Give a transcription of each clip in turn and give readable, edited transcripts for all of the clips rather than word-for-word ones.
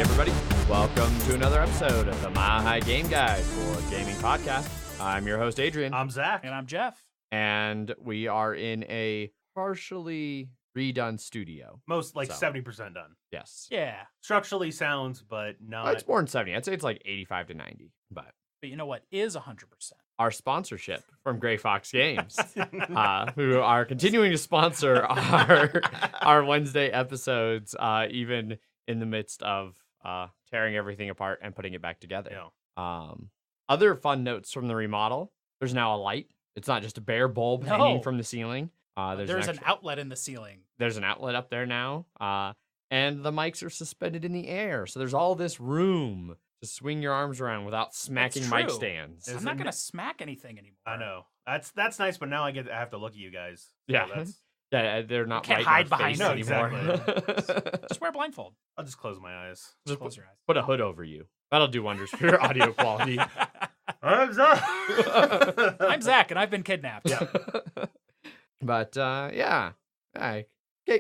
everybody. Welcome to another episode of the Mile High Game Guys Board Gaming Podcast. I'm your host, Adrian. I'm Zach. And I'm Jeff. And we are in a partially redone studio. Most, 70% done. Yes. Yeah. Structurally sounds, but not. It's more than 70. I'd say it's like 85 to 90. But you know what is 100%? our sponsorship from Gray Fox Games, who are continuing to sponsor our Wednesday episodes, even in the midst of tearing everything apart and putting it back together. Yeah. Other fun notes from the remodel. There's now a light. It's not just a bare bulb hanging from the ceiling. There's an outlet in the ceiling. There's an outlet up there now. And the mics are suspended in the air. So there's all this room to swing your arms around without smacking mic stands. I'm not going to smack anything anymore. I know. That's nice, but now I have to look at you guys. So Yeah. Yeah, they're not can't right hide in our behind face it. anymore. Just wear a blindfold. I'll just close my eyes. Just Close your eyes. put a hood over you. That'll do wonders for your audio quality. I'm Zach. I'm Zach, and I've been kidnapped. Yeah. But I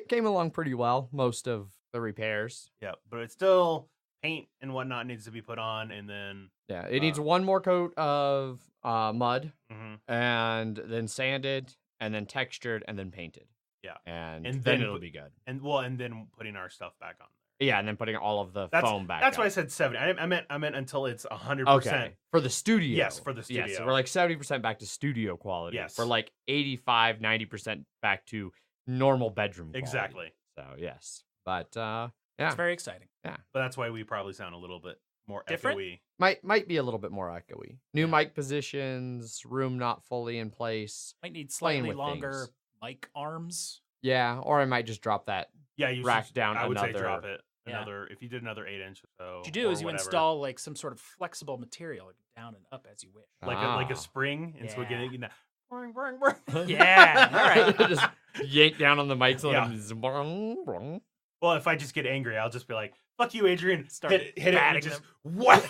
came along pretty well. Most of the repairs. Yeah, but it's still paint and whatnot needs to be put on, and then Yeah, it needs one more coat of mud, mhm. and then sanded, and then textured, and then painted. Yeah. and And then then it'll put- be good. and then putting our stuff back on. Yeah, and then putting all of the foam back. That's why I up. said 70. I meant until it's 100%. Okay, for the studio. Yes, for the Yes, so studio. we're like 70% back to studio quality. Yes. We're like 85, 90% back to normal bedroom quality. Exactly. So, yes. But, yeah. It's very exciting. But that's why we probably sound a little bit more Different? echoey. Might be a little bit more echoey. New mic positions, room not fully in place. Might need Playing slightly with longer things. mic arms. Yeah, or I might just drop that. Yeah, you Rack should, down I would say another- drop it. Yeah. If you did another 8-inch or so. What you do or is you whatever. install like some sort of flexible material down and up as you wish. like Ah. a spring, and so we get it. Yeah. Yeah, all right. Just yank down on the mics. Yeah. And then Well, if I just get angry, I'll just be like, "Fuck you, Adrian!" Start hit it, and batting just what?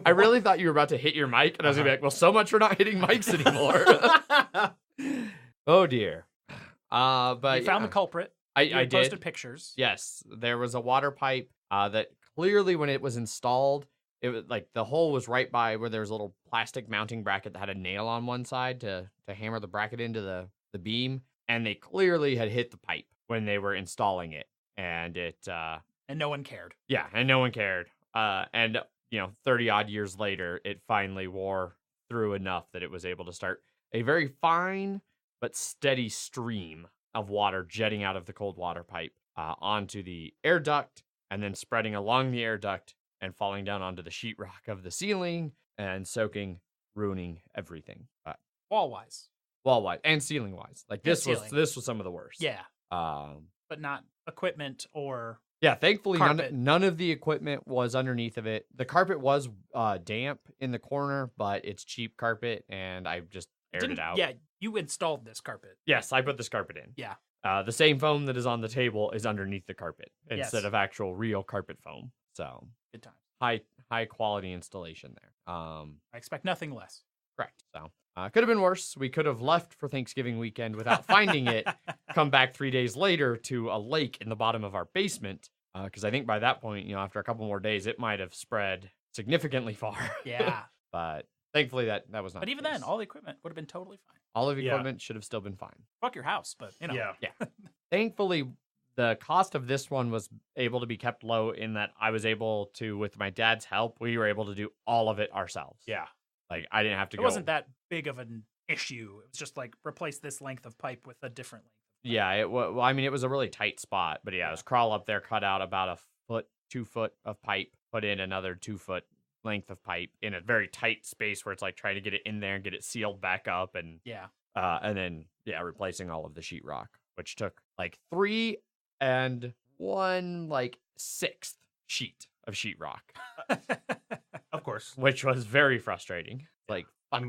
I really thought you were about to hit your mic, and I was gonna be like, "Well, so much for not hitting mics anymore." Oh dear. But You found the yeah. culprit. I You did. posted pictures. Yes, there was a water pipe that clearly, when it was installed, it was like the hole was right by where there was a little plastic mounting bracket that had a nail on one side to hammer the bracket into the beam, and they clearly had hit the pipe when they were installing it, and it And no one cared. yeah, and no one cared. And 30 odd years later, it finally wore through enough that it was able to start a very fine but steady stream of water jetting out of the cold water pipe onto the air duct, and then spreading along the air duct and falling down onto the sheetrock of the ceiling and soaking, ruining everything. Wall-wise. Wall-wise and ceiling-wise. Like And this ceiling. was some of the worst. Yeah. Um, But not equipment or... Yeah, thankfully Carpet. none of the equipment was underneath of it. The carpet was damp in the corner, but it's cheap carpet, and I just aired it out. Yeah, you installed this carpet. Yes, I put this carpet in. Yeah. The same foam that is on the table is underneath the carpet instead Yes. of actual real carpet foam. So Good time. high quality installation there. I expect nothing less. Correct. So could have been worse. We could have left for Thanksgiving weekend without finding it. Come back 3 days later to a lake in the bottom of our basement. Because I think by that point, after a couple more days, it might have spread significantly far. Yeah. But thankfully that was not. But the even case. then, all the equipment would have been totally fine. all of the Yeah. equipment should have still been fine. Fuck your house, but Yeah. Thankfully, the cost of this one was able to be kept low in that I was able to, with my dad's help, we were able to do all of it ourselves. Yeah. Like I didn't have to it go. wasn't that big of an issue. It was just like replace this length of pipe with a different length. Yeah, it was. Well, I mean, it was a really tight spot, but yeah, it was crawl up there, cut out about a foot, 2 foot of pipe, put in another 2 foot length of pipe in a very tight space where it's like trying to get it in there and get it sealed back up, and Yeah. then replacing all of the sheetrock, which took like 3 and 1/6 sheet of sheetrock, Of course. which was very frustrating. Like, fuck.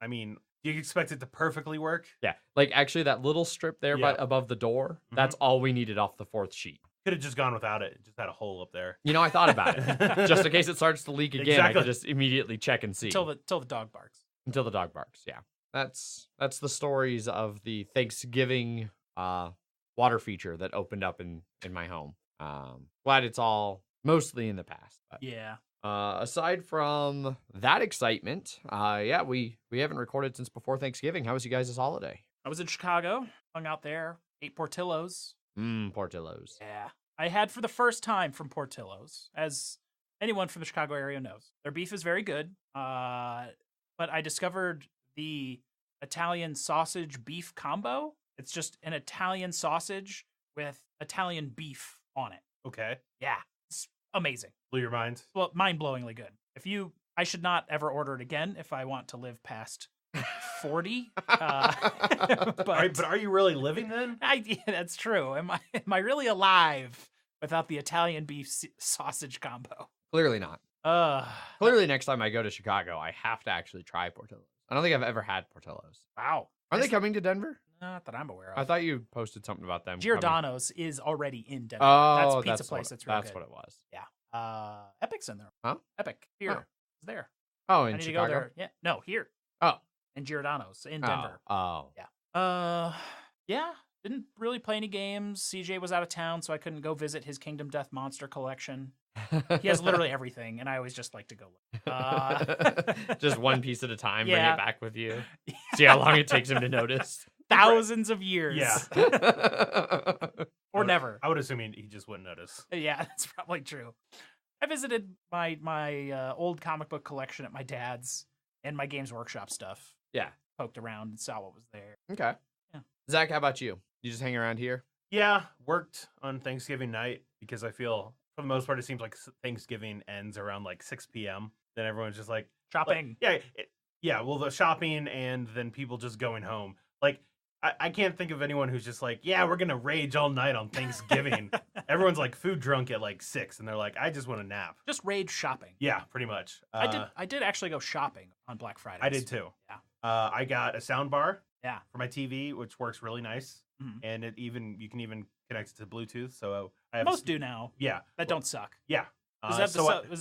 I mean, you expect it to perfectly work. Yeah, like actually that little strip there Yeah. above the door, that's all we needed off the 4th sheet. Could have just gone without it. Just had a hole up there. I thought about it. Just in case it starts to leak again, I Exactly. could just immediately check and see. Till the dog barks. Until the dog barks, yeah. That's the stories of the Thanksgiving water feature that opened up in my home. Glad it's all mostly in the past. But, Yeah. aside from that excitement, yeah, we haven't recorded since before Thanksgiving. How was you guys' holiday? I was in Chicago, hung out there, ate Portillo's. Portillo's. Yeah. I had for the first time from Portillo's, as anyone from the Chicago area knows. Their beef is very good. But I discovered the Italian sausage beef combo. It's just an Italian sausage with Italian beef on it. Okay. Yeah. It's amazing. Blew your mind. Well, mind-blowingly good. I should not ever order it again if I want to live past 40. But are you really living then? That's true. Am I really alive without the Italian beef sausage combo? Clearly not. Clearly, next time I go to Chicago, I have to actually try Portillo's. I don't think I've ever had Portillo's. Wow. Are they coming to Denver? Not that I'm aware of. I thought you posted something about them. Giordano's is already in Denver. Oh, that's a pizza place. That's really good. what it was. Yeah. Epic's in there. Huh? Epic here. Oh. It's there. Oh, I in need Chicago? to go there. Yeah. No, here. Oh. In Giordano's in Denver. Oh. Yeah. Yeah. Didn't really play any games. CJ was out of town, so I couldn't go visit his Kingdom Death Monster collection. He has literally everything, and I always just like to go look. Just one piece at a time, bring Yeah. it back with you. See how long it takes him to notice. Thousands of years. Yeah. Or never. I would assume he just wouldn't notice. Yeah, that's probably true. I visited my old comic book collection at my dad's and my Games Workshop stuff. Yeah. Poked around and saw what was there. Okay. Yeah. Zach, how about you? You just hang around here? Yeah, worked on Thanksgiving night because I feel, for the most part, it seems like Thanksgiving ends around like 6 p.m. Then everyone's just like... Shopping. Well, the shopping and then people just going home. Like, I can't think of anyone who's just like, yeah, we're going to rage all night on Thanksgiving. Everyone's like food drunk at like 6 and they're like, I just want to nap. Just rage shopping. Yeah, pretty much. I did actually go shopping on Black Friday. I did too. Yeah. I got a sound bar. Yeah. For my TV, which works really nice. Mhm. And you can even connect it to Bluetooth. So I have Most do now. Yeah. That don't suck. Yeah. Is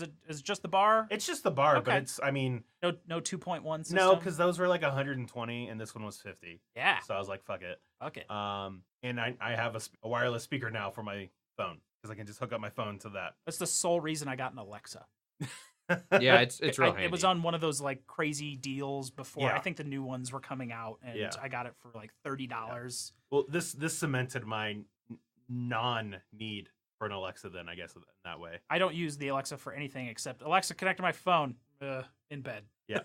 it just the bar? It's just the bar, Okay. but it's, I mean... No 2.1 system? No, because those were like 120 and this one was 50. Yeah. So I was like, fuck it. Okay. And I have a wireless speaker now for my phone because I can just hook up my phone to that. That's the sole reason I got an Alexa. Yeah, it's real handy. It was on one of those like crazy deals before. Yeah. I think the new ones were coming out, and Yeah. I got it for like $30. Well, this cemented my non-need for an Alexa then, I guess, in that way. I don't use the Alexa for anything except Alexa, connect to my phone in bed. Yeah.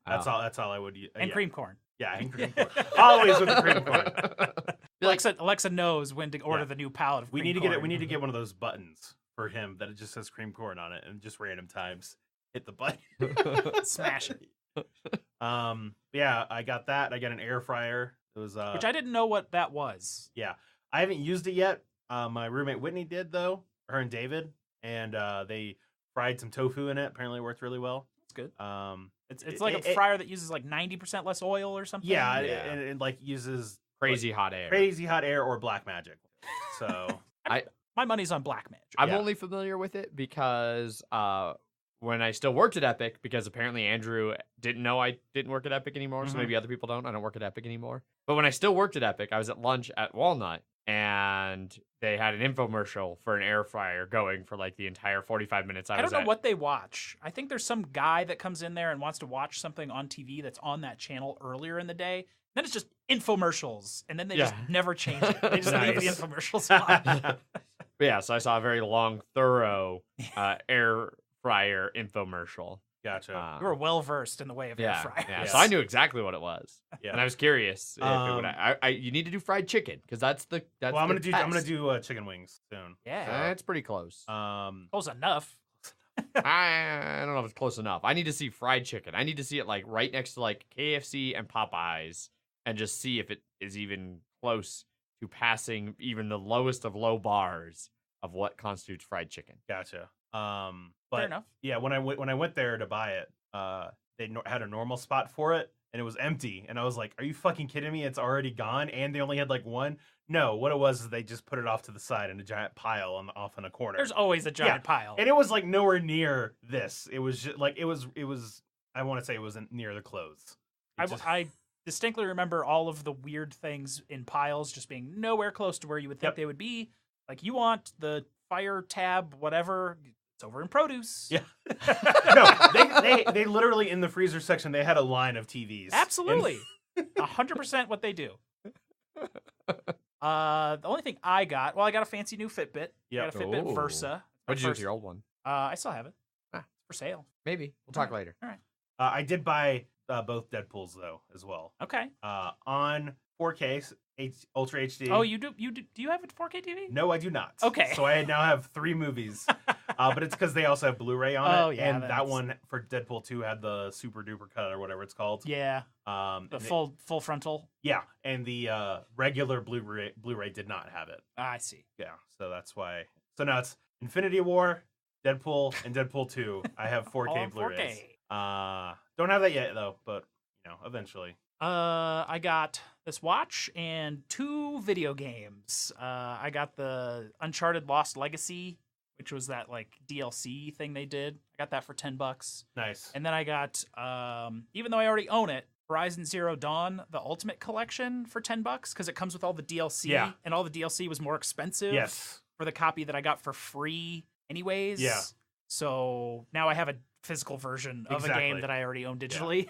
That's all I would use. And cream corn. Yeah, and cream corn. Always with the cream corn. Alexa knows when to order Yeah. the new pallet of We cream need to corn. get it. We need to get one of those buttons for him that it just says cream corn on it, and just random times hit the button. Smash it. Yeah, I got that. I got an air fryer. It was Which I didn't know what that was. Yeah, I haven't used it yet. My roommate Whitney did though. Her and David, and they fried some tofu in it. Apparently, it worked really well. That's good. It's It- like it- a fryer that uses like 90% less oil or something. Yeah, Yeah. And it like uses crazy hot air. crazy hot air or black magic. So My money's on Black Magic. I'm Yeah. only familiar with it because when I still worked at Epic, because apparently Andrew didn't know I didn't work at Epic anymore, so Mhm. maybe other people don't. I don't work at Epic anymore. But when I still worked at Epic, I was at lunch at Walnut, and they had an infomercial for an air fryer going for like the entire 45 minutes I don't know what they watch. I think there's some guy that comes in there and wants to watch something on TV that's on that channel earlier in the day. Then it's just infomercials, and then they just Yeah. never change it. They just leave the Nice. infomercials on. But yeah, so I saw a very long, thorough air fryer infomercial. gotcha. You were well versed in the way of air Yeah, fryers. yeah. Yes. So I knew exactly what it was, Yeah. and I was curious if it would. Um, You need to do fried chicken because that's Well, I'm the gonna test. do chicken wings soon. Yeah. It's pretty close. Close enough. I don't know if it's close enough. I need to see fried chicken. I need to see it like right next to like KFC and Popeyes, and just see if it is even close to passing even the lowest of low bars of what constitutes fried chicken. Gotcha. Fair But enough. yeah, when I went there to buy it, they had a normal spot for it, and it was empty. And I was like, "Are you fucking kidding me? It's already gone." And they only had like one. No, what it was is they just put it off to the side in a giant pile off in a corner. There's always a giant pile. And it was like nowhere near this. It was just like it was. I want to say it wasn't near the clothes. I distinctly remember all of the weird things in piles just being nowhere close to where you would think Yep. they would be. Like, you want the Fire tab, whatever. It's over in produce. Yeah. No, they literally in the freezer section they had a line of TVs. Absolutely. 100% what they do. The only thing I got I got a fancy new Fitbit. Yep. I got a Fitbit Ooh. Versa. What'd you do with your old one? I still have it. Ah. It's for sale. Maybe we'll talk later. All right. I did buy both Deadpools though as well. Okay. On 4K Ultra HD. Oh, you do? Do you have a 4K TV? No, I do not. Okay. So I now have 3 movies. But it's because they also have Blu-ray on it. Oh, yeah, And that that's- one for Deadpool 2 had the super duper cut or whatever it's called. Yeah. The And full frontal. yeah, and the regular Blu-ray did not have it. I see. Yeah, so that's why. So now it's Infinity War, Deadpool, and Deadpool 2. I have 4K All in Blu-rays. 4K. Don't have that yet though, but eventually. I got this watch and 2 video games. I got the Uncharted Lost Legacy, which was that like DLC thing they did. I got that for $10. Nice. And then I got, even though I already own it, Horizon Zero Dawn, the Ultimate Collection for $10 because it comes with all the DLC. Yeah. And all the DLC was more expensive Yes. for the copy that I got for free anyways. Yeah. So now I have a physical version of a Exactly. game that I already own digitally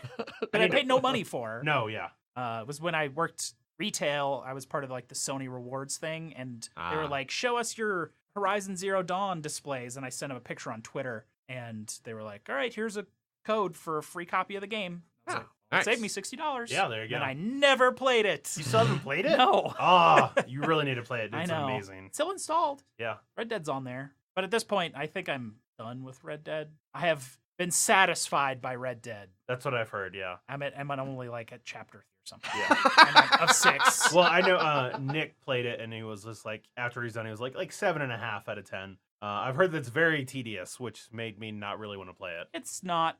that I paid no money for. No, yeah. It was when I worked retail. I was part of like the Sony Rewards thing, and they were Ah. like, "Show us your Horizon Zero Dawn displays." And I sent them a picture on Twitter, and they were like, "All right, here's a code for a free copy of the game." I was Oh, like, "Well, it saved me nice. $60. Yeah, there you go. And I never played it. You still haven't played it? No. Oh, you really need to play it. I It's know. amazing. Still installed. Yeah. Red Dead's on there, but at this point, I think I'm done with Red Dead. I have been satisfied by Red Dead. That's what I've heard, yeah. I'm only like at chapter 3 or something. Yeah. Of 6. Well, I know Nick played it and he was just like, after he's done, he was like 7.5 out of 10. I've heard that's very tedious, which made me not really want to play it. It's not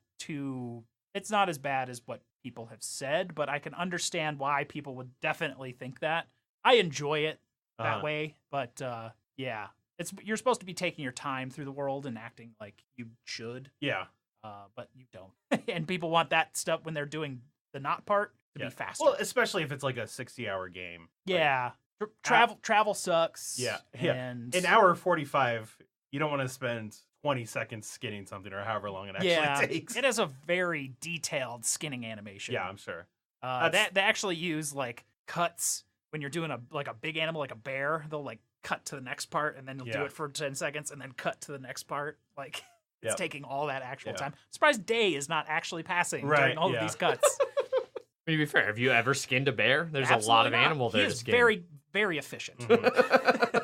as bad as what people have said, but I can understand why people would definitely think that. I enjoy it that way, but yeah. You're supposed to be taking your time through the world and acting like you should, Yeah. but you don't. And people want that stuff when they're doing the not part to Yeah. be faster. Well, especially if it's like a 60-hour game. Like, yeah. Travel sucks. Yeah. Yeah. And an hour 45, you don't want to spend 20 seconds skinning something or however long it actually takes. It has a very detailed skinning animation. Yeah, I'm sure. They actually use like cuts when you're doing a big animal like a bear. They'll like cut to the next part and then they'll do Yeah. it for 10 seconds and then cut to the next part. Like it's Yep. taking all that actual Yeah. time. I'm surprised day is not actually passing Right, during all yeah. of these cuts. To be fair, have you ever skinned a bear? There's a lot Absolutely of not. animal there He to is skin. very, very efficient. Mhm.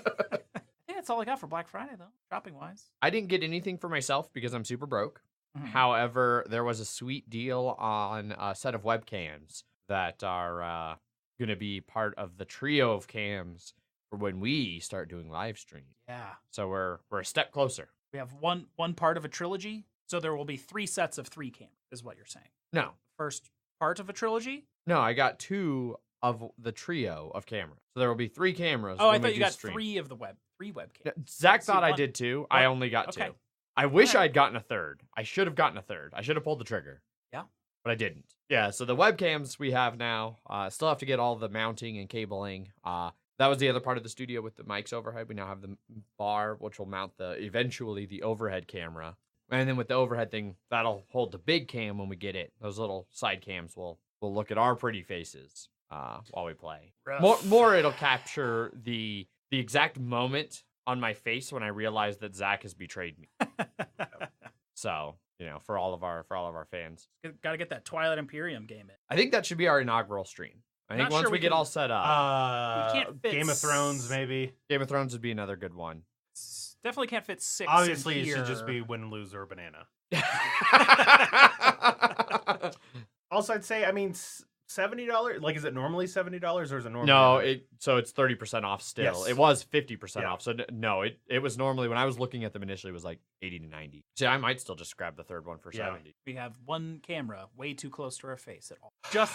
I think that's all I got for Black Friday though, shopping wise. I didn't get anything for myself because I'm super broke. Mhm. However, there was a sweet deal on a set of webcams that are going to be part of the trio of cams for when we start doing live streams. Yeah. So we're a step closer. We have one part of a trilogy, so there will be 3 sets of 3 cameras, is what you're saying. No, First part of a trilogy? no, I got 2 of the trio of cameras. So there will be 3 cameras. Oh, I when we thought you do got stream. 3 of the 3 webcams. No, Zach See, thought I one- did too. I one- only got okay. 2. I wish Alright. I'd gotten a third. I should have gotten a third. I should have pulled the trigger. Yeah. But I didn't. Yeah, so the webcams we have now, still have to get all the mounting and cabling. That was the other part of the studio with the mics overhead. We now have the bar, which will mount eventually the overhead camera. And then with the overhead thing, that'll hold the big cam when we get it. Those little side cams will look at our pretty faces while we play. Rough. More it'll capture the exact moment on my face when I realize that Zach has betrayed me. So, for all of our fans. Got to get that Twilight Imperium game in. I think that should be our inaugural stream. I think Not once sure we we get can- all set up, We can't fit Game of Thrones, maybe. Game of Thrones would be another good one. Definitely can't fit 6 Obviously, in it here. should just be win, lose, or banana. Also, I'd say, $70. Like, is it normally $70 or is it normally? No, it's 30% off still. Yes. It was 50% Yeah. off. So no, it was normally when I was looking at them initially it was like 80 to 90. See, I might still just grab the third one for Yeah. 70. We have one camera way too close to our face at all. Just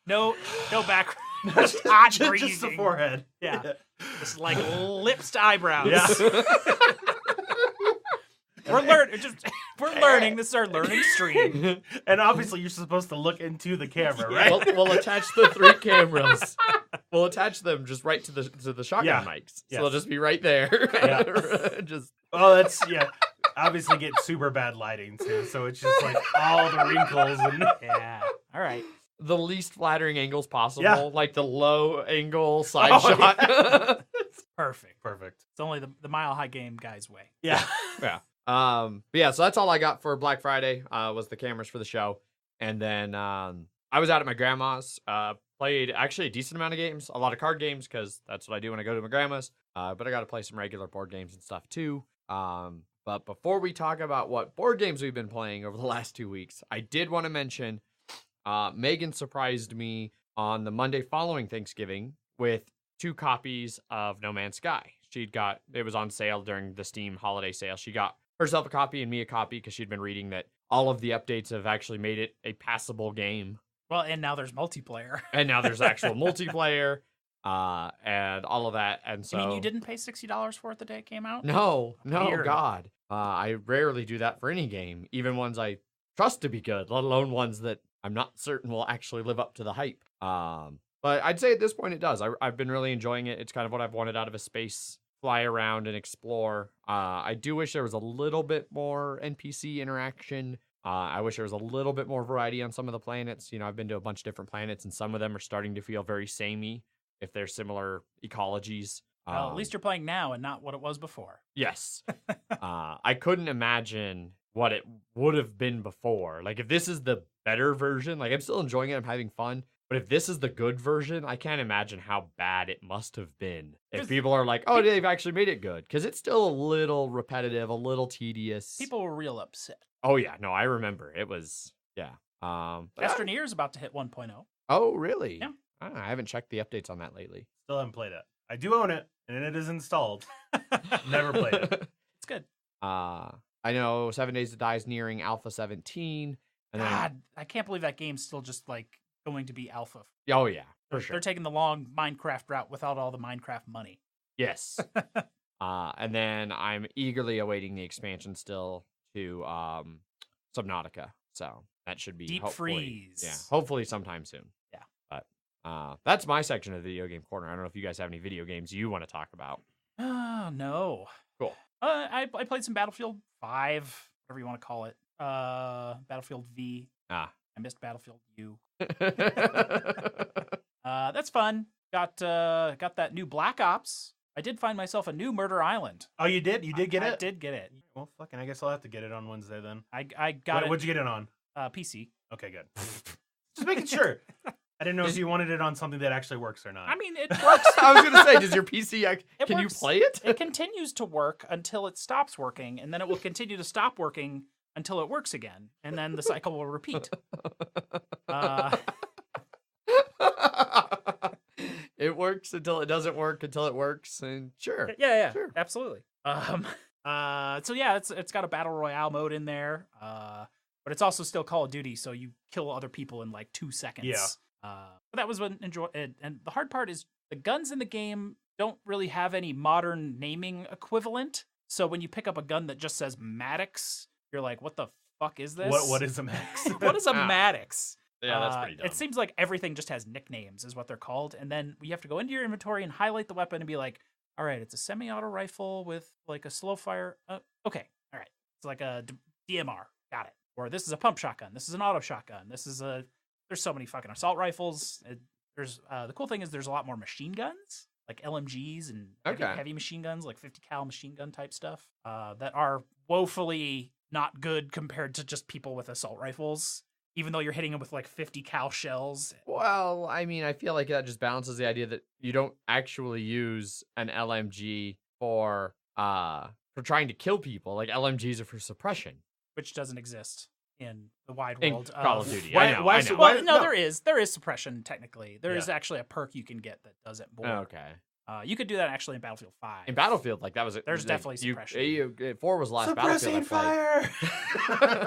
no background. just, Hot just the breathing. forehead. Yeah. Just like lips to eyebrows. Yeah. We're learning. This is our learning stream. And obviously, you're supposed to look into the camera, right? We'll attach the 3 cameras We'll attach them just right to the shotgun mics. So Yes. they'll just be right there. Yeah. Just Oh, that's obviously get super bad lighting too, so it's just like all the wrinkles and Yeah. All right. the least flattering angles possible, Yeah. like the low angle side Oh, shot. Perfect. perfect. It's only the Mile High Game guy's way. Yeah. Yeah. But yeah, so that's all I got for Black Friday, was the cameras for the show. And then I was out at my grandma's, played actually a decent amount of games, a lot of card games, because that's what I do when I go to my grandma's. But I got to play some regular board games and stuff too. But before we talk about what board games we've been playing over the last 2 weeks, I did want to mention Megan surprised me on the Monday following Thanksgiving with 2 copies of No Man's Sky. It was on sale during the Steam holiday sale. She got herself a copy and me a copy because she'd been reading that all of the updates have actually made it a passable game. Well, and now there's multiplayer. And now there's actual multiplayer, and all of that. And so You mean you didn't pay $60 for it the day it came out? No, Weird. God. I rarely do that for any game, even ones I trust to be good, let alone ones that I'm not certain will actually live up to the hype. But I'd say at this point it does. I've been really enjoying it. It's kind of what I've wanted out of a space, fly around and explore. I do wish there was a little bit more NPC interaction. I wish there was a little bit more variety on some of the planets. You know, I've been to a bunch of different planets, and some of them are starting to feel very samey if they're similar ecologies. Well, at least you're playing now and not what it was before. Yes. I couldn't imagine what it would have been before. Like, if this is the better version, like, I'm still enjoying it. I'm having fun. But if this is the good version, I can't imagine how bad it must have been. If people are like, oh, they've actually made it good. Because it's still a little repetitive, a little tedious. People were real upset. Oh, yeah. No, I remember. It was, yeah. Astroneer is about to hit 1.0. Oh, really? Yeah. I haven't checked the updates on that lately. Still haven't played it. I do own it, and it is installed. Never played it. It's good. I know 7 Days to Die is nearing Alpha 17. And then, God, I can't believe that game's still just like going to be alpha. oh, yeah, for sure. They're taking the long Minecraft route without all the Minecraft money. Yes. And then I'm eagerly awaiting the expansion still to Subnautica. So that should be Deep hopefully, Freeze. yeah, hopefully sometime soon. Yeah. But that's my section of the video game corner. I don't know if you guys have any video games you want to talk about. Oh, no. Cool. I played some Battlefield 5, whatever you want to call it. Battlefield V. I missed Battlefield U. That's fun. Got that new Black Ops. I did find myself a new Murder Island. Oh, you did? You did get it? I did get it. Well, fucking, I guess I'll have to get it on Wednesday then. I got it. What'd you get it on? PC. Okay, good. Just making sure. I didn't know if you wanted it on something that actually works or not. I mean, it works. I was going to say, does your PC, can you works. play it? It continues to work until it stops working, and then it will continue to stop working until it works again, and then the cycle will repeat. It works until it doesn't work, until it works, and sure. Yeah, Sure. absolutely. So yeah, it's got a battle royale mode in there, but it's also still Call of Duty, so you kill other people in like 2 seconds. Yeah. But that was what and the hard part is the guns in the game don't really have any modern naming equivalent. So when you pick up a gun that just says Maddox, you're like, what the fuck is this? What is a max? What is a Maddox? Yeah, that's pretty dumb. It seems like everything just has nicknames, is what they're called. And then you have to go into your inventory and highlight the weapon and be like, all right, it's a semi-auto rifle with like a slow fire. Okay, all right. It's like a DMR. Got it. Or this is a pump shotgun. This is an auto shotgun. There's so many fucking assault rifles. The cool thing is there's a lot more machine guns, like LMGs and heavy machine guns, like 50 cal machine gun type stuff, that are woefully not good compared to just people with assault rifles. Even though you're hitting them with like 50 cal shells. Well, I mean, I feel like that just balances the idea that you don't actually use an LMG for trying to kill people. Like LMGs are for suppression, which doesn't exist in the wide in world Call of Duty. Why- I know. why- I know. why- No, no. there is suppression technically. There is actually a perk you can get that does it more. Okay. You could do that actually in Battlefield 5. In Battlefield, like that was There's like, definitely suppression. 4 was the last Suppressing Battlefield I fire!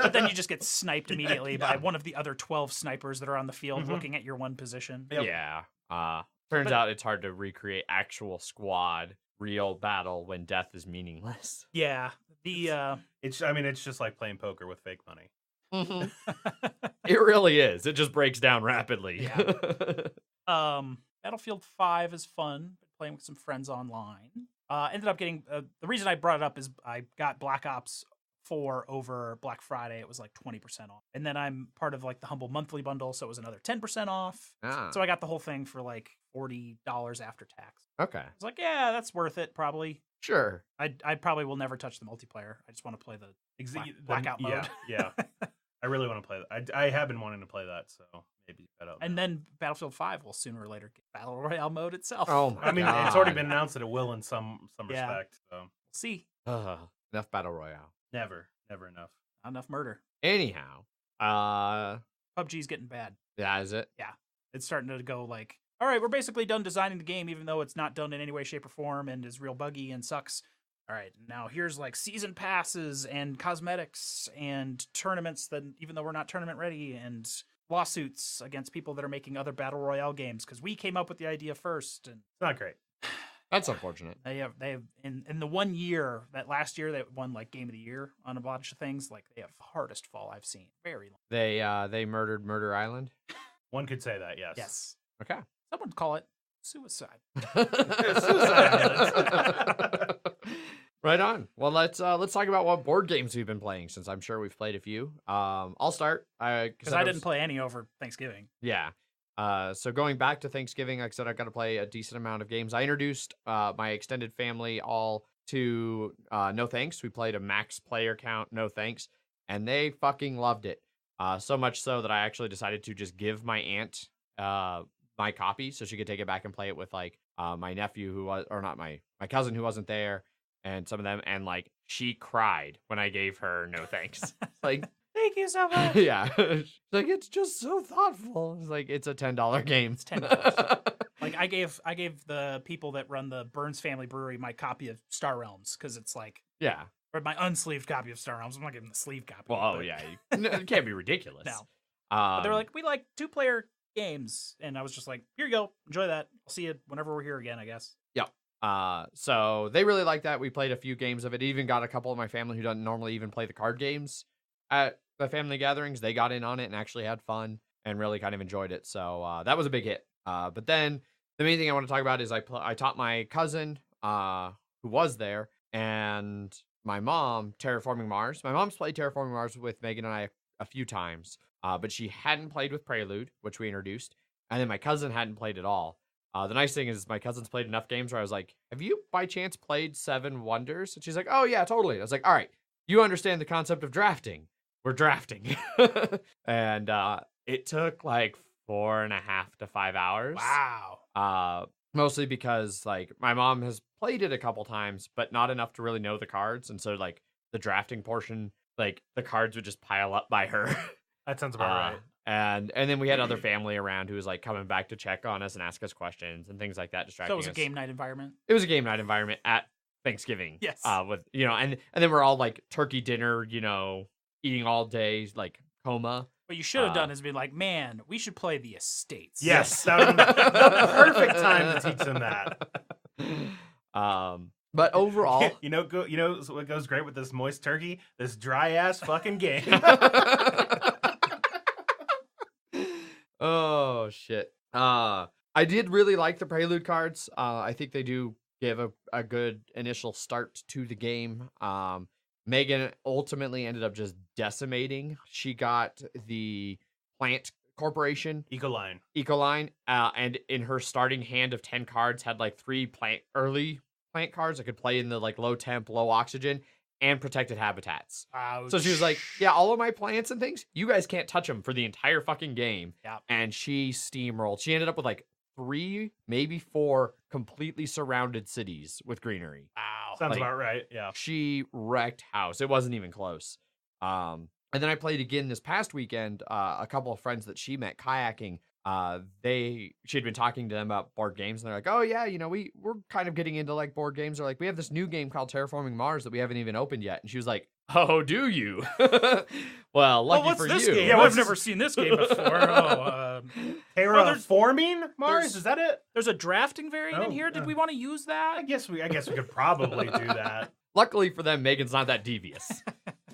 But then you just get sniped immediately by Yeah. one of the other 12 snipers that are on the field looking at your one position. Yep. Yeah. Turns out it's hard to recreate actual squad real battle when death is meaningless. Yeah. It's just like playing poker with fake money. It really is. It just breaks down rapidly. Yeah. Battlefield 5 is fun. Playing with some friends online. Ended up getting the reason I brought it up is I got Black Ops 4 over Black Friday. It was like 20% off, and then I'm part of like the Humble monthly bundle, so it was another 10% off. So I got the whole thing for like $40 after tax. Okay. I was like, yeah, that's worth it. Probably. Sure. I probably will never touch the multiplayer. I just want to play the blackout mode. Yeah. I really want to play that. I have been wanting to play that, so maybe that. And then Battlefield 5 will sooner or later get Battle Royale mode itself. Oh my I mean, God. it's already been announced that it will in some Yeah. respect. So We'll see. Enough battle royale. never enough. Not enough murder. Anyhow, PUBG's getting bad. yeah, is it? It's starting to go like, all right, we're basically done designing the game, even though it's not done in any way, shape, or form and is real buggy and sucks. All right, now here's like season passes and cosmetics and tournaments that, even though we're not tournament ready, and lawsuits against people that are making other battle royale games because we came up with the idea first. And It's not great. That's unfortunate. they have in the 1 year, that last year, they won like Game of the Year on a bunch of things. Like, they have the hardest fall I've seen. Very long. They murdered Murder Island. One could say that, yes. Yes. Okay. Someone call it suicide. Right on. Well, let's talk about what board games we've been playing, since I'm sure we've played a few. I'll start Because I didn't play any over Thanksgiving. Yeah. So going back to Thanksgiving, like I said, I got to play a decent amount of games. I introduced my extended family all to No Thanks. We played a max player count, No Thanks, and they fucking loved it. So much so that I actually decided to just give my aunt my copy so she could take it back and play it with like my nephew who was, or not my cousin who wasn't there, and some of them, and like she cried when I gave her No Thanks. Like, Thank you so much. yeah. She's like, it's just so thoughtful. It's like, it's a $10 game. It's $10. Like, I gave the people that run the Burns Family Brewery my copy of Star Realms, because it's like, Yeah. or my unsleeved copy of Star Realms. I'm not giving the sleeve copy. Well, oh, but- yeah. It can't be ridiculous. No. But they're like, we like 2-player games. And I was just like, here you go. Enjoy that. I'll see you whenever we're here again, I guess. So they really like that. We played a few games of it. Even got a couple of my family who doesn't normally even play the card games at the family gatherings. They got in on it and actually had fun and really kind of enjoyed it. So that was a big hit. But then the main thing I want to talk about is I taught my cousin who was there and my mom Terraforming Mars. My mom's played Terraforming Mars with Megan and I a few times, but she hadn't played with Prelude, which we introduced, and then my cousin hadn't played at all. The nice thing is my cousin's played enough games where I was like, have you by chance played Seven Wonders? And she's like, oh yeah, totally. I was like, all right, you understand the concept of drafting. We're drafting. And it took like 4.5 to 5 hours. Wow. Mostly because like my mom has played it a couple times, but not enough to really know the cards. And so like the drafting portion, like the cards would just pile up by her. That sounds about right. And then we had other family around who was like coming back to check on us and ask us questions and things like that. Distracting So it was a us. game night environment. It was a game night environment at Thanksgiving. Yes. With and then we're all like turkey dinner, eating all day, like coma. What you should have done is been like, man, we should play the Estates. Yes, that would be the perfect time to teach them that. But overall, you know what goes great with this moist turkey? This dry ass fucking game. Oh shit. I did really like the Prelude cards. I think they do give a good initial start to the game. Megan ultimately ended up just decimating. She got the Plant Corporation Ecoline, and in her starting hand of 10 cards had like 3 early plant cards that could play in the like low temp, low oxygen, and protected habitats. Ouch. So she was like, yeah, all of my plants and things, you guys can't touch them for the entire fucking game. Yeah. And she steamrolled. She ended up with like 3, maybe 4 completely surrounded cities with greenery. Wow. Sounds about right. Yeah. She wrecked house. It wasn't even close. And then I played again this past weekend. A couple of friends that she met kayaking, she'd been talking to them about board games, and they're like, oh yeah, we're kind of getting into like board games. They're like, we have this new game called Terraforming Mars that we haven't even opened yet. And she was like, oh, do you? Well, lucky what's for this you. game? Yeah, I've never seen this game before. Terraforming Mars? Is that it? There's a drafting variant in Oh, here. Did yeah. we want to use that? I guess we could probably do that. Luckily for them, Megan's not that devious.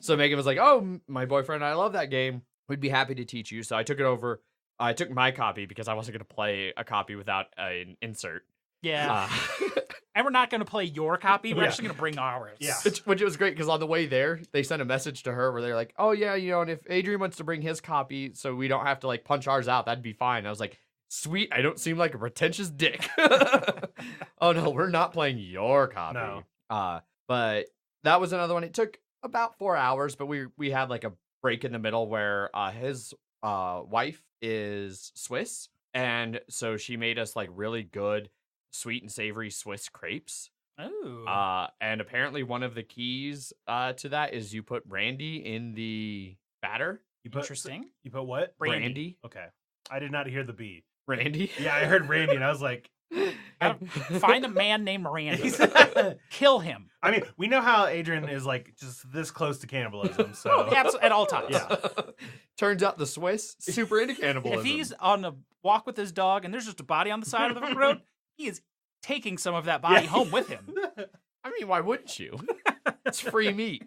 So Megan was like, oh, my boyfriend and I love that game. We'd be happy to teach you. So I took it over I took my copy because I wasn't going to play a copy without an insert. Yeah. Uh, And we're not going to play your copy. We're Yeah. actually going to bring ours. Yeah. which was great because on the way there, they sent a message to her where they're like, oh, yeah, and if Adrian wants to bring his copy so we don't have to like punch ours out, that'd be fine. I was like, sweet, I don't seem like a pretentious dick. Oh, no, we're not playing your copy. No. But that was another one. It took about 4 hours, but we had like a break in the middle where his wife is Swiss. And so she made us like really good sweet and savory Swiss crepes. Oh. And apparently one of the keys to that is you put brandy in the batter. Interesting. You put what? Brandy. Okay. I did not hear the B. Randy. Yeah, I heard Randy, and I was like, Find a man named Randy. Kill him. I mean, we know how Adrian is like just this close to cannibalism. So At all times. Yeah. Turns out the Swiss super into cannibalism. If he's on a walk with his dog and there's just a body on the side of the road, he is taking some of that body home with him. I mean, why wouldn't you? It's free meat.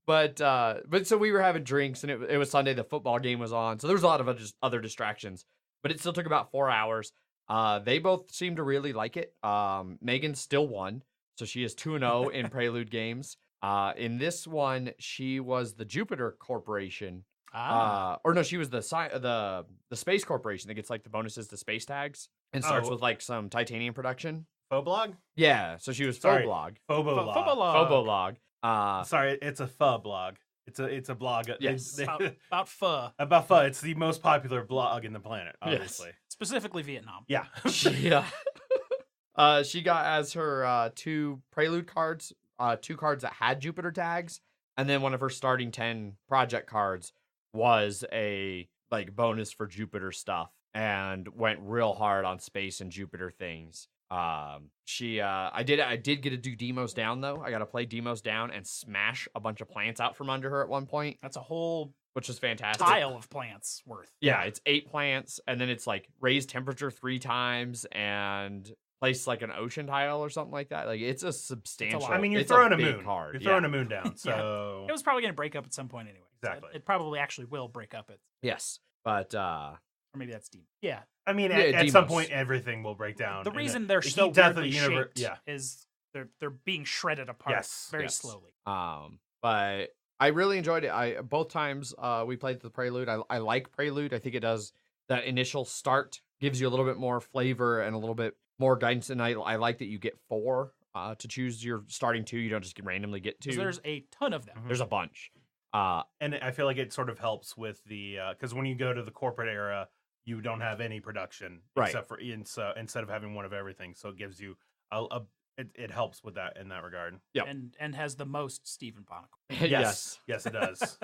But so we were having drinks, and it was Sunday. The football game was on, so there was a lot of just other distractions. But it still took about 4 hours. They both seemed to really like it. Megan still won, so she is 2-0 in Prelude games. In this one, she was the Jupiter Corporation. Or no, she was the Space Corporation that gets like the bonuses to space tags and starts with like some titanium production. Phoblog? Yeah, so she was Sorry. Phoblog. Phobolog. Phobolog. Sorry, it's a pho blog. It's a blog. Yes. About pho. About pho. It's the most popular blog in the planet, obviously. Specifically Vietnam. Yeah. Yeah. She got as her 2 Prelude cards, 2 cards that had Jupiter tags, and then one of her starting 10 project cards was a like bonus for Jupiter stuff, and went real hard on space and Jupiter things. I did get to do Demos down though. I got to play Demos down and smash a bunch of plants out from under her at one point, That's a whole which was fantastic. tile of plants worth. Yeah, it's 8 plants, and then it's like raise temperature 3 times and place like an ocean tile or something like that. Like it's a substantial. lot. I mean, you're it's throwing a big moon. card. You're throwing a moon down. So It was probably going to break up at some point anyway. So Exactly. It probably actually will break up. Yes, but Or maybe that's deep. Yeah. I mean, Yeah, at some Demos. point, everything will break down. The and reason the they're so heat death of weirdly the universe. shaped is they're being shredded apart Yes, very yes. slowly. but I really enjoyed it. Both times we played the Prelude. I like Prelude. I think it does that initial start, gives you a little bit more flavor and a little bit more guidance. And I like that you get 4 to choose your starting 2. You don't just randomly get 2. 'Cause there's a ton of them. There's a bunch. And I feel like it sort of helps with the because when you go to the corporate era, you don't have any production Right. except for instead of having one of everything. So it gives you it helps with that in that regard. Yep. And has the most Stephen Barnacle. Yes. Yes, it does.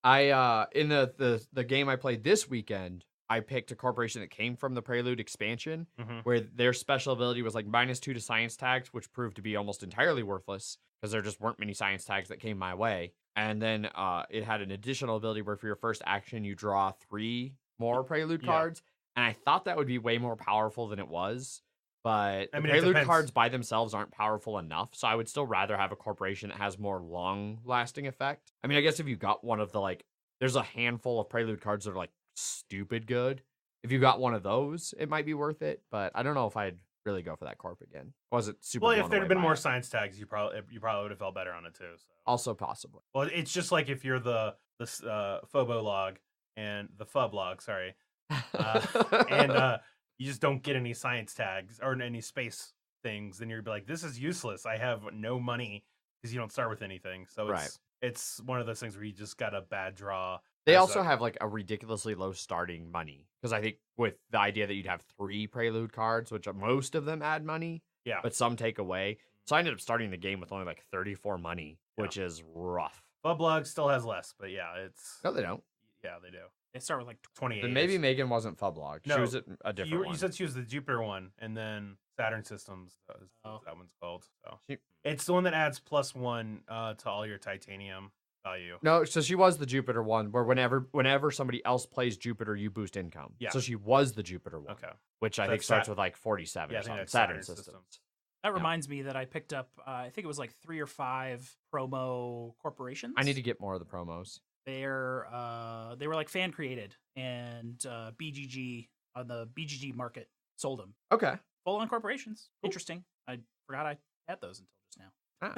I in the game I played this weekend, I picked a corporation that came from the Prelude expansion, Mhm. where their special ability was like -2 to science tags, which proved to be almost entirely worthless because there just weren't many science tags that came my way. And then it had an additional ability where for your first action, you draw 3 more Prelude Yeah. cards. And I thought that would be way more powerful than it was. But I the mean, it Prelude depends. cards by themselves aren't powerful enough. So I would still rather have a corporation that has more long-lasting effect. I mean, I guess if you got one of the, like, there's a handful of Prelude cards that are, like, stupid good. If you got one of those, it might be worth it. But I don't know if I'd really go for that corp again. I wasn't super Well, if blown there away had been by more it. science tags, you probably would have felt better on it too. So. Also possibly. Well, it's just like if you're the Phobo log and the Fub log, sorry, and you just don't get any science tags or any space things, then you'd be like, this is useless. I have no money because you don't start with anything. So it's one of those things where you just got a bad draw. They as also a- have like a ridiculously low starting money because I think with the idea that you'd have 3 Prelude cards, which most of them add money, Yeah. but some take away. So I ended up starting the game with only like 34 money, which is rough. Fub log still has less, but yeah, it's No, they don't. yeah, they do. They start with like 28. Then maybe Megan wasn't Fublog. She No, was a different one. You said she was the Jupiter one, and then Saturn Systems. Oh. That one's called. So She- it's the one that adds +1 to all your titanium value. No, so she was the Jupiter one, where whenever somebody else plays Jupiter, you boost income. Yeah. So she was the Jupiter one, Okay. which I So think that's starts with like 47 Yeah, I or think something. that's Saturn Saturn Systems. That Yeah. reminds me that I picked up, I think it was like 3 or 5 promo corporations. I need to get more of the promos. they were like fan created, and BGG on the BGG market sold them. Okay. Full on corporations. Cool. Interesting. I forgot I had those until just now. Ah.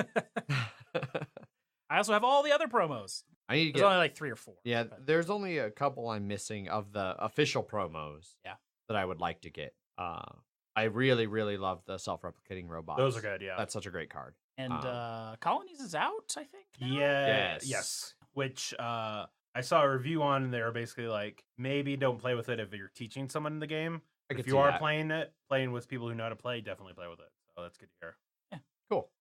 I also have all the other promos. I need to There's get. only like 3 or 4. Yeah, but- there's only a couple I'm missing of the official promos. Yeah. That I would like to get. I really, really love the self-replicating robots. Those are good. Yeah. That's such a great card. And Colonies is out, I think. now? Yeah. Yes. Yes. Which I saw a review on, and they were basically like, maybe don't play with it if you're teaching someone in the game. I could If you see are that. playing with people who know how to play, definitely play with it. So that's good to hear. Cool.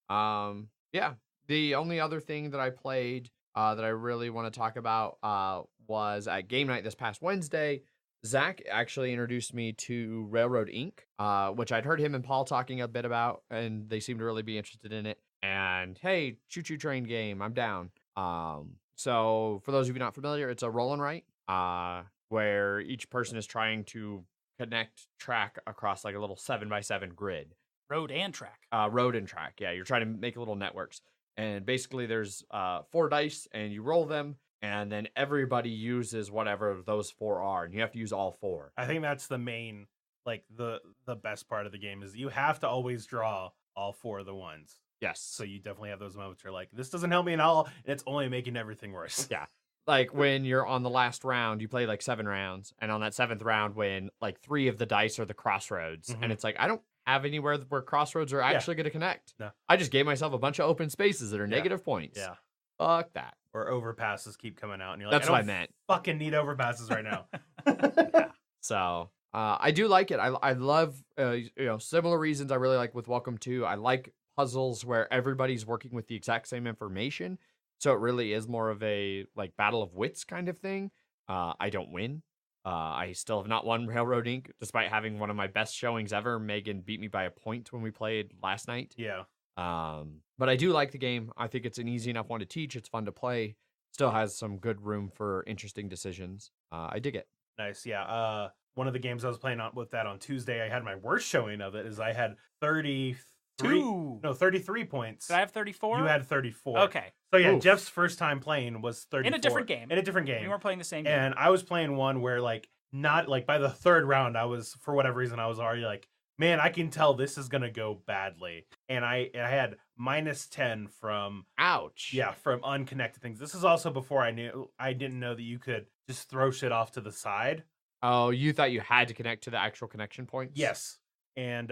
Yeah. The only other thing that I played that I really want to talk about was at game night this past Wednesday. Zach actually introduced me to Railroad Inc., which I'd heard him and Paul talking a bit about, and they seemed to really be interested in it. And hey, choo-choo train game, I'm down. So for those of you not familiar, it's a roll and write, where each person is trying to connect track across like a little 7x7 grid. Road and track. Road and track. Yeah, you're trying to make little networks. And basically there's 4 dice and you roll them, and then everybody uses whatever those 4 are, and you have to use all 4. I think that's the main, like the best part of the game is you have to always draw all 4 of the ones. Yes. So you definitely have those moments where like, this doesn't help me at all, and it's only making everything worse. Yeah. Like when you're on the last round, you play like 7 rounds, and on that 7th round, when like 3 of the dice are the crossroads, and it's like, I don't have anywhere where crossroads are actually going to connect. No. I just gave myself a bunch of open spaces that are negative points. Yeah. Fuck that. Or overpasses keep coming out, and you're like, That's I what I don't meant. fucking need overpasses right now. So I do like it. I love similar reasons I really like with Welcome to. I like puzzles where everybody's working with the exact same information, so it really is more of a like battle of wits kind of thing. I don't win. I still have not won Railroad Inc. despite having one of my best showings ever. Megan beat me by a point when we played last night. Yeah. But I do like the game. I think it's an easy enough one to teach. It's fun to play. Still has some good room for interesting decisions. I dig it. Nice. Yeah. One of the games I was playing with that on Tuesday, I had my worst showing of it. Is I had 33 points. Did I have 34? You had 34. Okay. So yeah, Oof. Jeff's first time playing was 34. In a different game. In a different game. We weren't playing the same game. And I was playing one where like not like by the 3rd round, I was for whatever reason I was already like, man, I can tell this is gonna go badly. And I had -10 from Ouch. from unconnected things. This is also before I didn't know that you could just throw shit off to the side. Oh, you thought you had to connect to the actual connection points? Yes. And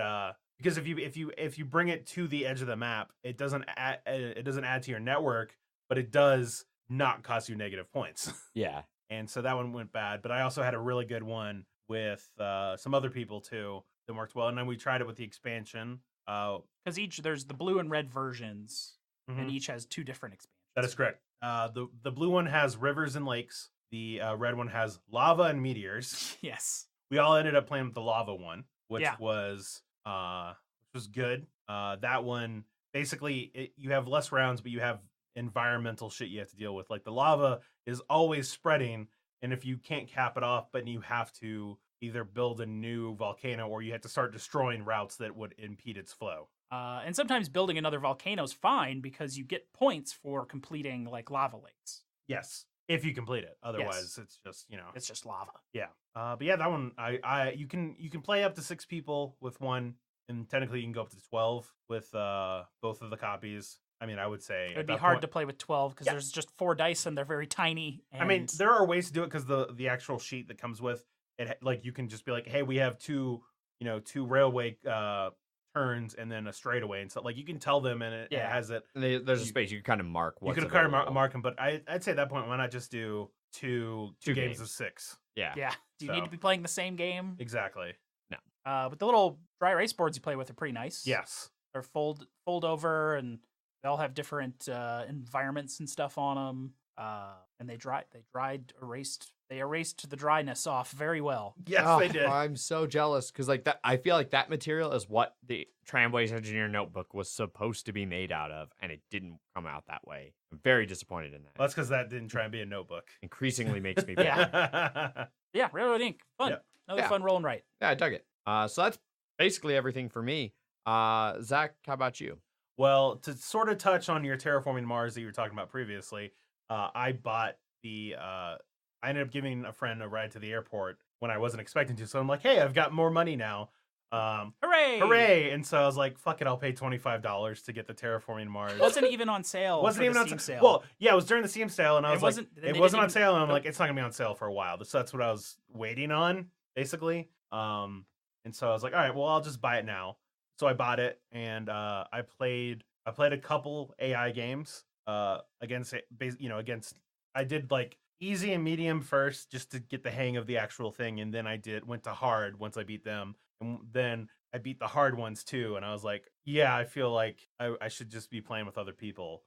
because if you bring it to the edge of the map, it doesn't add to your network, but it does not cost you negative points. Yeah. And so that one went bad. But I also had a really good one with some other people too that worked well. And then we tried it with the expansion. Because there's the blue and red versions, Mhm. and each has 2 different expansions. That is correct. The blue one has rivers and lakes. The red one has lava and meteors. Yes. We all ended up playing with the lava one, which Yeah. was good. That one basically you have less rounds, but you have environmental shit you have to deal with. Like the lava is always spreading, and if you can't cap it off, but you have to either build a new volcano or you have to start destroying routes that would impede its flow. And sometimes building another volcano is fine because you get points for completing like lava lakes. Yes, if you complete it. Otherwise, it's just It's just lava. yeah. But yeah, that one you can play up to 6 people with one, and technically you can go up to 12 with both of the copies. I mean, I would say It would be hard to play with 12 because there's just 4 dice and they're very tiny. And... I mean, there are ways to do it because the actual sheet that comes with it, like you can just be like, hey, we have 2 railway turns and then a straightaway, and so like you can tell them, and it has it. And there's a space you can kind of mark. You could kind of mark them, but I'd say at that point, why not just do two games of 6? Yeah. Yeah. Do you need to be playing the same game? Exactly. But the little dry erase boards you play with are pretty nice. Yes. They're fold over, and they all have different environments and stuff on them. And they erased the dryness off very well. Yes, they did. I'm so jealous because like that, I feel like that material is what the Tramway's Engineer Notebook was supposed to be made out of, and it didn't come out that way. I'm very disappointed in that. Well, that's because that didn't try and be a notebook. Increasingly makes me Yeah. Yeah, Railroad Inc. Fun. Yep. Another fun roll and write. Yeah, I dug it. So that's basically everything for me. Zach, how about you? Well, to sort of touch on your Terraforming Mars that you were talking about previously, I bought I ended up giving a friend a ride to the airport when I wasn't expecting to. So I'm like, hey, I've got more money now. Hooray! Hooray! And so I was like, fuck it, I'll pay $25 to get the Terraforming Mars. It wasn't even on sale. Wasn't for even the on Steam sale. Well, yeah, it was during the Steam sale, and I was they it wasn't on didn't sale, and I'm even- like, it's not gonna be on sale for a while. So that's what I was waiting on, basically. And so I was like, all right, well, I'll just buy it now. So I bought it, and I played a couple AI games against I did like easy and medium first just to get the hang of the actual thing, and then went to hard once I beat them, and then I beat the hard ones too, and I was like, yeah, I feel like I should just be playing with other people.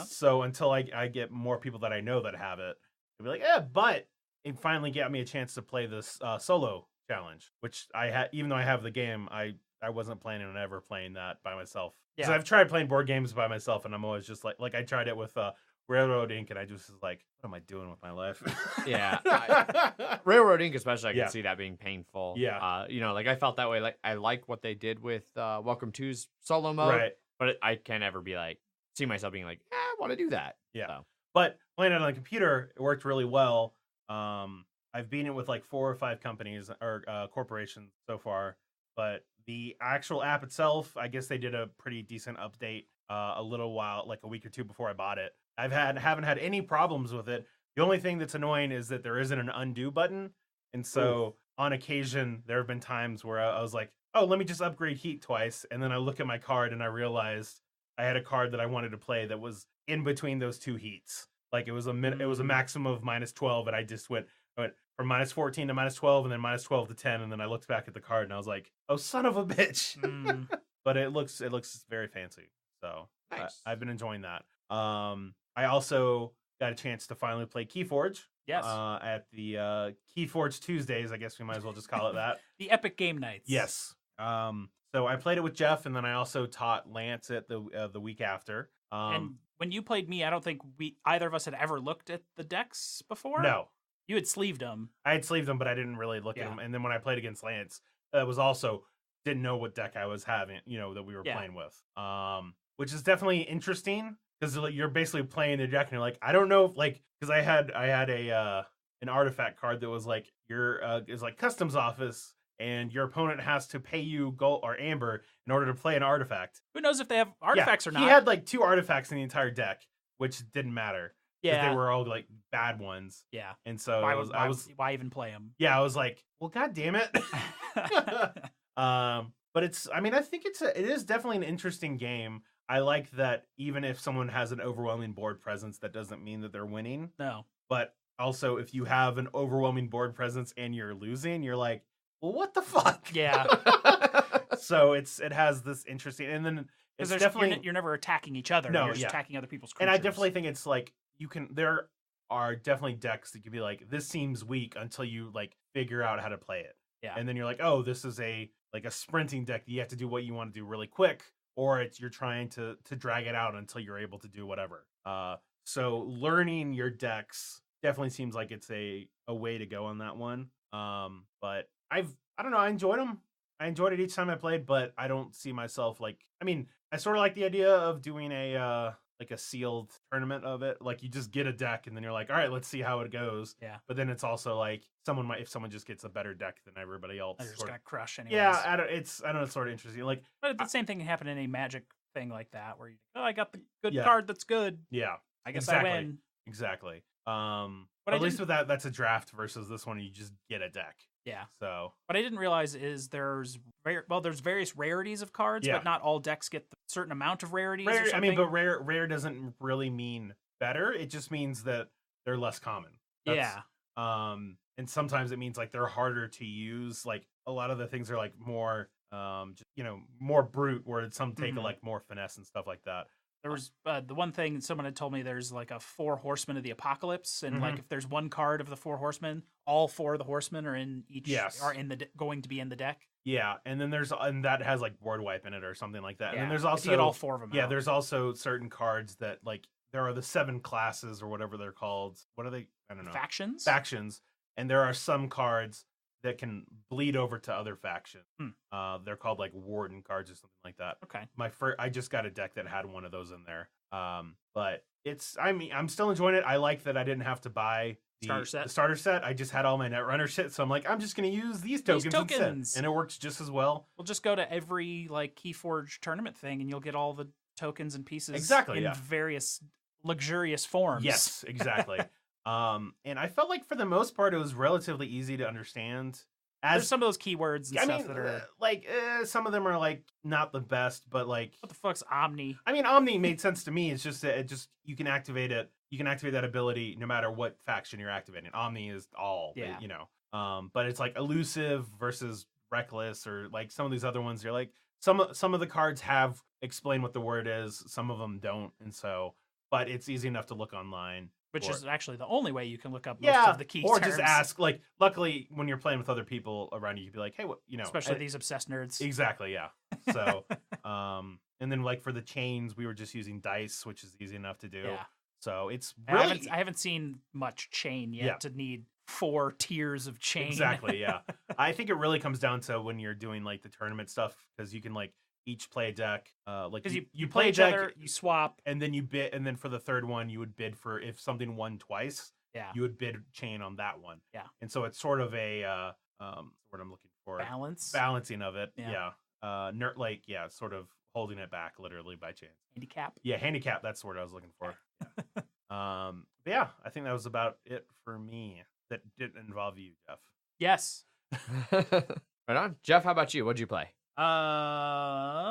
So until I get more people that I know that have it, I'll be like, yeah, but it finally got me a chance to play this solo challenge, which I had, even though I have the game, I wasn't planning on ever playing that by myself. Because Yeah. I've tried playing board games by myself, and I'm always just like I tried it with Railroad Inc., and I just was like, what am I doing with my life? Yeah. Railroad Inc. especially, I can Yeah. see that being painful. Yeah. Like I felt that way. Like I like what they did with Welcome To's solo mode, Right. but I can't ever be like see myself being like, I want to do that. Yeah. So. But playing it on the computer, it worked really well. I've beaten it with like 4 or 5 companies or corporations so far, but the actual app itself, I guess they did a pretty decent update a little while, like a week or 2 before I bought it. haven't had any problems with it. The only thing that's annoying is that there isn't an undo button, and so on occasion there have been times where I was like, oh, let me just upgrade heat twice, and then I look at my card and I realized I had a card that I wanted to play that was in between those 2 heats. Like it was a maximum of -12, and I just went from -14 to -12, and then -12 to 10, and then I looked back at the card and I was like, oh, son of a bitch. But it looks very fancy, so Nice. I've been enjoying that. I also got a chance to finally play Keyforge. Yes. At the Keyforge Tuesdays, I guess we might as well just call it that. The Epic Game Nights. Yes. So I played it with Jeff, and then I also taught Lance it the week after. And when you played me, I don't think either of us had ever looked at the decks before. No, You had sleeved them. I had sleeved them, but I didn't really look at Yeah. them. And then when I played against Lance, it was also didn't know what deck I was having, that we were Yeah. playing with. Which is definitely interesting because you're basically playing the deck, and you're like, I don't know, because I had an artifact card that was like is like customs office, and your opponent has to pay you gold or amber in order to play an artifact. Who knows if they have artifacts or not? He had like 2 artifacts in the entire deck, which didn't matter. yeah. They were all like bad ones. Yeah. And so Why even play them? I was like, well, god damn it. But I think it is definitely an interesting game. I like that even if someone has an overwhelming board presence, that doesn't mean that they're winning. No. But also, if you have an overwhelming board presence and you're losing, you're like, well, what the fuck? Yeah. So it has this interesting, and then it's Because definitely you're never attacking each other. No, You're just yeah. attacking other people's and creatures. I definitely think it's like there are definitely decks that could be like, this seems weak until you like figure out how to play it. Yeah. And then you're like, oh, this is a sprinting deck that you have to do what you want to do really quick, or you're trying to drag it out until you're able to do whatever. So learning your decks definitely seems like it's a way to go on that one. But I don't know, I enjoyed them. I enjoyed it each time I played, but I don't see myself I sort of like the idea of doing a sealed tournament of it. Like you just get a deck and then you're like, all right, let's see how it goes. Yeah. But then it's also like if someone just gets a better deck than everybody else. They're just gonna crush anyways. Yeah, I don't know, it's sort of interesting. Like, But the same thing can happen in a Magic thing like that, where I got the good Yeah. card that's good. yeah, I guess Exactly. I win. exactly. But At least with that's a draft versus this one, you just get a deck. Yeah. So What I didn't realize is there's various rarities of cards, Yeah. but not all decks get the certain amount of rarities. Or something. but rare doesn't really mean better. It just means that they're less common. Yeah. And sometimes it means like they're harder to use. Like a lot of the things are like more, more brute, where some take Mhm. like more finesse and stuff like that. There was the one thing someone had told me, there's like a 4 horsemen of the apocalypse, and Mhm. like if there's one card of the 4 horsemen, all 4 of the horsemen are in each Yes. are in going to be in the deck. Yeah, and then and that has like board wipe in it or something like that. And then there's if also you get all 4 of them. yeah, out. there's also certain cards that like there are the 7 classes or whatever they're called. What are they? I don't know. factions. Factions, and there are some cards that can bleed over to other factions. Hmm. They're called like warden cards or something like that. Okay. I just got a deck that had one of those in there. But I'm still enjoying it. I like that I didn't have to buy the starter set. I just had all my Netrunner shit, so I'm like, I'm just gonna use these tokens instead, and it works just as well. We'll just go to every like Keyforge tournament thing, and you'll get all the tokens and pieces in various luxurious forms. Yes, exactly. And I felt like for the most part, it was relatively easy to understand. There's some of those keywords and stuff that are like some of them are like not the best, but like what the fuck's Omni? I mean, Omni made sense to me. It's just that you can activate it. You can activate that ability no matter what faction you're activating. Omni is all, you know. But it's like elusive versus reckless, or like some of these other ones. You're like some of the cards have explained what the word is. Some of them don't, and so. But it's easy enough to look online. Which is actually the only way you can look up most of the key or terms. just ask. Like, luckily, when you're playing with other people around you, you'd be like, "Hey, what you know?" Especially these obsessed nerds. Exactly, yeah. So, and then like for the chains, we were just using dice, which is easy enough to do. Yeah. So it's really I haven't seen much chain yet to need 4 tiers of chain. Exactly, yeah. I think it really comes down to when you're doing like the tournament stuff, because you can like each play a deck, like because you play each other, you swap, and then you bid, and then for the third one you would bid for if something won twice. Yeah, you would bid chain on that one. Yeah, and so it's sort of a what I'm looking for, balancing of of it. Sort of holding it back literally by chain. Handicap. Yeah, handicap. That's the word I was looking for. Yeah. But yeah, I think that was about it for me. That didn't involve you, Jeff. Yes. Right on, Jeff. How about you? What'd you play? I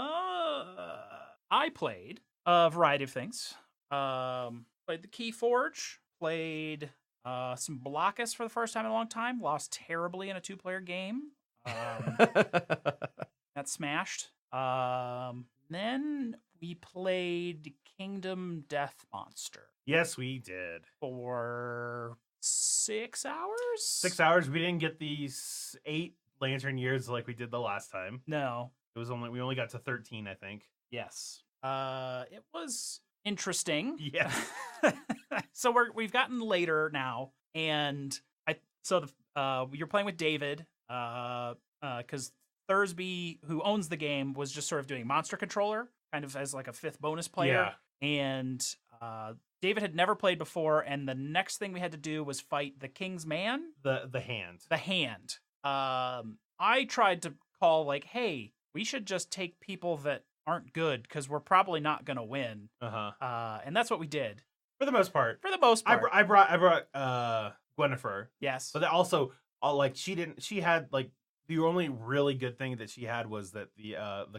played a variety of things. Played the Keyforge, played some Blockus for the first time in a long time, lost terribly in a 2-player game. That smashed. Then we played Kingdom Death Monster. Yes, we did. For 6 hours? 6 hours. We didn't get these 8 lantern years like we did the last time. No. We only got to 13, I think. Yes. It was interesting. Yeah. So we've gotten later now, and you're playing with David, because Thursby, who owns the game, was just sort of doing monster controller, kind of as like a 5th bonus player. Yeah. And David had never played before, and the next thing we had to do was fight the King's Man. The hand. The hand. I tried to call like, hey, we should just take people that aren't good because we're probably not going to win. And that's what we did. For the most part. I brought Gwennifer. Yes. But also, like, she had, like, the only really good thing that she had was that the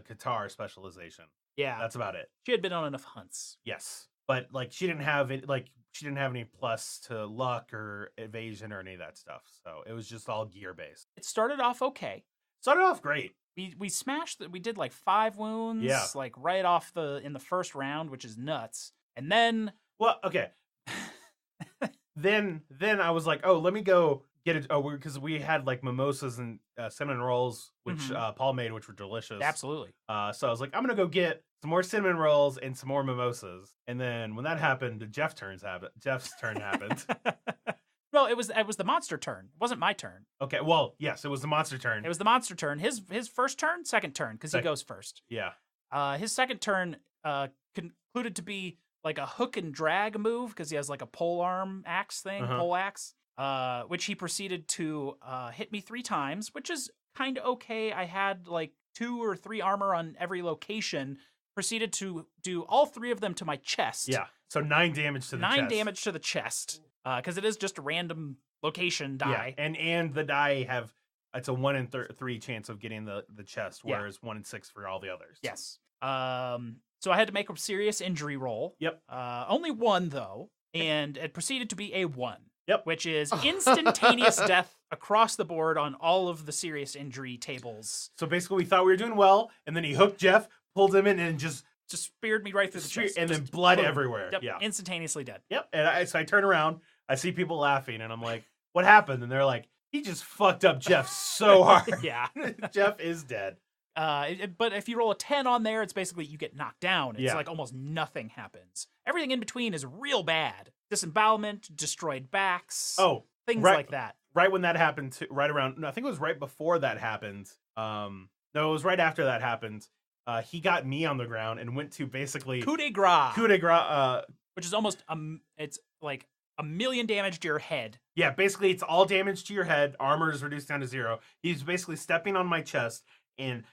Qatar specialization. Yeah. That's about it. She had been on enough hunts. Yes. But, like, she didn't have any plus to luck or evasion or any of that stuff. So it was just all gear based. It started off okay. Started off great. We smashed we did like 5 wounds, like right off in the first round, which is nuts. And then okay. then I was like, oh, let me go get it. Oh, because we had like mimosas and cinnamon rolls, which Paul made, which were delicious. Absolutely. So I was like, I'm gonna go get some more cinnamon rolls and some more mimosas. And then when that happened, Jeff's turn happened. No, it was the monster turn. It wasn't my turn. Okay, well, yes, it was the monster turn. It was the monster turn. His first turn, second turn, because he goes first. Yeah. His second turn concluded to be like a hook and drag move because he has like a pole arm axe thing, pole axe, which he proceeded to hit me 3 times, which is kind of okay. I had like 2 or 3 armor on every location. Proceeded to do all 3 of them to my chest. Yeah, so 9 damage to the chest. 9 damage to the chest. Because it is just a random location die. Yeah, and the die it's a 1 in 3 chance of getting the chest, whereas 1 in 6 for all the others. Yes. So I had to make a serious injury roll. Yep. Only 1 though, and it proceeded to be a 1. Yep. Which is instantaneous death across the board on all of the serious injury tables. So basically, we thought we were doing well, and then he hooked Jeff, pulled him in, and just speared me right through the chest, and then blood everywhere. Yep. Yeah. Instantaneously dead. Yep. And so I turn around. I see people laughing, and I'm like, what happened? And they're like, he just fucked up Jeff so hard. Yeah. Jeff is dead. But if you roll a 10 on there, it's basically you get knocked down. It's like almost nothing happens. Everything in between is real bad. Disembowelment, destroyed backs. Oh, things like that. right when that happened, right around. No, I think it was right before that happened. No, it was right after that happened. He got me on the ground and went to basically Coup de grace. coup de grace. Which is almost it's like 1,000,000 damage to your head. Yeah, basically it's all damage to your head. Armor is reduced down to 0. He's basically stepping on my chest and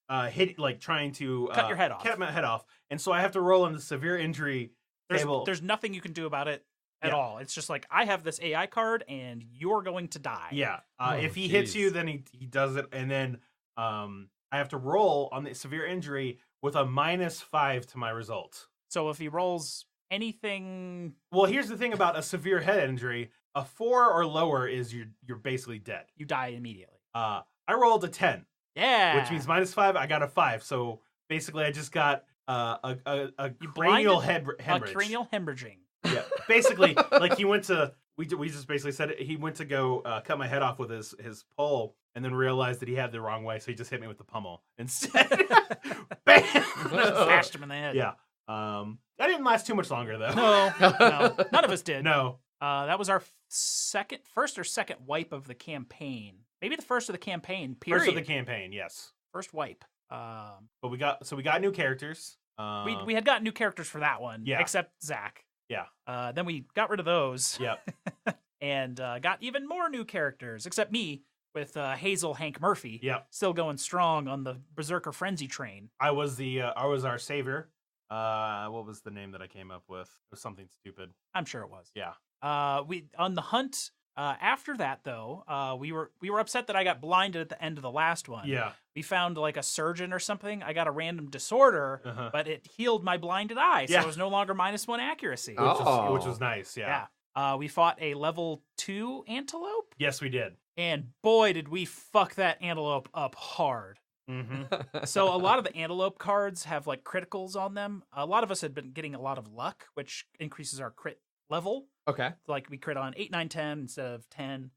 trying to Cut your head off. Cut my head off. And so I have to roll on the severe injury table. There's nothing you can do about it at all. It's just like, I have this AI card and you're going to die. Yeah. If he hits you, then he does it. And then I have to roll on the severe injury with a -5 to my result. So if he rolls anything... Well, here's the thing about a severe head injury. A 4 or lower is you're basically dead. You die immediately. I rolled a 10. Yeah. Which means -5, I got a 5. So basically I just got a cranial hemorrhage. A cranial hemorrhaging. Yeah. Basically, like he went to, we just basically said it, he went to go cut my head off with his pole and then realized that he had the wrong way. So he just hit me with the pummel instead. Bam! Bashed him in the head. Yeah. That didn't last too much longer though. No. None of us did. No. That was our first or second wipe of the campaign. Maybe the first of the campaign, period. First of the campaign, yes. First wipe. But we got new characters. We had gotten new characters for that one, yeah. except Zach. Yeah. Then we got rid of those. Yep. And got even more new characters, except me with Hazel Hank Murphy. Yep. Still going strong on the Berserker Frenzy train. I was our savior. What was the name that I came up with? It was something stupid. I'm sure it was. Yeah. We on the hunt. After that, though, we were upset that I got blinded at the end of the last one. Yeah. We found like a surgeon or something. I got a random disorder, but it healed my blinded eye, so it was no longer -1 accuracy. Which was nice. Yeah. We fought a level 2 antelope. Yes, we did. And boy, did we fuck that antelope up hard. Mm-hmm. So a lot of the antelope cards have like criticals on them. A lot of us had been getting a lot of luck, which increases our crit level. Okay. Like we crit on 8, 9, 10 instead of 10.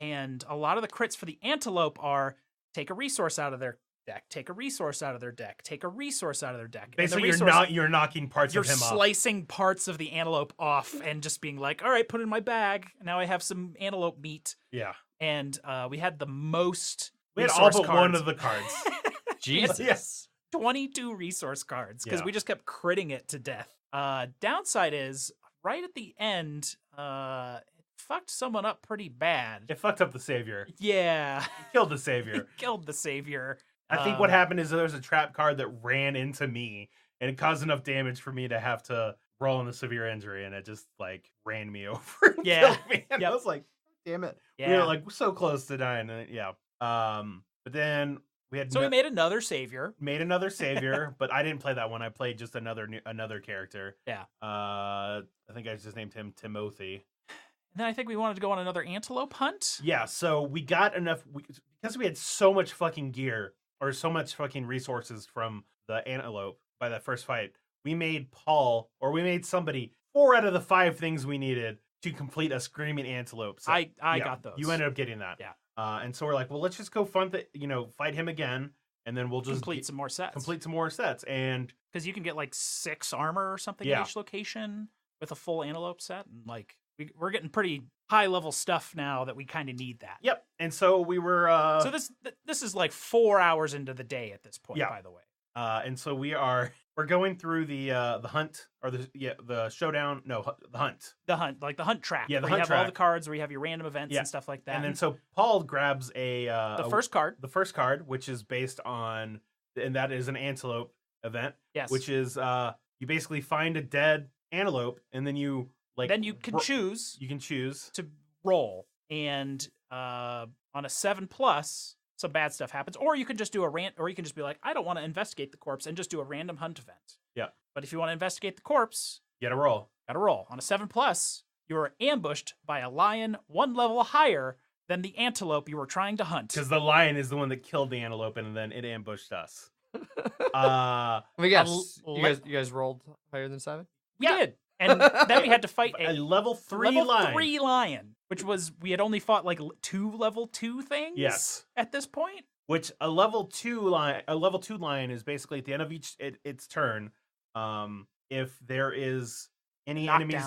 And a lot of the crits for the antelope are take a resource out of their deck, take a resource out of their deck, take a resource out of their deck. Basically, you're knocking parts of him off. You're slicing parts of the antelope off and just being like, all right, put it in my bag. Now I have some antelope meat. Yeah. And we had the most We had all resource but cards. one of the cards. Jesus. Yes. 22 resource cards because Yeah. we just kept critting it to death. Downside is right at the end, it fucked someone up pretty bad. It fucked up the savior. Yeah. It killed the savior. Killed the savior. I think what happened is there was a trap card that ran into me and it caused enough damage for me to have to roll in the severe injury and it just like ran me over and killed me. And I was like, damn it. Yeah. We were like so close to dying. Yeah. But then we had we made another savior. But I didn't play that one. I played just another character. Yeah. I think I just named him Timothy. And then I think we wanted to go on another antelope hunt. Yeah, so we got enough because we had so much fucking gear or so much fucking resources from the antelope by that first fight. We made somebody 4 out of the 5 things we needed to complete a screaming antelope. So, I got those. You ended up getting that. Yeah. And so we're like, well, let's just go fight him again, and then we'll just complete some more sets. And because you can get like 6 armor or something at each location with a full antelope set, and like we're getting pretty high level stuff now that we kind of need that. Yep. And so we were. So this is like 4 hours into the day at this point. Yeah. By the way. And so we're going through the hunt or the showdown. No, the hunt. The hunt track. Yeah, the where hunt you have track. all the cards where you have your random events and stuff like that. And then so Paul grabs the first card, which is based on, and that is an antelope event. Yes. Which is you basically find a dead antelope and then you then you can choose. You can choose to roll, and on a 7+. Some bad stuff happens, or you can just do or you can just be like, I don't want to investigate the corpse and just do a random hunt event. Yeah. But if you want to investigate the corpse, you gotta roll. On a 7+, you are ambushed by a lion 1 level higher than the antelope you were trying to hunt. Because the lion is the one that killed the antelope, and then it ambushed us. You guys rolled higher than 7? We did. And then we had to fight a level 3 lion, which was, we had only fought like 2 level 2 things. Yes. At this point. Which a level 2 lion is basically at the end of its turn. If there is any enemies,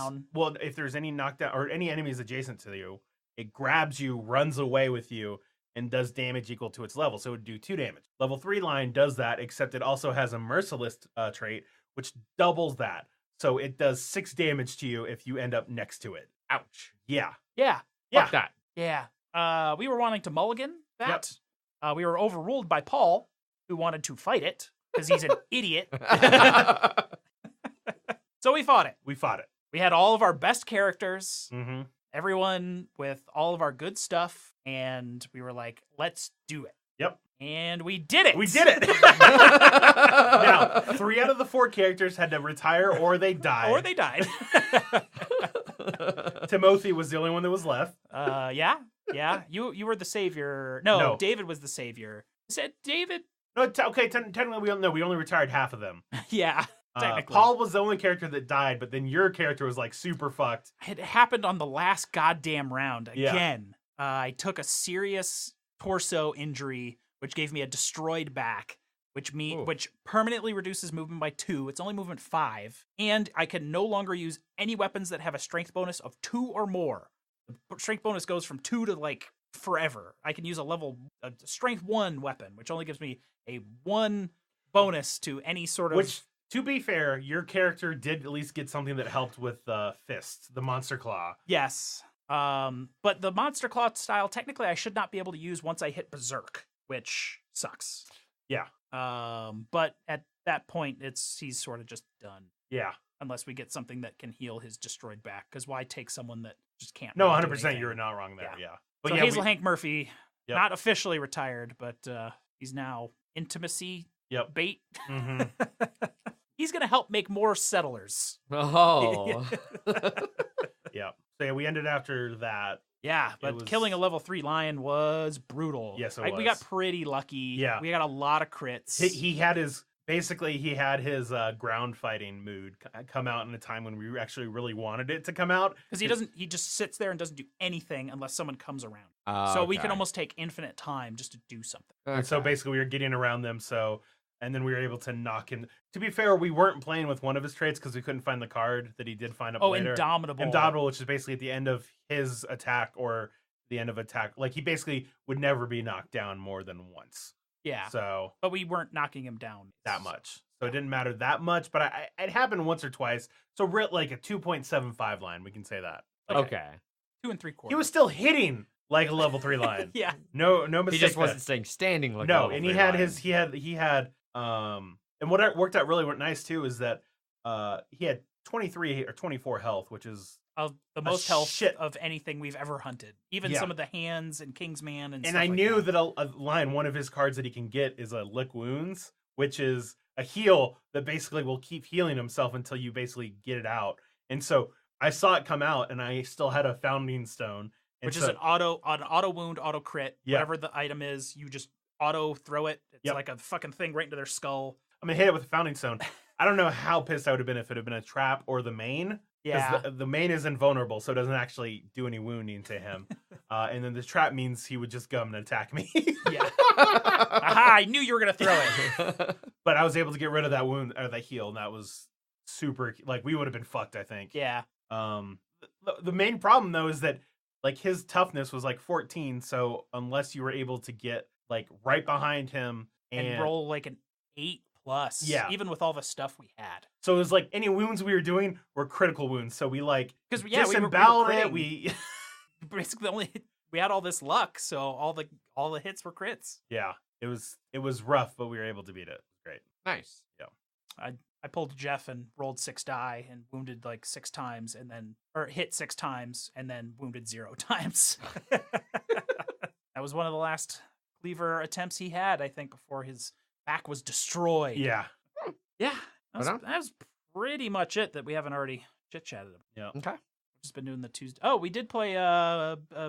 if there's any knockdown or any enemies adjacent to you, it grabs you, runs away with you, and does damage equal to its level. So it would do 2 damage. Level 3 line does that, except it also has a Merciless trait, which doubles that. So it does 6 damage to you if you end up next to it. Ouch. Yeah. Yeah. Fuck that. Yeah. We were wanting to mulligan that. We were overruled by Paul, who wanted to fight it because he's an idiot. So we fought it. We had all of our best characters, everyone with all of our good stuff, and we were like, let's do it. Yep. And we did it. We did it. Now, 3 out of the 4 characters had to retire or they died. Timothy was the only one that was left. Yeah. You were the savior. No, David was the savior. Said David. No, technically we only retired half of them. Yeah. Technically. Paul was the only character that died, but then your character was like super fucked. It happened on the last goddamn round again. Yeah. I took a serious torso injury, which gave me a destroyed back, which permanently reduces movement by 2. It's only movement 5, and I can no longer use any weapons that have a strength bonus of 2 or more. The strength bonus goes from 2 to like forever. I can use a strength 1 weapon, which only gives me a 1 bonus to any sort of. Which, to be fair, your character did at least get something that helped with fists, the Monster Claw. Yes. But the Monster Claw style, technically, I should not be able to use once I hit Berserk, which sucks. Yeah. But at that point, he's sort of just done. Yeah. Unless we get something that can heal his destroyed back, because why take someone that just can't? No, 100%. You're not wrong there. Yeah. But so Hazel Hank Murphy, not officially retired, but he's now intimacy bait. Mm-hmm. He's gonna help make more settlers. Oh. Yeah. So we ended after that. Yeah, but killing a level 3 lion was brutal. Yes, it was. We got pretty lucky. Yeah. We got a lot of crits. He had his ground fighting mood come out in a time when we actually really wanted it to come out. Because he just sits there and doesn't do anything unless someone comes around. So we can almost take infinite time just to do something. Okay. And so basically we were getting around them, and then we were able to knock him. To be fair, we weren't playing with one of his traits because we couldn't find the card that he did find up later. Indomitable, which is basically at the end of his attack or the end of attack. Like, he basically would never be knocked down more than once. Yeah. So, but we weren't knocking him down that much. So it didn't matter that much, but it happened once or twice. So we're at like a 2.75 line. We can say that. Okay. 2 3/4. He was still hitting like a level 3 line. Yeah. No mistake. He just wasn't staying standing like a level 3 and he had and what worked out really nice too is that he had 23 or 24 health, which is the most health of anything we've ever hunted. Even some of the hands and Kingsman and stuff I knew that a line, one of his cards that he can get is a Lick Wounds, which is a heal that basically will keep healing himself until you basically get it out. And so I saw it come out, and I still had a Founding Stone, which is an auto wound, auto crit. Whatever the item is, you just auto throw it. It's like a fucking thing right into their skull. I'm gonna hit it with a Founding Stone. I don't know how pissed I would have been if it had been a trap or the main. Yeah, the main is invulnerable, so it doesn't actually do any wounding to him. And then the trap means he would just come and attack me. Yeah. Aha! I knew you were gonna throw it. But I was able to get rid of that wound or that heal, and that was super. Like, we would have been fucked, I think. Yeah. The main problem though is that like his toughness was like 14, so unless you were able to get like right behind him and roll like an 8+, even with all the stuff we had. So it was like any wounds we were doing were critical wounds. So we like disemboweled it. We basically we had all this luck, so all the hits were crits. Yeah, it was rough, but we were able to beat it. Great, nice. Yeah, I pulled Jeff and rolled 6 die and wounded like 6 times, or hit 6 times and then wounded 0 times. That was one of the last cleaver attempts he had, I think, before his back was destroyed. Yeah. Yeah. That was pretty much it that we haven't already chit-chatted about. Yeah. Okay. We've just been doing the Tuesday. Oh, we did play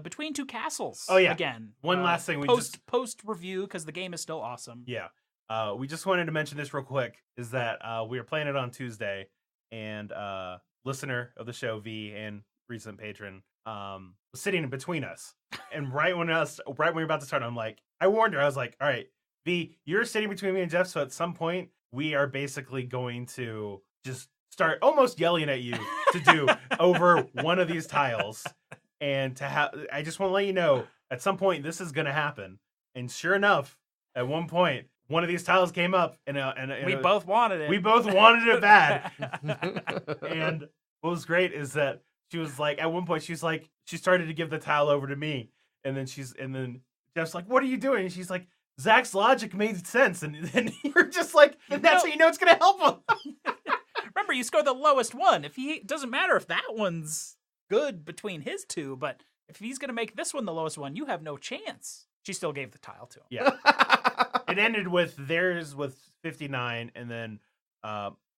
Between Two Castles. Oh, yeah. Again. One last thing. Post review, because the game is still awesome. Yeah. We just wanted to mention this real quick, is that we were playing it on Tuesday, and listener of the show, V, and recent patron, was sitting in between us. And right when we were about to start, I warned her, I was like, all right, V, you're sitting between me and Jeff, so at some point we are basically going to just start almost yelling at you to do over one of these tiles. And I just want to let you know, at some point this is going to happen. And sure enough, at one point, one of these tiles came up, and we both wanted it. We both wanted it bad. And what was great is that she was like, at one point, she started to give the tile over to me, and then Jeff's like, "What are you doing?" And she's like, "Zach's logic made sense," and then you're just like, and that's how you know it's gonna help him. Remember, you scored the lowest one. It doesn't matter if that one's good between his two, but if he's gonna make this one the lowest one, you have no chance. She still gave the tile to him. Yeah. It ended with theirs with 59, and then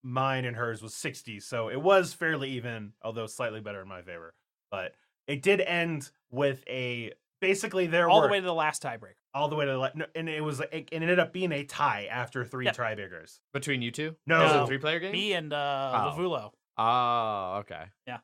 mine and hers was 60. So it was fairly even, although slightly better in my favor. But it did end with basically the way to the last tiebreaker. All the way to and it ended up being a tie after 3 tiebreakers. Between you two? No. Was it a 3-player game? Me and Lavulo. Oh, okay. Yeah,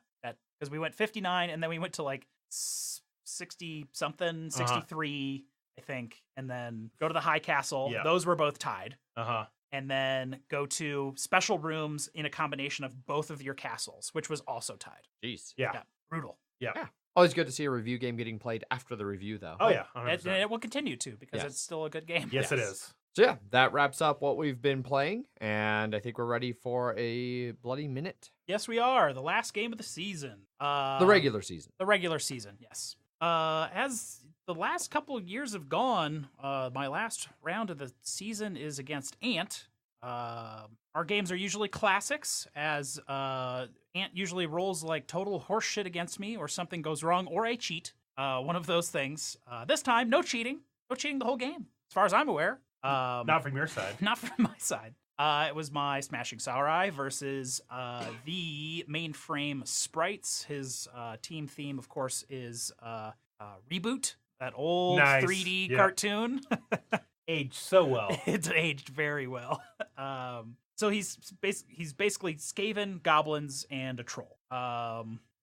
because we went 59, and then we went to like 60 something, 63, I think, and then go to the High Castle. Yeah. Those were both tied. Uh-huh. And then go to special rooms in a combination of both of your castles, which was also tied. Jeez. Yeah. Brutal. Yeah. Always good to see a review game getting played after the review, though. Oh, yeah. And it will continue to, because it's still a good game. Yes, it is. So yeah, that wraps up what we've been playing, and I think we're ready for a bloody minute. Yes, we are. The last game of the season. The regular season. The regular season, yes. As the last couple of years have gone, my last round of the season is against Ant. Our games are usually classics, as Ant usually rolls like total horseshit against me, or something goes wrong, or I cheat. One of those things. This time, no cheating. No cheating the whole game, as far as I'm aware. Not from your side. Not from my side. It was my Smashing Samurai versus the Mainframe Sprites. His team theme, of course, is Reboot, that old 3D cartoon. Aged so well. It's aged very well. So he's basically Skaven, goblins, and a troll.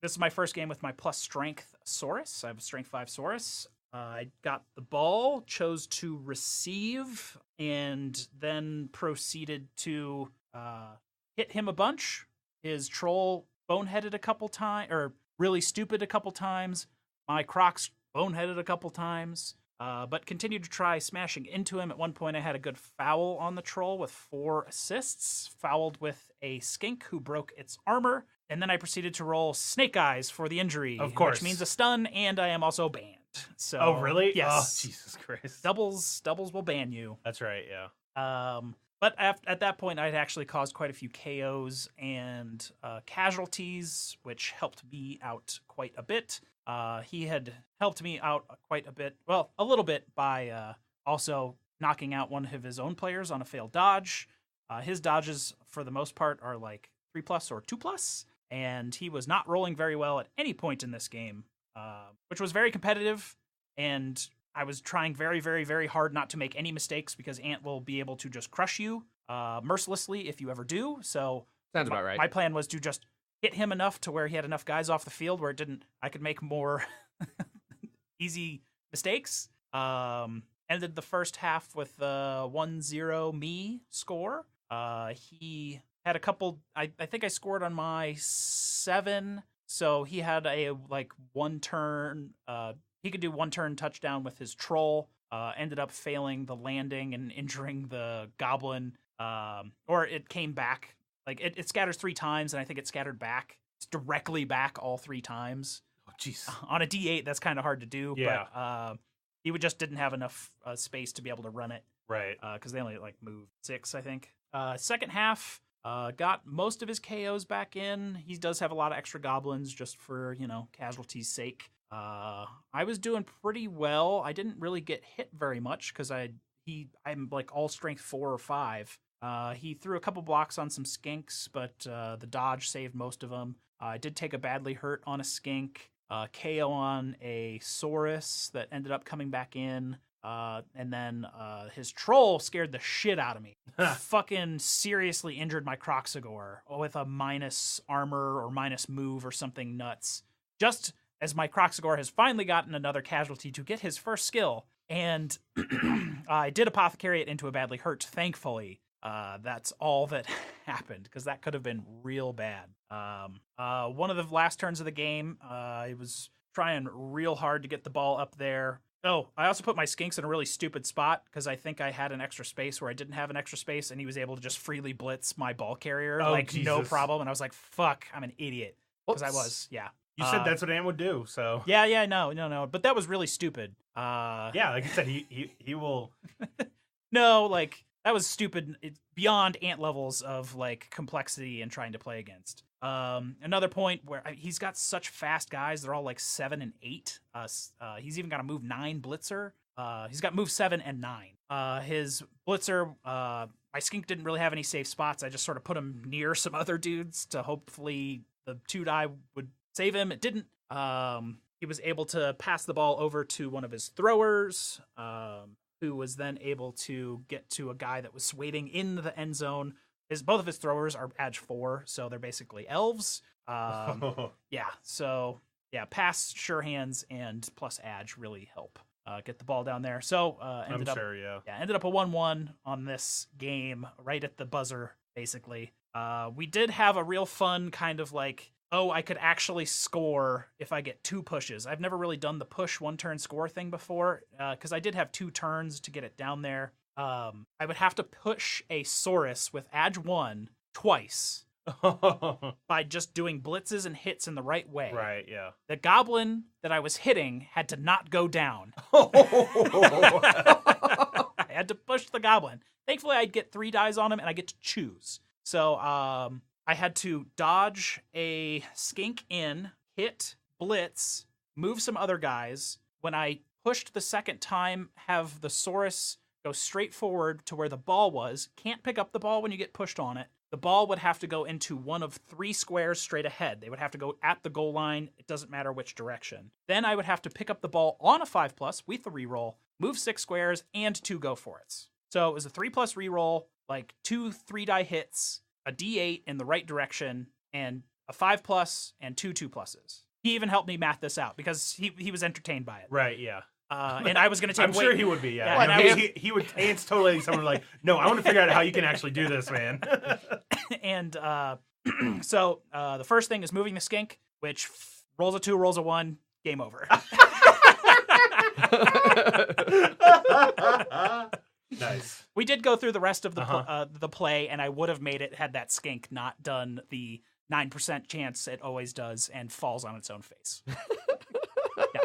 This is my first game with my plus strength Saurus. I have a strength 5 Saurus. I got the ball, chose to receive, and then proceeded to hit him a bunch. His troll boneheaded a couple times, or really stupid a couple times. My Crocs boneheaded a couple times, but continued to try smashing into him. At one point, I had a good foul on the troll with 4 assists, fouled with a skink who broke its armor, and then I proceeded to roll Snake Eyes for the injury, of course, which means a stun, and I am also banned. So, oh, really? Yes. Oh, Jesus Christ. Doubles will ban you. That's right, yeah. But at that point, I'd actually caused quite a few KOs and casualties, which helped me out quite a bit. He had helped me out quite a bit, well, a little bit, by also knocking out one of his own players on a failed dodge. His dodges, for the most part, are like 3+ or 2+, and he was not rolling very well at any point in this game, which was very competitive, and I was trying very, very, very hard not to make any mistakes, because Ant will be able to just crush you mercilessly if you ever do. So sounds about right. My plan was to just hit him enough to where he had enough guys off the field where I could make more easy mistakes. Ended the first half with a 1-0 me score. He had a couple, I think I scored on my 7, so he had a one turn, he could do 1 turn touchdown with his troll, ended up failing the landing and injuring the goblin, or it came back. Like, it scatters 3 times, and I think it scattered back. It's directly back all 3 times. Oh, jeez. On a D8, that's kind of hard to do, yeah. But he just didn't have enough space to be able to run it. Right. Because they only, moved 6, I think. Second half, got most of his KOs back in. He does have a lot of extra goblins just for, casualties' sake. I was doing pretty well. I didn't really get hit very much because I'm all strength 4 or 5. He threw a couple blocks on some skinks, but the dodge saved most of them. I did take a badly hurt on a skink, KO on a Saurus that ended up coming back in, and then his troll scared the shit out of me. Fucking seriously injured my Croxagore with a minus armor or minus move or something nuts. Just as my Croxagore has finally gotten another casualty to get his first skill, and I did apothecary it into a badly hurt, thankfully. That's all that happened, because that could have been real bad. One of the last turns of the game, I was trying real hard to get the ball up there. Oh, I also put my skinks in a really stupid spot because I think I had an extra space where I didn't have an extra space, and he was able to just freely blitz my ball carrier, no Jesus. problem. And I was like, fuck, I'm an idiot. Because I was, yeah. You said that's what Ant would do, so. Yeah, no. But that was really stupid. Yeah, like I said, he will. No, like, that was stupid. It's beyond Ant levels of, like, complexity and trying to play against. Another point where he's got such fast guys. They're all like 7 and 8. He's even got a move 9 blitzer. He's got move 7 and 9. His blitzer, my skink didn't really have any safe spots. I just sort of put him near some other dudes to hopefully the 2-die would save him. It didn't. He was able to pass the ball over to one of his throwers, who was then able to get to a guy that was waiting in the end zone. Both of his throwers are Edge 4, so they're basically elves. Yeah, so yeah, pass, sure hands, and plus Edge really help get the ball down there. So ended up a 1-1 on this game, right at the buzzer, basically. We did have a real fun kind of like, I could actually score if I get 2 pushes. I've never really done the push 1-turn score thing before, because I did have 2 turns to get it down there. I would have to push a Saurus with Edge 1 twice by just doing blitzes and hits in the right way. Right, yeah. The goblin that I was hitting had to not go down. I had to push the goblin. Thankfully, I'd get 3 dies on him, and I get to choose. So I had to dodge a skink in, hit, blitz, move some other guys. When I pushed the second time, have the Saurus go straight forward to where the ball was. Can't pick up the ball when you get pushed on it. The ball would have to go into one of 3 squares straight ahead. They would have to go at the goal line. It doesn't matter which direction. Then I would have to pick up the ball on a 5+ with a reroll, move 6 squares, and 2 go for it's. So it was a 3+ reroll, like 2 3-die hits, a D8 in the right direction, and a 5+ and 2 2+. He even helped me math this out because he was entertained by it. Right, yeah. And I was going to take. I'm sure he would be. Yeah, he would. Ant's totally someone like, no, I want to figure out how you can actually do this, man. And so the first thing is moving the skink, which rolls a 2, rolls a 1, game over. Nice. We did go through the rest of the play, and I would have made it had that skink not done the 9% chance it always does and falls on its own face. Yeah.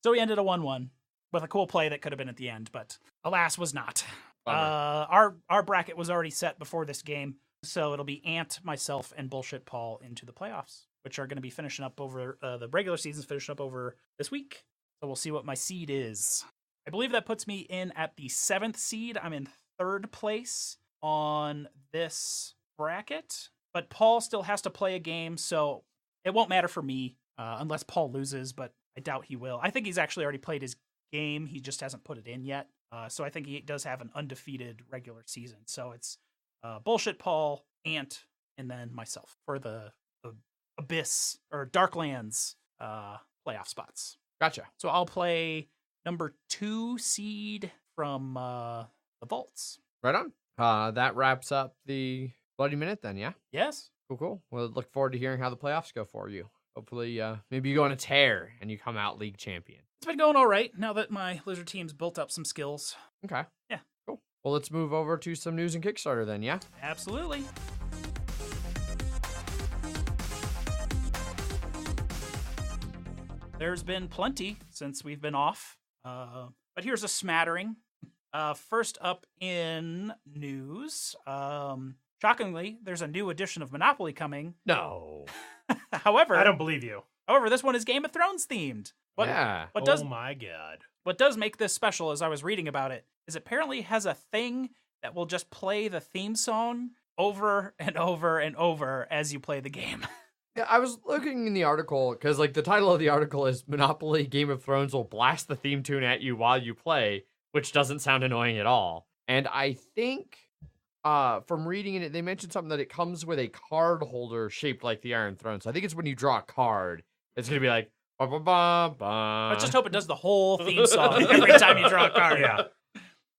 So we ended a 1-1. With a cool play that could have been at the end, but alas was not. Our bracket was already set before this game, so it'll be Ant, myself, and Bullshit Paul into the playoffs, which are going to be finishing up over the regular season's finishing up over this week. So we'll see what my seed is. I believe that puts me in at the 7th seed. I'm in 3rd place on this bracket, but Paul still has to play a game, so it won't matter for me unless Paul loses, but I doubt he will. I think he's actually already played his game. He just hasn't put it in yet. So I think he does have an undefeated regular season. So it's Bullshit Paul, Ant, and then myself for the Abyss or Darklands playoff spots. Gotcha. So I'll play number 2 seed from the Vaults. Right on. That wraps up the Bloody Minute then, yeah? Yes. Cool. We'll look forward to hearing how the playoffs go for you. Hopefully, maybe you go on a tear and you come out league champion. It's been going all right now that my Lizard team's built up some skills. Okay. Yeah. Cool. Well, let's move over to some news and Kickstarter then, yeah? Absolutely. There's been plenty since we've been off, but here's a smattering. First up in news, shockingly, there's a new edition of Monopoly coming. No. However, I don't believe you. However, this one is Game of Thrones themed. Yeah. Oh my god. What does make this special, as I was reading about it, is it apparently has a thing that will just play the theme song over and over and over as you play the game. Yeah, I was looking in the article because, like, the title of the article is Monopoly Game of Thrones will blast the theme tune at you while you play, which doesn't sound annoying at all. And I think from reading it, they mentioned something that it comes with a card holder shaped like the Iron Throne. So I think it's when you draw a card, it's going to be like, ba ba ba ba. I just hope it does the whole theme song every time you draw a card. Yeah.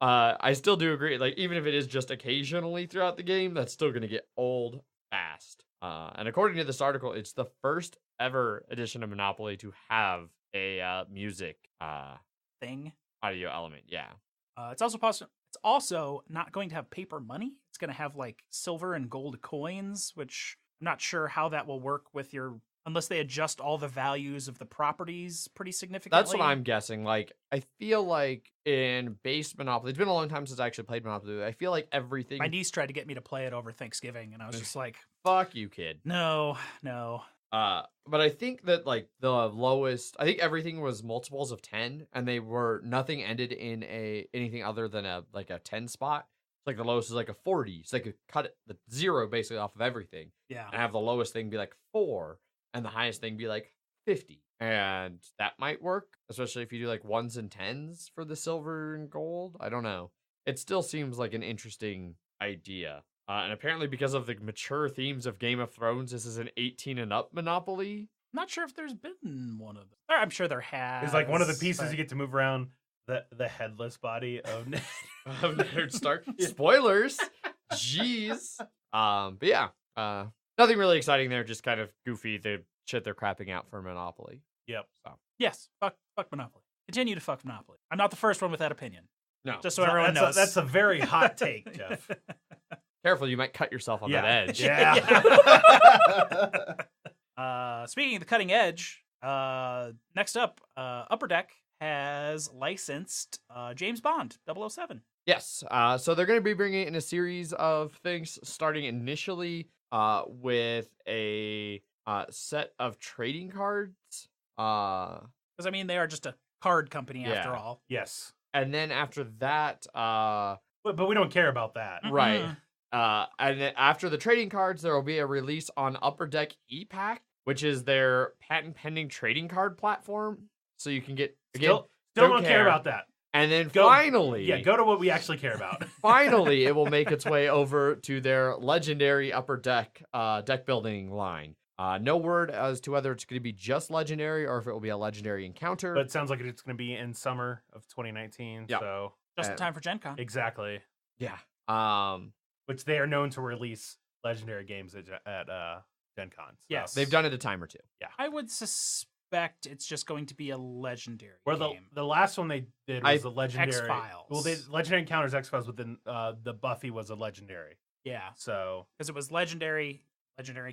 I still do agree. Like, even if it is just occasionally throughout the game, that's still going to get old fast. And according to this article, it's the first ever edition of Monopoly to have a music Thing. audio element. Yeah. It's also possible. It's also not going to have paper money. It's going to have like silver and gold coins, which I'm not sure how that will work with your, unless they adjust all the values of the properties pretty significantly. That's what I'm guessing. Like, I feel like in base Monopoly, it's been a long time since I actually played Monopoly. I feel like everything. My niece tried to get me to play it over Thanksgiving, and I was just like, Fuck you, kid. no. But I think that like the lowest, I think everything was multiples of 10, and they were nothing ended in anything other than a 10 spot. Like the lowest is like a 40, so they could cut the 0 basically off of everything, Yeah. and have the lowest thing be like 4, and the highest thing be like 50, and that might work, especially if you do like 1s and 10s for the silver and gold. I don't know. It still seems like an interesting idea. And apparently, because of the mature themes of Game of Thrones, this is an 18 and up Monopoly. Not sure if there's been one of them. I'm sure there has. It's like one of the pieces but- you get to move around the headless body of Ned. Of Nerd Stark. Spoilers. Jeez. But yeah, nothing really exciting there. Just kind of goofy. The shit they're crapping out for Monopoly. Yep. So Yes, fuck Monopoly. Continue to fuck Monopoly. I'm not the first one with that opinion. no, Just so everyone knows. That's a very hot take, Jeff. careful. You might cut yourself on that edge. Yeah. Speaking of the cutting edge, next up, Upper Deck has licensed James Bond 007. Yes. So they're going to be bringing it in a series of things, starting initially with a set of trading cards. Because, I mean, they are just a card company after Yeah. all. Yes. And then after that, But we don't care about that. right. Mhm. And then after the trading cards, there will be a release on Upper Deck ePack, which is their patent pending trading card platform. So you can get again. Still don't care about that. And then Go- finally, Go to what we actually care about. finally, it will make its way over to their legendary Upper Deck deck building line. No word as to whether it's going to be just legendary or if it will be a legendary encounter. But it sounds like it's going to be in summer of 2019. Yeah. So Just in time for Gen Con. exactly, yeah. which they are known to release legendary games at Gen Con. So. Yes. They've done it a time or two. I would suspect it's just going to be a legendary Where game. the last one they did was a legendary X-Files. Well, they legendary encounters X-Files, but then the Buffy was a legendary. Yeah, So because it was legendary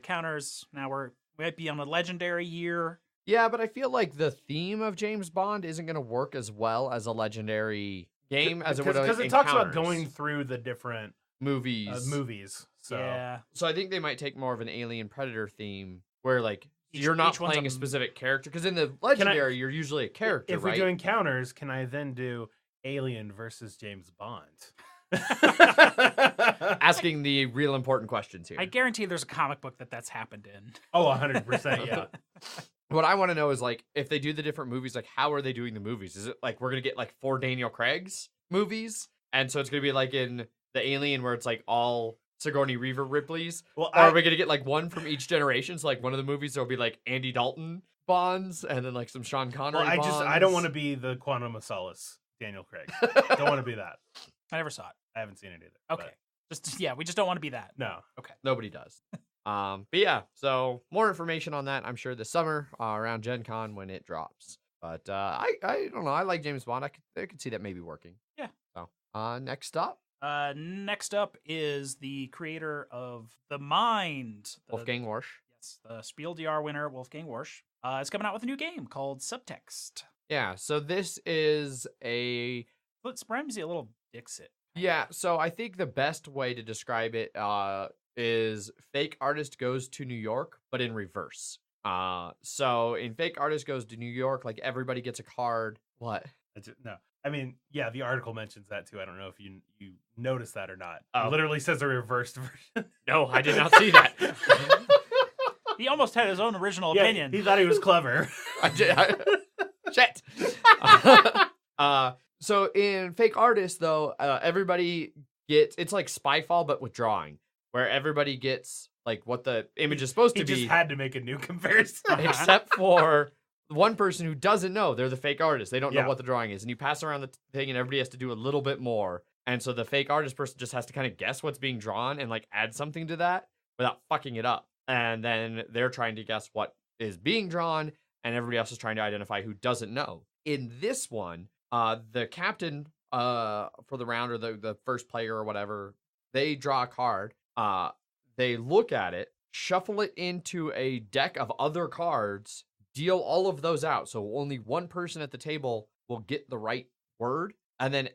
counters. Now we might be on a legendary year. Yeah, but I feel like the theme of James Bond isn't going to work as well as a legendary game as it would because it talks about going through the different movies. movies. So Yeah, So I think they might take more of an Alien Predator theme where like Each- you're not each one's playing a a- specific character because in the legendary you're usually a character, if right? we do encounters, can I then do Alien versus James Bond? Asking the real important questions here. I guarantee there's a comic book that's happened in. Oh, 100%. Yeah. What I want to know is like if they do the different movies, like how are they doing the movies? Is it like we're gonna get like 4 Daniel Craig's movies, and so it's gonna be like in the Alien where it's like all Sigourney Weaver Ripley's, Well, or are we gonna get like one from each generation? So like one of the movies there'll be like Andy Dalton Bonds, and then like some Sean Connery. I Bonds. don't want to be the Quantum of Solace, Daniel Craig. Don't want to be that. I never saw it. I haven't seen it either. Okay, we just don't want to be that. No. Nobody does. But yeah, so more information on that, I'm sure this summer around Gen Con when it drops. But I don't know. I like James Bond. I could see that maybe working. Yeah. So next up, Next up is the creator of The Mind, Wolfgang Warsch. Yes, the Spiel des Jahres winner, Wolfgang Warsch. Is coming out with a new game called Subtext. Yeah. So this is a It reminds me a little Dixit. yeah. So I think the best way to describe it is Fake Artist Goes to New York, but in reverse. So in Fake Artist Goes to New York, like everybody gets a card. What? No. I mean, yeah, the article mentions that too. I don't know if you noticed that or not. Oh. It literally says a reversed version. No, I did not see that. He almost had his own original Yeah, opinion. he thought he was clever. Shit. So in Fake Artist, though, everybody gets it's like Spyfall, but with drawing, where everybody gets like what the image is supposed He to just be, had to make a new comparison. except for one person who doesn't know they're the fake artist. They don't know Yeah. what the drawing is, and you pass around the thing, and everybody has to do a little bit more. And so the fake artist person just has to kind of guess what's being drawn and like add something to that without fucking it up. And then they're trying to guess what is being drawn. and everybody else is trying to identify who doesn't know. In this one, the captain for the round, or the first player or whatever, they draw a card. They look at it, shuffle it into a deck of other cards, deal all of those out. So only one person at the table will get the right word, and then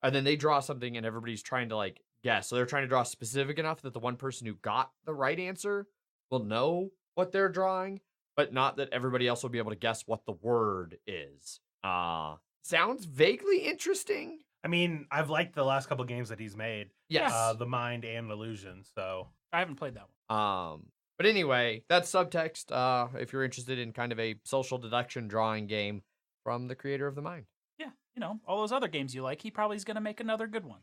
they draw something, and everybody's trying to like guess. So they're trying to draw specific enough that the one person who got the right answer will know what they're drawing, but not that everybody else will be able to guess what the word is. Sounds vaguely interesting. I mean, I've liked the last couple games that he's made. Yes. The Mind and Illusion. So I haven't played that one. But anyway, that's Subtext. If you're interested in kind of a social deduction drawing game from the creator of The Mind. Yeah, all those other games you like, he probably is going to make another good one.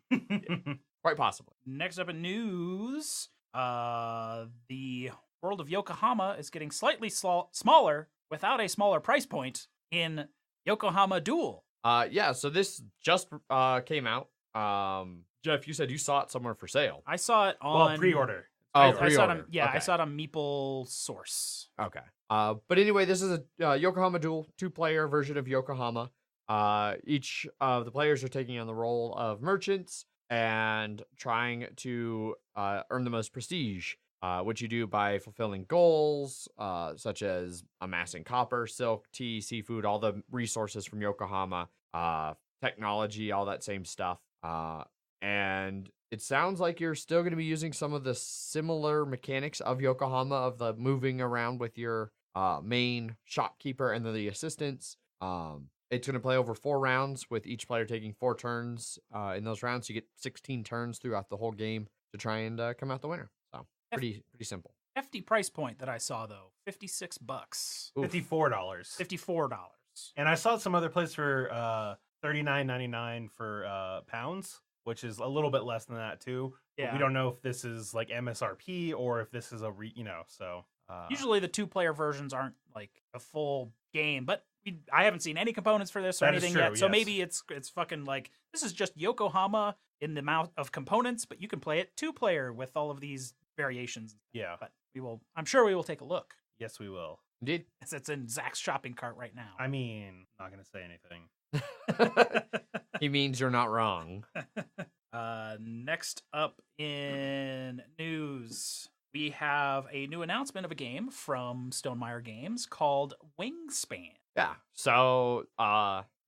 Quite possibly. Next up in news, the world of Yokohama is getting slightly smaller without a smaller price point in Yokohama Duel. Yeah, so this just came out. Jeff, you said you saw it somewhere for sale. I saw it on pre-order. Oh, I saw it on, okay. I saw it on Meeple Source. Okay. But anyway, this is a Yokohama Duel 2-player version of Yokohama. Each of the players are taking on the role of merchants and trying to earn the most prestige, which you do by fulfilling goals, such as amassing copper, silk, tea, seafood, all the resources from Yokohama, technology, all that same stuff. And it sounds like you're still going to be using some of the similar mechanics of Yokohama, of the moving around with your main shopkeeper and then the assistants. It's going to play over 4 rounds, with each player taking 4 turns in those rounds. You get 16 turns throughout the whole game to try and come out the winner. So pretty simple. Hefty price point that I saw though, $56. $54. $54. And I saw some other place for $39.99 for pounds, which is a little bit less than that too. Yeah. But we don't know if this is like MSRP or if this is a so. Usually the 2-player versions aren't like a full game, but I haven't seen any components for this or That is anything true, yet. So yes. maybe it's fucking like, this is just Yokohama in the amount of components, but you can play it 2-player with all of these variations. Yeah. But I'm sure we will take a look. Yes, we will. Indeed. As it's in Zach's shopping cart right now. I mean, not going to say anything. He means you're not wrong. Next up in news, we have a new announcement of a game from Stonemaier Games called Wingspan. Yeah. So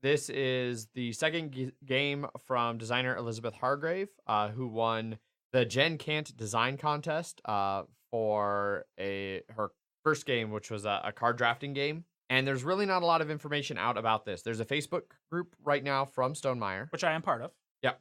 this is the second game from designer Elizabeth Hargrave, who won the Jen Kant Design Contest for her first game, which was a card drafting game. And there's really not a lot of information out about this. There's a Facebook group right now from Stonemaier, Which I am part of. Yep.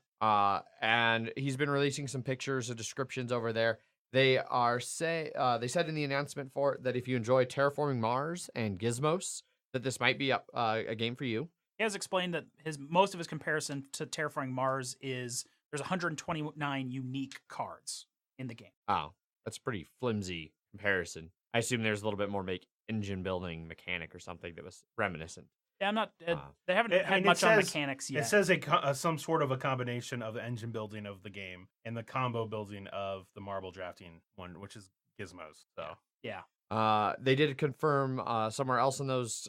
And he's been releasing some pictures and descriptions over there. They said in the announcement for it that if you enjoy Terraforming Mars and Gizmos, that this might be a game for you. He has explained that most of his comparison to Terraforming Mars is there's 129 unique cards in the game. Oh, that's a pretty flimsy comparison. I assume there's a little bit more engine building mechanic or something that was reminiscent. Yeah, I'm not. They haven't had much on mechanics yet. It says some sort of a combination of the engine building of the game and the combo building of the marble drafting one, which is Gizmos. So yeah. They did confirm somewhere else in those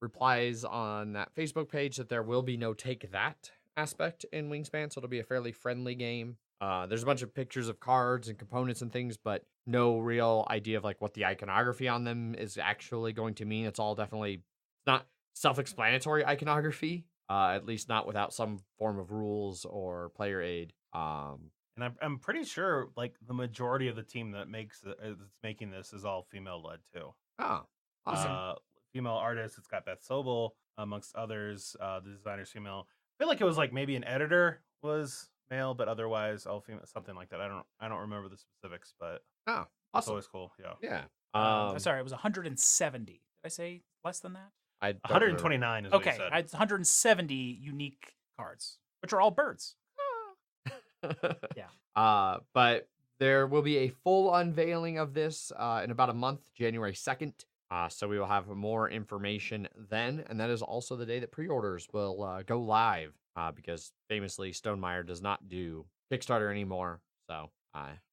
replies on that Facebook page that there will be no take that aspect in Wingspan, so it'll be a fairly friendly game. There's a bunch of pictures of cards and components and things, but no real idea of like what the iconography on them is actually going to mean. It's all definitely not self-explanatory iconography, at least not without some form of rules or player aid. And I'm pretty sure like the majority of the team that's making this is all female led too. Oh, awesome. Female artists. It's got Beth Sobel amongst others. The designer's female. I feel like it was like maybe an editor was male, but otherwise all female, something like that. I don't remember the specifics, but oh, it's awesome. always cool. Yeah. Yeah. Sorry, it was 170. Did I say less than that? 129 is what okay. you said. It's 170 unique cards, which are all birds. Yeah. But there will be a full unveiling of this in about a month, January 2nd. So we will have more information then. And that is also the day that pre-orders will go live because famously Stonemaier does not do Kickstarter anymore. So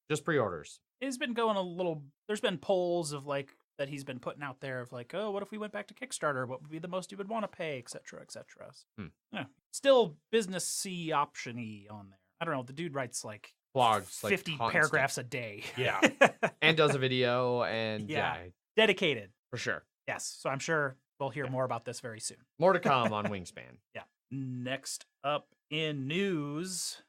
just pre-orders. It's been going a little, there's been polls of like, that he's been putting out there of like, oh, what if we went back to Kickstarter? What would be the most you would want to pay, et cetera, et cetera. Yeah, still businessy option-y on there. I don't know. The dude writes like Blogs, like 50 paragraphs a day. Yeah. and does a video, and Yeah. yeah, Dedicated. for sure. Yes. So I'm sure we'll hear more about this very soon. More to come on Wingspan. Yeah. Next up in news,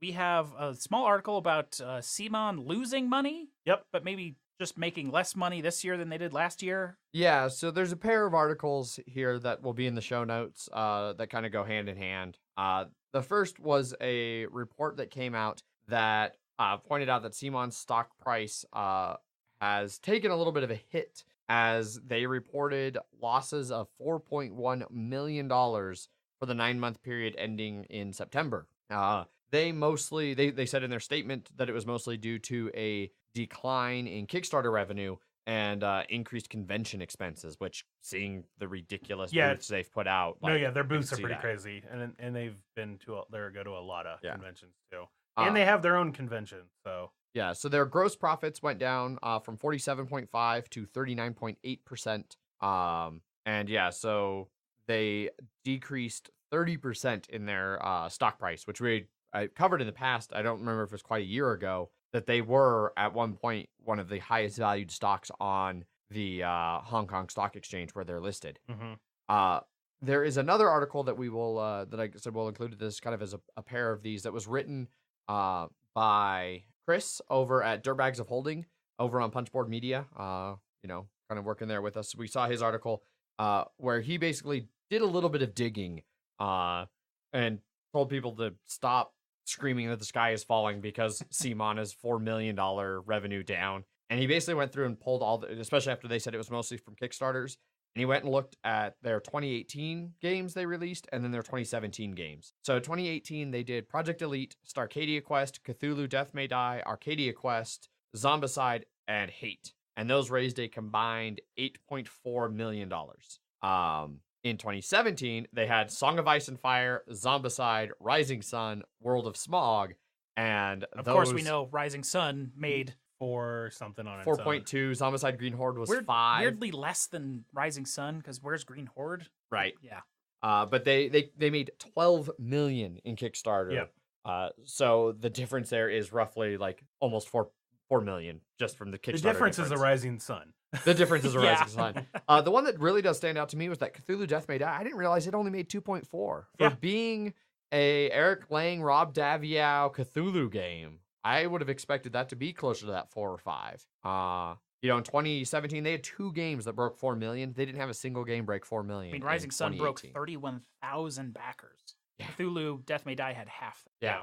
we have a small article about CMON losing money. Yep. But maybe just making less money this year than they did last year. Yeah, so there's a pair of articles here that will be in the show notes that kind of go hand in hand. The first was a report that came out that pointed out that CMON's stock price has taken a little bit of a hit as they reported losses of $4.1 million for the 9-month period ending in September. They said in their statement that it was mostly due to a decline in Kickstarter revenue and increased convention expenses, which, seeing the ridiculous booths they've put out. Their booths are see pretty that. crazy, and they've been to go to a lot of conventions too, and and they have their own convention. So yeah, so their gross profits went down from 47.5 to 39.8%. And yeah, so they decreased 30% in their stock price, which I covered in the past. I don't remember if it was quite a year ago, that they were at one point one of the highest valued stocks on the Hong Kong Stock Exchange where they're listed. There is another article that we will that I said we'll include this kind of as a pair of these that was written by Chris over at Dirtbags of Holding over on Punchboard Media. Kind of working there with us. We saw his article where he basically did a little bit of digging and told people to stop screaming that the sky is falling because CMON is $4 million revenue down. And he basically went through and pulled especially after they said it was mostly from Kickstarters. And he went and looked at their 2018 games they released and then their 2017 games. So 2018, they did Project Elite, Starcadia Quest, Cthulhu Death May Die, Arcadia Quest, Zombicide, and Hate. And those raised a combined $8.4 million. In 2017, they had Song of Ice and Fire, Zombicide, Rising Sun, World of Smog, and of course we know Rising Sun made 4 something on 4.2. Zombicide Green Horde was 5. Weirdly less than Rising Sun, because where's Green Horde? Right. Yeah. But they made $12 million in Kickstarter. Yep. So the difference there is roughly like almost $4 million just from the Kickstarter. The difference is a Rising Sun. The difference is a Yeah. Rising Sun. The one that really does stand out to me was that Cthulhu Death May Die. I didn't realize it only made 2.4 for being a Eric Lang, Rob Daviau Cthulhu game. I would have expected that to be closer to that 4 or 5. In 2017 they had 2 games that broke 4 million. They didn't have a single game break 4 million. I mean, Rising Sun broke 2018. 31,000 backers. Yeah. Cthulhu Death May Die had half. Yeah.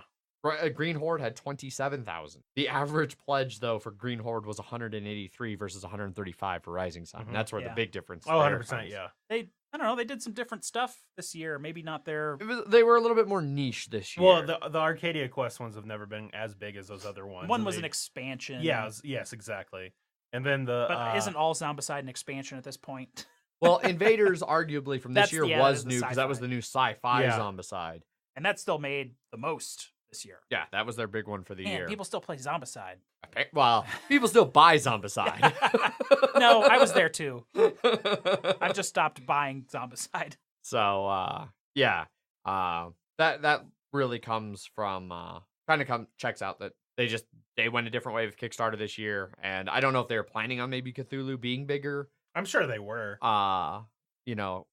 Green Horde had 27,000. The average pledge, though, for Green Horde was 183 versus 135 for Rising Sun. Mhm. And that's where the Yeah. big difference. Oh, there 100%, comes. yeah. I don't know, they did some different stuff this year. Maybe not their... They were a little bit more niche this year. Well, the Arcadia Quest ones have never been as big as those other ones. One and was an they- expansion. Yes, exactly. And then But isn't all Zombicide an expansion at this point? Well, Invaders, arguably, from this year that was is the new because that was sci-fi. the new sci-fi Yeah. Zombicide. And that still made the most this year. Yeah, that was their big one for the Man, year. people still play Zombicide. Well, people still buy Zombicide. No, I was there too. I've just stopped buying Zombicide. So, that really comes from checks out that they went a different way with Kickstarter this year, and I don't know if they were planning on maybe Cthulhu being bigger. I'm sure they were. Bigger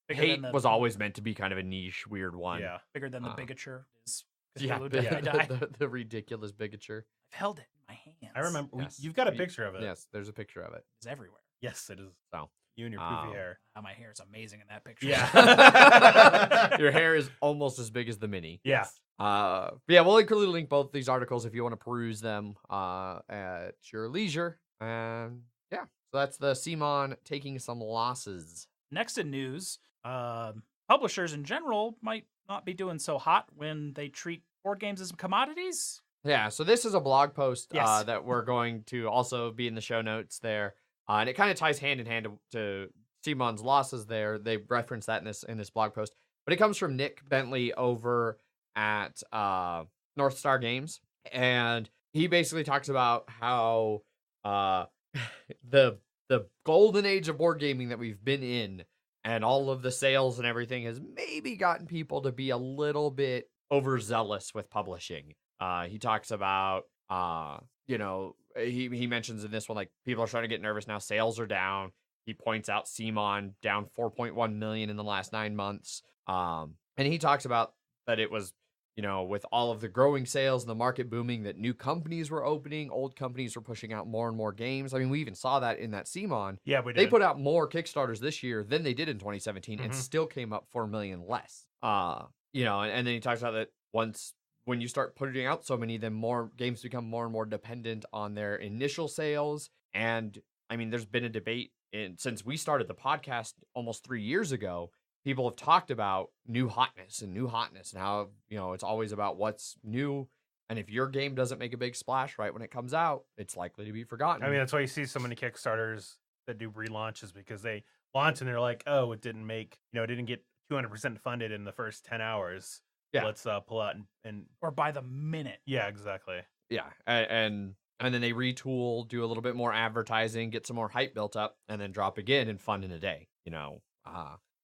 Hate than the- was always meant to be kind of a niche, weird one. Yeah. Bigger than the bigature is Yeah, Cthulhu Death May Die. the ridiculous bigature. I've held it in my hands. I remember. Yes. You've got a picture of it. Yes, there's a picture of it. It's everywhere. Yes, it is. So You and your poofy hair. Oh, my hair is amazing in that picture. Yeah. your hair is almost as big as the mini. Yeah. We'll include link both these articles if you want to peruse them at your leisure. And so that's the CMON taking some losses. Next in news, publishers in general might not be doing so hot when they treat board games as commodities. Yeah, so this is a blog post Yes. that we're going to also be in the show notes there. And it kind of ties hand in hand to CMON's losses there. They reference that in this blog post. But it comes from Nick Bentley over at North Star Games. And he basically talks about how the the golden age of board gaming that we've been in, and all of the sales and everything has maybe gotten people to be a little bit overzealous with publishing. He talks about, he mentions in this one, like, people are starting to get nervous now. Sales are down. He points out CMON down 4.1 million in the last 9 months. And he talks about that it was, with all of the growing sales and the market booming, that new companies were opening, old companies were pushing out more and more games. I mean, we even saw that in that CMON. Yeah, we did. They put out more Kickstarters this year than they did in 2017 and Mhm. still came up 4 million less. And then he talks about that when you start putting out so many, then more games become more and more dependent on their initial sales. And I mean, there's been a debate since we started the podcast almost 3 years ago. People have talked about new hotness and how, it's always about what's new. And if your game doesn't make a big splash right when it comes out, it's likely to be forgotten. I mean, that's why you see so many Kickstarters that do relaunches, because they launch and they're like, oh, it didn't get 200% funded in the first 10 hours. Yeah. Let's pull out and Or by the minute. yeah, exactly. Yeah. And then they retool, do a little bit more advertising, get some more hype built up, and then drop again and fund in a day,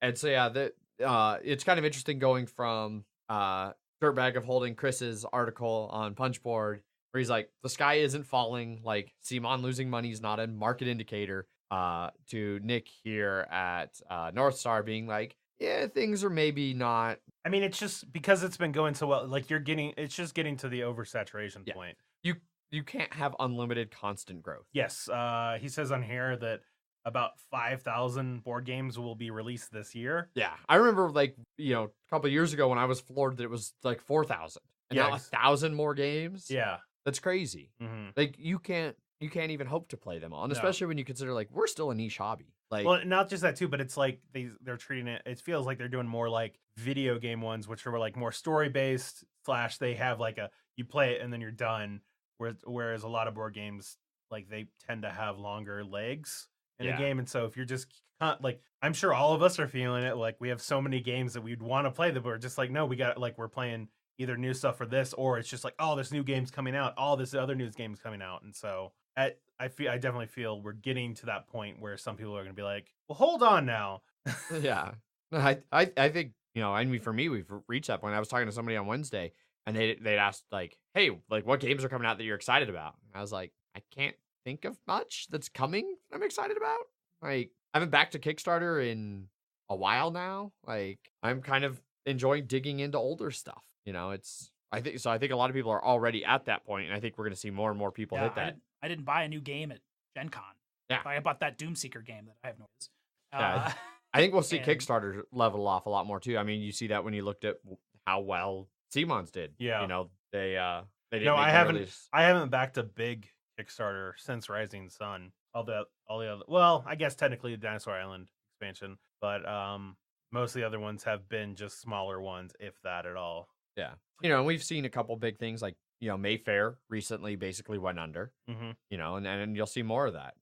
And so, yeah, it's kind of interesting going from Dirtbag of Holding Chris's article on Punchboard, where he's like, the sky isn't falling, like, CMON losing money is not a market indicator, to Nick here at North Star being like, yeah, things are maybe not. I mean, it's just because it's been going so well, like, it's just getting to the oversaturation Yeah. point. You can't have unlimited constant growth. Yes, he says on here that about 5,000 board games will be released this year. Yeah, I remember, a couple of years ago when I was floored that it was like 4,000, and Yeah, now 1,000 more games. Yeah. That's crazy. Mm-hmm. Like, you can't even hope to play them all, and No. especially when you consider, like, we're still a niche hobby. Like, Well, not just that too, but it's like they're treating it feels like they're doing more like video game ones, which are like more story based / they have like you play it and then you're done. Whereas a lot of board games, like, they tend to have longer legs in a game, and so if you're just like, I'm sure all of us are feeling it, like, we have so many games that we'd want to play that we're just like, no, we got, like, we're playing either new stuff for this, or it's just like, oh, there's new games coming out, all this other news games coming out, and so I definitely feel we're getting to that point where some people are going to be like, well, hold on now. yeah, I think, I mean, for me, we've reached that point. I was talking to somebody on Wednesday, and they'd asked, like, hey, like, what games are coming out that you're excited about? And I was like, I can't think of much that's coming that I'm excited about. Like, I haven't backed to Kickstarter in a while now. Like, I'm kind of enjoying digging into older stuff. I think a lot of people are already at that point, and I think we're going to see more and more people hit that. I didn't buy a new game at Gen Con. Yeah. I bought that Doomseeker game that I have noticed. Yeah, I think we'll see and- Kickstarter level off a lot more too. I mean, you see that when you looked at how well CMONs did. Yeah. They didn't. No, make I the haven't. release. I haven't backed a big Kickstarter since Rising Sun. All the other, well, I guess technically the Dinosaur Island expansion, but most of the other ones have been just smaller ones, if that at all. Yeah. And we've seen a couple big things, like, Mayfair recently basically went under, Mm-hmm. and you'll see more of that.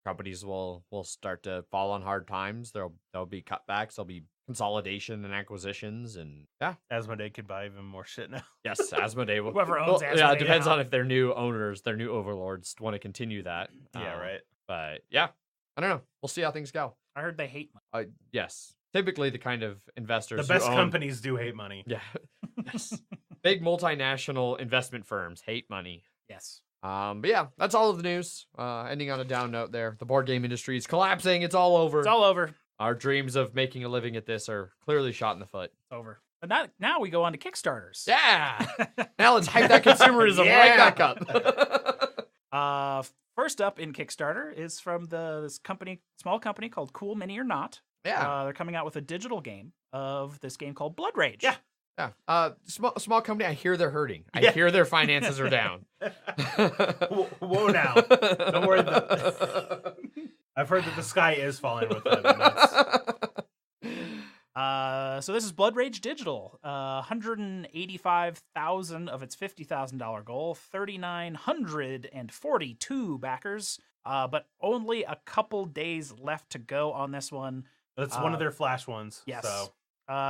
Companies will start to fall on hard times. There'll be cutbacks, there'll be consolidation and acquisitions, and yeah. Asmodee could buy even more shit now. Yes, Asmodee will. Whoever owns yeah, Asmodee it depends now. on if their new owners, their new overlords want to continue that. Yeah, right. But yeah, I don't know. We'll see how things go. I heard they hate money. Yes. Typically the kind of investors The best who own, companies do hate money. Yeah. Yes. Big multinational investment firms hate money. Yes. But yeah, that's all of the news. Ending on a down note there. The board game industry is collapsing. It's all over. It's all over. Our dreams of making a living at this are clearly shot in the foot. It's over. But now we go on to Kickstarters. Yeah. Now let's hype that consumerism right back up. First up in Kickstarter is from this small company called Cool Mini or Not. Yeah. They're coming out with a digital game of this game called Blood Rage. Yeah. Yeah. Small company. I hear they're hurting. I hear their finances are down. Whoa now. Don't worry. I've heard that the sky is falling with them. So this is Blood Rage Digital. 185,000 of its $50,000 goal. 3,942 backers. But only a couple days left to go on this one. That's one of their flash ones. Yes. So.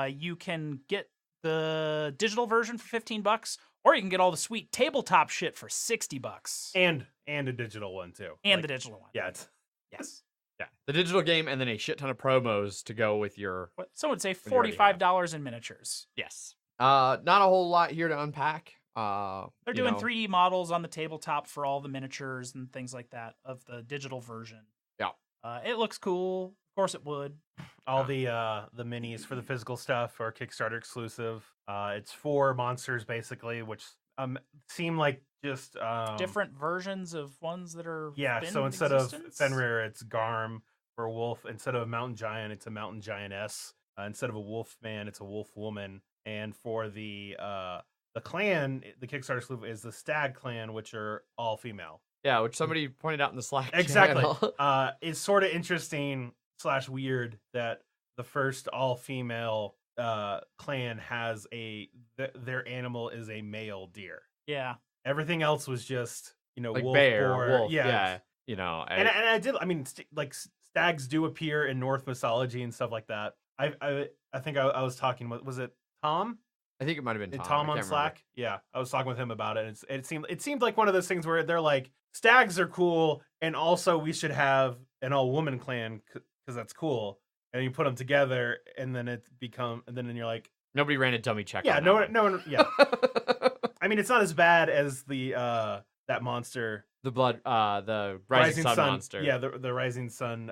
You can get the digital version for $15, or you can get all the sweet tabletop shit for $60. And a digital one too. And the digital one. Yeah. It's... Yes. the digital game, and then a shit ton of promos to go with your. What some would say you already $45 in miniatures. Yes. Not a whole lot here to unpack. They're doing 3D models on the tabletop for all the miniatures and things like that of the digital version. Yeah. It looks cool. Of course it would. All the minis for the physical stuff are Kickstarter exclusive. It's 4 monsters basically, which seem like just Different versions of ones that are So instead of Fenrir, it's Garm for a wolf. Instead of a mountain giant, it's a mountain giantess. Instead of a wolf man, it's a wolf woman. And for the clan, the Kickstarter exclusive is the Stag clan, which are all female. Yeah, which somebody pointed out in the Slack Exactly. channel. It's sort of interesting / weird that the first all female clan has their animal is a male deer. Yeah. Everything else was just like wolf, bear, boar. wolf. Yeah. And I did. I mean, like stags do appear in Norse mythology and stuff like that. I think I was talking with, was it Tom? I think it might have been Tom on Slack. Yeah, I was talking with him about it. It seemed like one of those things where they're like, stags are cool, and also we should have an all woman clan because that's cool. And you put them together, and then then you're like, nobody ran a dummy check. Yeah, on no that one. Yeah. I mean, it's not as bad as the that monster, the Rising Sun monster. Yeah, the Rising Sun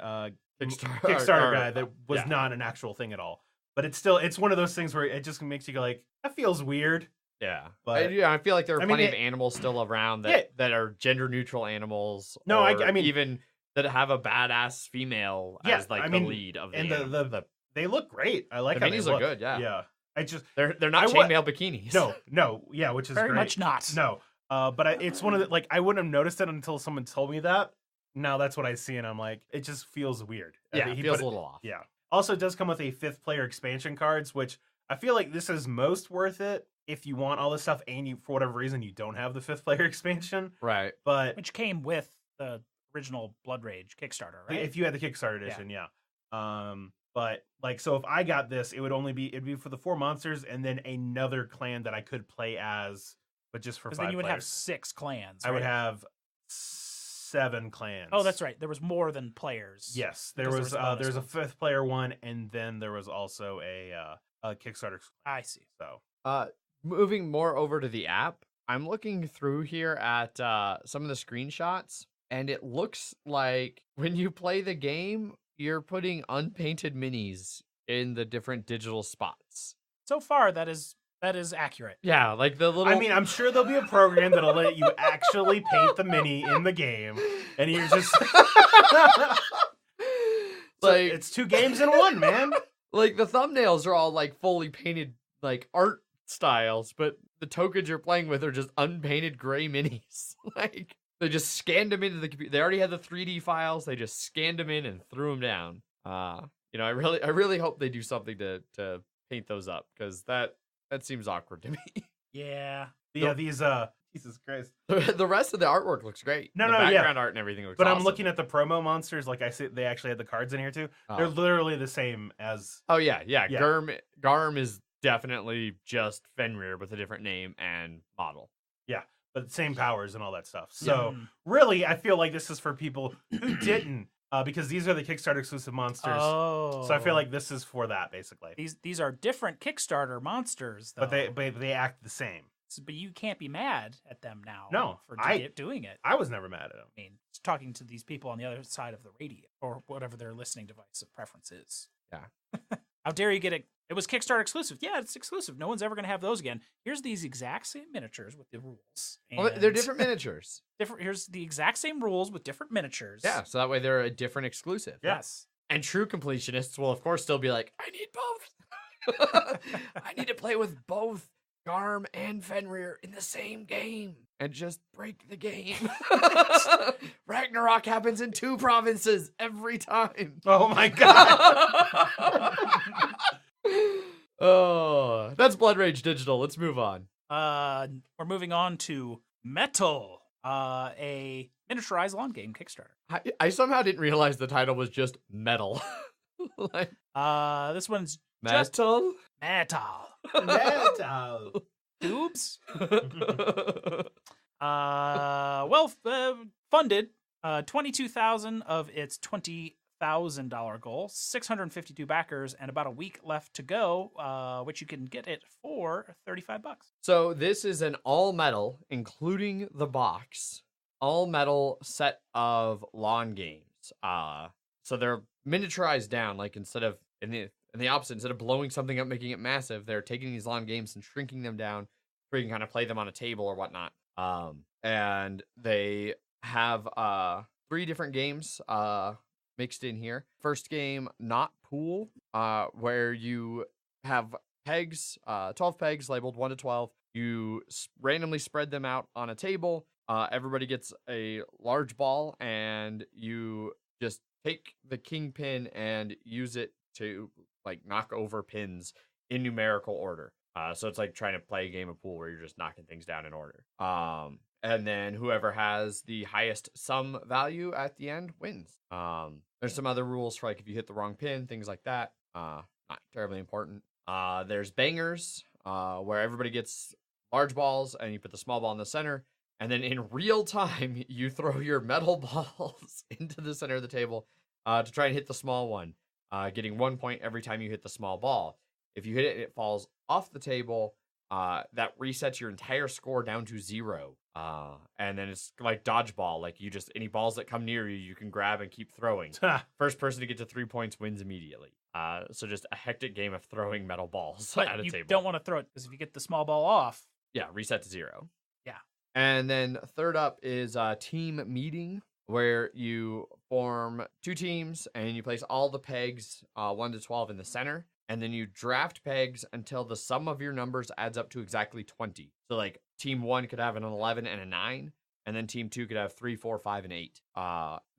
Kickstarter guy that was not an actual thing at all. But it's one of those things where it just makes you go like, that feels weird. Yeah, but I feel like there are plenty of animals still around that are gender neutral animals. No, I mean even that have a badass female as the lead of the and the they look great. I like the how they minis look. look good. Yeah, yeah. They're not chainmail bikinis. No, yeah, which is very great. much not. No, but it's one of the, like, I wouldn't have noticed it until someone told me that. Now that's what I see, and I'm like, it just feels weird. Yeah, it feels a little off. Yeah. Also, it does come with a 5th player expansion cards, which I feel like this is most worth it if you want all this stuff and you, for whatever reason, you don't have the 5th player expansion. Right. But which came with the original Blood Rage Kickstarter, right? If you had the Kickstarter edition, yeah. But like, so if I got this, it'd be for the 4 monsters and then another clan that I could play as, but just for 5 then you would players. have 6 clans. I would have 7 clans. Oh, that's right. There was more than players. Yes, there's a 5th player one, and then there was also a Kickstarter. I see. So, moving more over to the app, I'm looking through here at some of the screenshots, and it looks like when you play the game, you're putting unpainted minis in the different digital spots. So far, that is accurate. Yeah, like the little. I mean, I'm sure there'll be a program that'll let you actually paint the mini in the game, and you're just like, it's 2 games in one, man. Like the thumbnails are all like fully painted, like art styles, but the tokens you're playing with are just unpainted gray minis. Like they just scanned them into the computer. They already had the 3D files. They just scanned them in and threw them down. I really hope they do something to paint those up, because that seems awkward to me. Yeah. Yeah, these Jesus Christ. The rest of the artwork looks great. The background art and everything looks But awesome. I'm looking at the promo monsters, like I said, they actually had the cards in here too. Oh. They're literally the same as Oh yeah. Garm is definitely just Fenrir with a different name and model. Yeah, but same powers and all that stuff. So really, I feel like this is for people who didn't, because these are the Kickstarter exclusive monsters. Oh. So I feel like this is for that, basically. These are different Kickstarter monsters, though. But they act the same. But you can't be mad at them now. No, for doing it. I was never mad at them. I mean, talking to these people on the other side of the radio or whatever their listening device of preference is. Yeah. How dare you get it? It was Kickstarter exclusive. Yeah, it's exclusive. No one's ever going to have those again. Here's these exact same miniatures with the rules. Well, they're different miniatures. Here's the exact same rules with different miniatures. Yeah, so that way they're a different exclusive. Yes. And true completionists will, of course, still be like, I need both. I need to play with both Garm and Fenrir in the same game and just break the game. Ragnarok happens in 2 provinces every time. Oh my god. Oh, that's Blood Rage Digital. Let's move on. We're moving on to Metal, a miniaturized lawn game Kickstarter. I somehow didn't realize the title was just Metal. This one's Metal? Metal. Metal. Tubes. Funded 22,000 of its 20,000 $1,000 goal, 652 backers, and about a week left to go, which you can get it for $35. So this is an all metal, including the box, all metal set of lawn games. So they're miniaturized down, like instead of in the opposite, instead of blowing something up, making it massive, they're taking these lawn games and shrinking them down so you can kind of play them on a table or whatnot. And they have 3 different games mixed in here. First game, Not Pool, where you have pegs, 12 pegs labeled 1 to 12. You randomly spread them out on a table. Everybody gets a large ball, and you just take the king pin and use it to like knock over pins in numerical order. So it's like trying to play a game of pool where you're just knocking things down in order. And then whoever has the highest sum value at the end wins. There's some other rules for like if you hit the wrong pin, things like that. Not terribly important. There's bangers, where everybody gets large balls and you put the small ball in the center. And then in real time, you throw your metal balls into the center of the table to try and hit the small one, getting 1 point every time you hit the small ball. If you hit it and it falls off the table, that resets your entire score down to 0. And then it's like dodgeball. Like you just, any balls that come near you, you can grab and keep throwing. First person to get to 3 points wins immediately. So just a hectic game of throwing metal balls But at a you table. don't want to throw it because if you get the small ball off, Yeah, reset to 0. Yeah. And then third up is team meeting, where you form 2 teams and you place all the pegs 1 to 12 in the center. And then you draft pegs until the sum of your numbers adds up to exactly 20. So like team 1 could have an 11 and a 9, and then team 2 could have 3, 4, 5, and 8.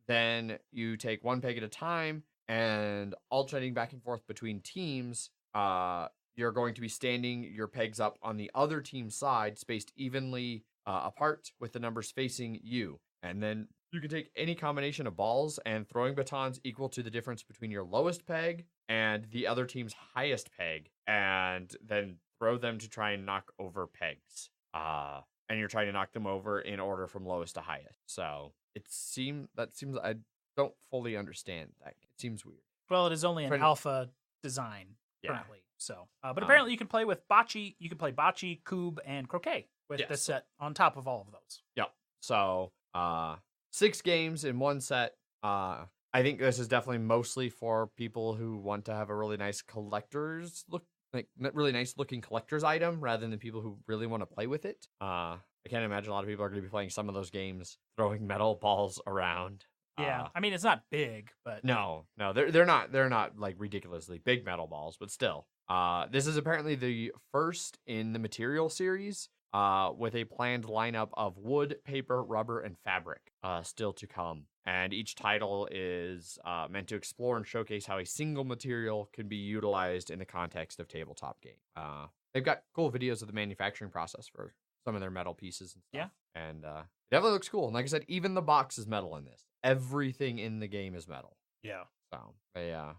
Then you take 1 peg at a time, and alternating back and forth between teams, you're going to be standing your pegs up on the other team's side, spaced evenly apart with the numbers facing you. And then you can take any combination of balls and throwing batons equal to the difference between your lowest peg and the other team's highest peg, and then throw them to try and knock over pegs. And you're trying to knock them over in order from lowest to highest. So it seems I don't fully understand that. It seems weird. well, it is only an Pretty- alpha design Yeah. currently. So, but apparently you can play with bocce. You can play bocce, cube, and croquet with Yes. this set on top of all of those. Yep. So 6 games in one set. I think this is definitely mostly for people who want to have a really nice collector's look, like really nice looking collector's item, rather than people who really want to play with it. I can't imagine a lot of people are going to be playing some of those games, throwing metal balls around. Yeah, I mean it's not big, but No, they're not like ridiculously big metal balls, but still. This is apparently the first in the material series, with a planned lineup of wood, paper, rubber, and fabric, still to come. And each title is meant to explore and showcase how a single material can be utilized in the context of tabletop game. They've got cool videos of the manufacturing process for some of their metal pieces and stuff. Yeah. And it definitely looks cool. And like I said, even the box is metal in this. Everything in the game is metal. Yeah. So, yeah,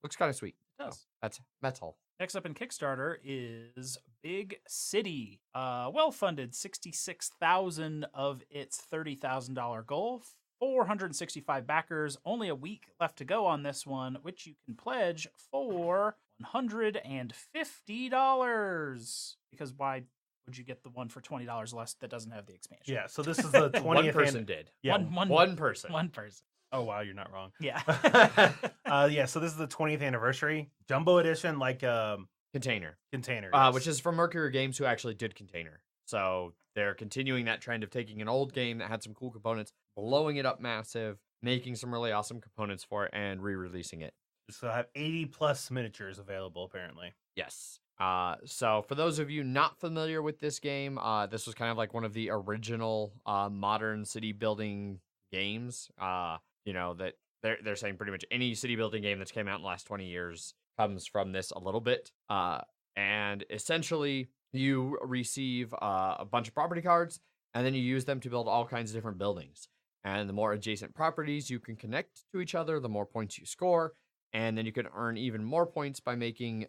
looks kind of sweet. it does. So, that's metal. Next up in Kickstarter is Big City. Well-funded, 66,000 of its $30,000 goal. 465 backers. Only a week left to go on this one, which you can pledge for $150. Because why would you get the one for $20 less that doesn't have the expansion? Yeah. So this is the 20th. One person did. Yeah. One person. One person. Oh wow, you're not wrong. Yeah. Yeah. So this is the 20th anniversary jumbo edition, like Container. container, Which is from Mercury Games, who actually did Container. So they're continuing that trend of taking an old game that had some cool components, blowing it up massive, making some really awesome components for it, and re-releasing it. So I have 80 plus miniatures available apparently. Yes. So for those of you not familiar with this game, this was kind of like one of the original modern city building games. That they're saying pretty much any city building game that's came out in the last 20 years comes from this a little bit. And essentially you receive a bunch of property cards, and then you use them to build all kinds of different buildings. And the more adjacent properties you can connect to each other, the more points you score. And then you can earn even more points by making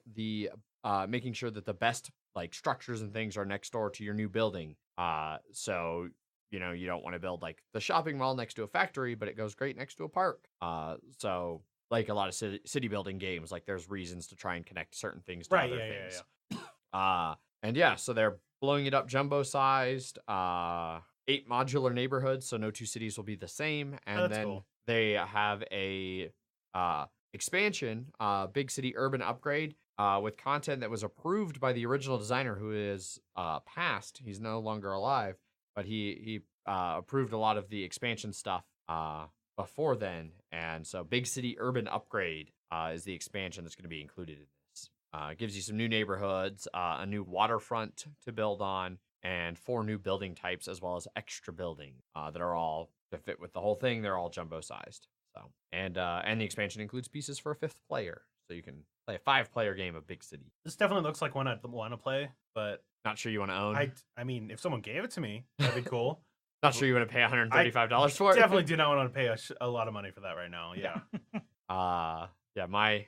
sure that the best like structures and things are next door to your new building. So you don't want to build like the shopping mall next to a factory, but it goes great next to a park. So like a lot of city building games, like there's reasons to try and connect certain things to Right, other yeah, things. yeah. And yeah, so they're blowing it up jumbo sized, 8 modular neighborhoods, so no two cities will be the same. And that's then cool. they have a expansion, big city urban upgrade, with content that was approved by the original designer who is passed. He's no longer alive, but he approved a lot of the expansion stuff before then. And so big city urban upgrade is the expansion that's going to be included in this. It gives you some new neighborhoods, a new waterfront to build on, and 4 new building types, as well as extra building that are all to fit with the whole thing. They're all jumbo sized. So and the expansion includes pieces for a 5th player, so you can play a 5-player game of Big City. This definitely looks like one I'd want to play, but Not sure you want to own. I mean, if someone gave it to me, that'd be cool. Not sure you want to pay $135 for it. Definitely do not want to pay a lot of money for that right now. Yeah. Yeah, my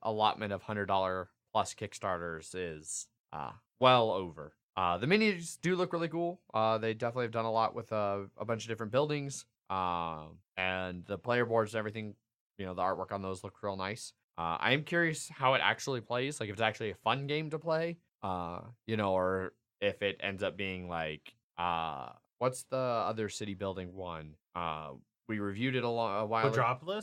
allotment of $100 plus Kickstarters is well over. The minis do look really cool. They definitely have done a lot with a bunch of different buildings. And the player boards and everything, the artwork on those look real nice. I am curious how it actually plays, like if it's actually a fun game to play, or if it ends up being like, what's the other city building one? We reviewed it a while ago.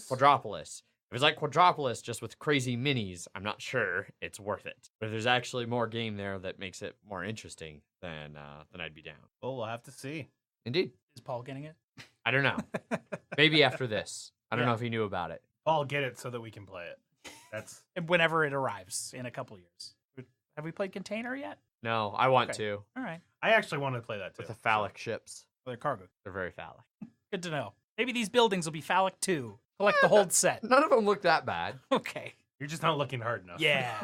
Quadropolis. If it's like Quadropolis just with crazy minis, I'm not sure it's worth it. But if there's actually more game there that makes it more interesting, then I'd be down. Well, we'll have to see. Indeed. Is Paul getting it? I don't know. Maybe after this. I don't know if he knew about it. Paul, get it so that we can play it. That's Whenever it arrives in a couple years. Have we played Container yet? No, I want Okay. to. All right. I actually want to play that too. With the phallic ships. They're cargo. They're very phallic. Good to know. Maybe these buildings will be phallic too. Collect the whole set. None of them look that bad. Okay. You're just not looking hard enough. Yeah.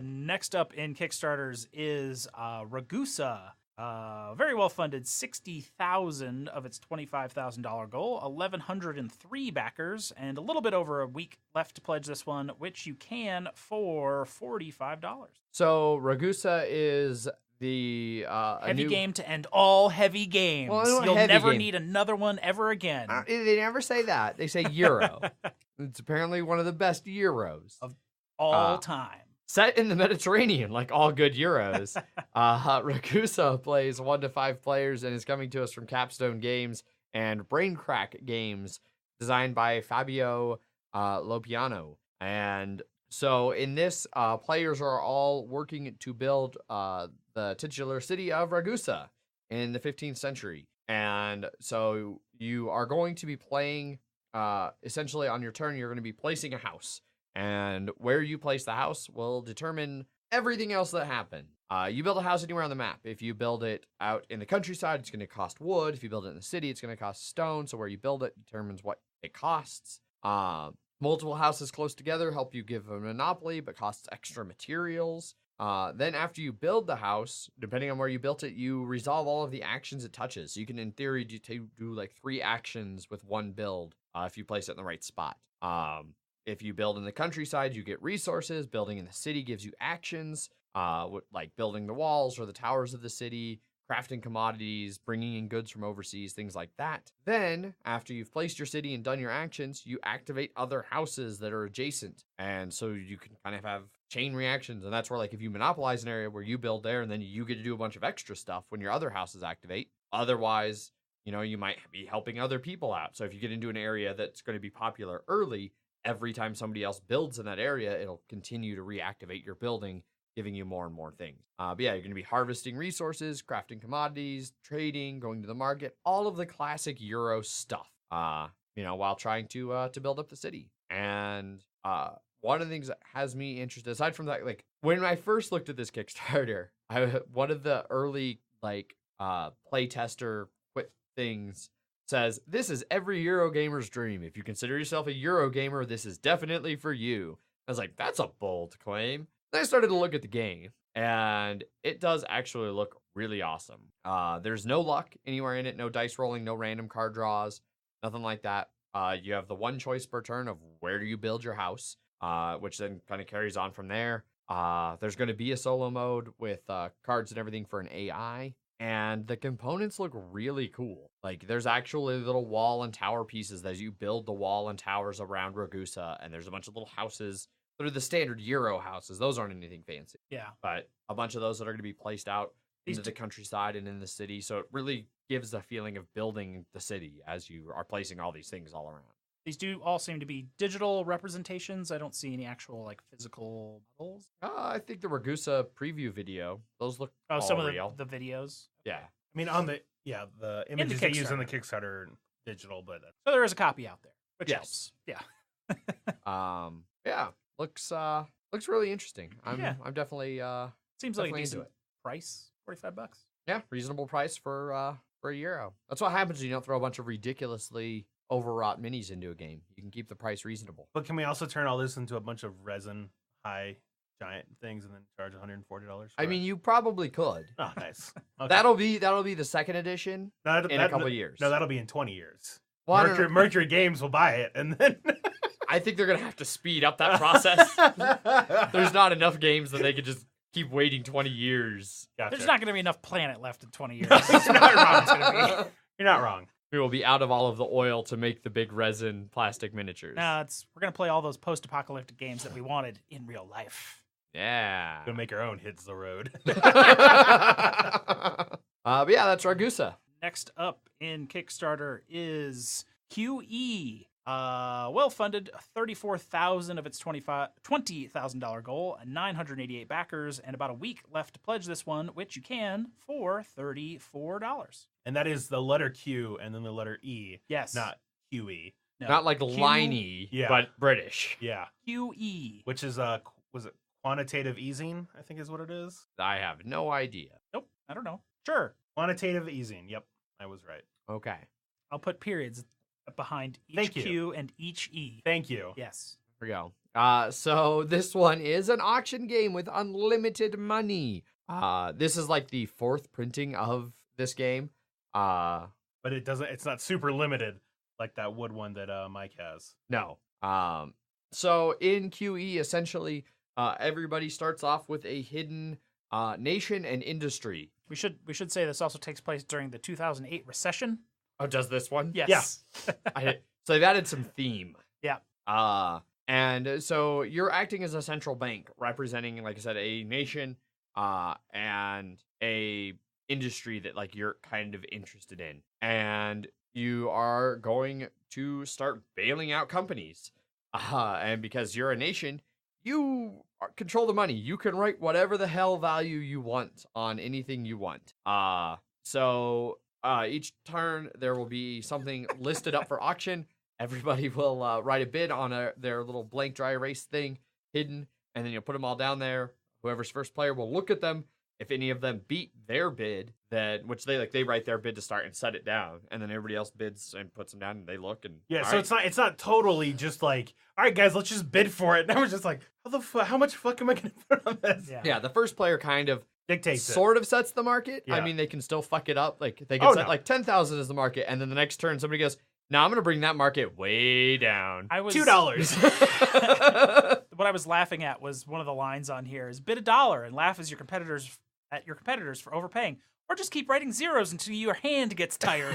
Next up in Kickstarters is Ragusa. Very well funded, 60,000 of its $25,000 goal, 1,103 backers, and a little bit over a week left to pledge this one, which you can for $45. So Ragusa is the Heavy game to end all heavy games. Well, You'll heavy never game. need another one ever again. They never say that. They say Euro. It's apparently one of the best Euros Of all time. Set in the Mediterranean, like all good Euros. Ragusa plays 1 to 5 players and is coming to us from Capstone Games and Brain Crack Games, designed by Fabio Lopiano. And so in this, players are all working to build the titular city of Ragusa in the 15th century. And so you are going to be playing, essentially on your turn, you're going to be placing a house. And where you place the house will determine everything else that happens. You build a house anywhere on the map. If you build it out in the countryside, it's going to cost wood. If you build it in the city, it's going to cost stone. So where you build it determines what it costs. Multiple houses close together help you give a monopoly, but costs extra materials. Then after you build the house, depending on where you built it, you resolve all of the actions it touches. So you can, in theory, do like 3 actions with 1 build if you place it in the right spot. If you build in the countryside, you get resources. Building in the city gives you actions, like building the walls or the towers of the city, crafting commodities, bringing in goods from overseas, things like that. Then, after you've placed your city and done your actions, you activate other houses that are adjacent. And so you can kind of have chain reactions. And that's where, like, if you monopolize an area where you build there and then you get to do a bunch of extra stuff when your other houses activate. Otherwise, you might be helping other people out. So if you get into an area that's going to be popular early, every time somebody else builds in that area, it'll continue to reactivate your building, giving you more and more things. But yeah, you're going to be harvesting resources, crafting commodities, trading, going to the market, all of the classic Euro stuff, while trying to build up the city. And one of the things that has me interested, aside from that, like when I first looked at this Kickstarter, one of the early playtester quit things says, "This is every Eurogamer's dream. If you consider yourself a Eurogamer, this is definitely for you." I was like, that's a bold claim. Then I started to look at the game, and it does actually look really awesome. There's no luck anywhere in it, no dice rolling, no random card draws, nothing like that. You have the 1 choice per turn of where do you build your house, which then kind of carries on from there. There's going to be a solo mode with cards and everything for an AI. and the components look really cool. Like there's actually little wall and tower pieces as you build the wall and towers around Ragusa, and there's a bunch of little houses that are the standard Euro houses. Those aren't anything fancy. Yeah. But a bunch of those that are going to be placed out into the countryside and in the city. So it really gives the feeling of building the city as you are placing all these things all around. These do all seem to be digital representations. I don't see any actual like physical models. I think the Ragusa preview video, those look all Some of real. the videos. Yeah. I mean, on the images they use on the Kickstarter and digital, but So there is a copy out there, which Yes. helps. Yeah. Yeah. Looks really interesting. I'm definitely Seems like a definitely into decent it. price. $45. Yeah, reasonable price for a Euro. That's what happens when you don't throw a bunch of ridiculously overwrought minis into a game. You can keep the price reasonable. But can we also turn all this into a bunch of resin high giant things and then charge $140? I mean, you probably could. Oh, nice. Okay. That'll be the second edition in a couple of years. No, that'll be in 20 years. Well, Mercury Games will buy it, and then I think they're gonna have to speed up that process. There's not enough games that they could just keep waiting 20 years. Gotcha. There's not going to be enough planet left in 20 years. You're not wrong. It's gonna be. You're not wrong. We will be out of all of the oil to make the big resin plastic miniatures. No, we're going to play all those post-apocalyptic games that we wanted in real life. Yeah. Gonna make our own hits the road. But yeah, that's Ragusa. Next up in Kickstarter is QE. Well-funded, 34,000 of its $20,000 goal, and 988 backers, and about a week left to pledge this one, which you can for $34. And that is the letter Q and then the letter E. Yes. Not QE. No. Not like Q- liney, Yeah. but British. Yeah. QE. Which is was it quantitative easing? I think is what it is. I have no idea. Nope, I don't know. Sure. Quantitative easing. Yep, I was right. Okay. I'll put periods behind each Thank you. Q and each E. Thank you. Yes. Here we go. So this one is an auction game with unlimited money. This is like the fourth printing of this game. But it doesn't. It's not super limited like that wood one that Mike has. No. So in QE, essentially, everybody starts off with a hidden nation and industry. We should say this also takes place during the 2008 recession. Oh, does this one? Yes. Yeah. So they've added some theme. Yeah. And so you're acting as a central bank representing, like I said, a nation and a industry that like you're kind of interested in. And you are going to start bailing out companies. And because you're a nation, you control the money. You can write whatever the hell value you want on anything you want. So each turn there will be something listed up for auction. Everybody will write a bid on their little blank dry erase thing hidden, and then you'll put them all down there. Whoever's first player will look at them. If any of them beat their bid, which they write their bid to start and set it down, and then everybody else bids and puts them down, and they look and It's not totally just like, all right, guys, let's just bid for it. And I was just like, how much fuck am I gonna put on this? Yeah. The first player kind of Dictates sort of sets the market. Yeah. I mean, they can still fuck it up. Like they can set like 10,000 as the market, and then the next turn somebody goes, "No, I'm gonna bring that market way down." I was $2. What I was laughing at was one of the lines on here is bid $1 and laugh at your competitors for overpaying, or just keep writing zeros until your hand gets tired.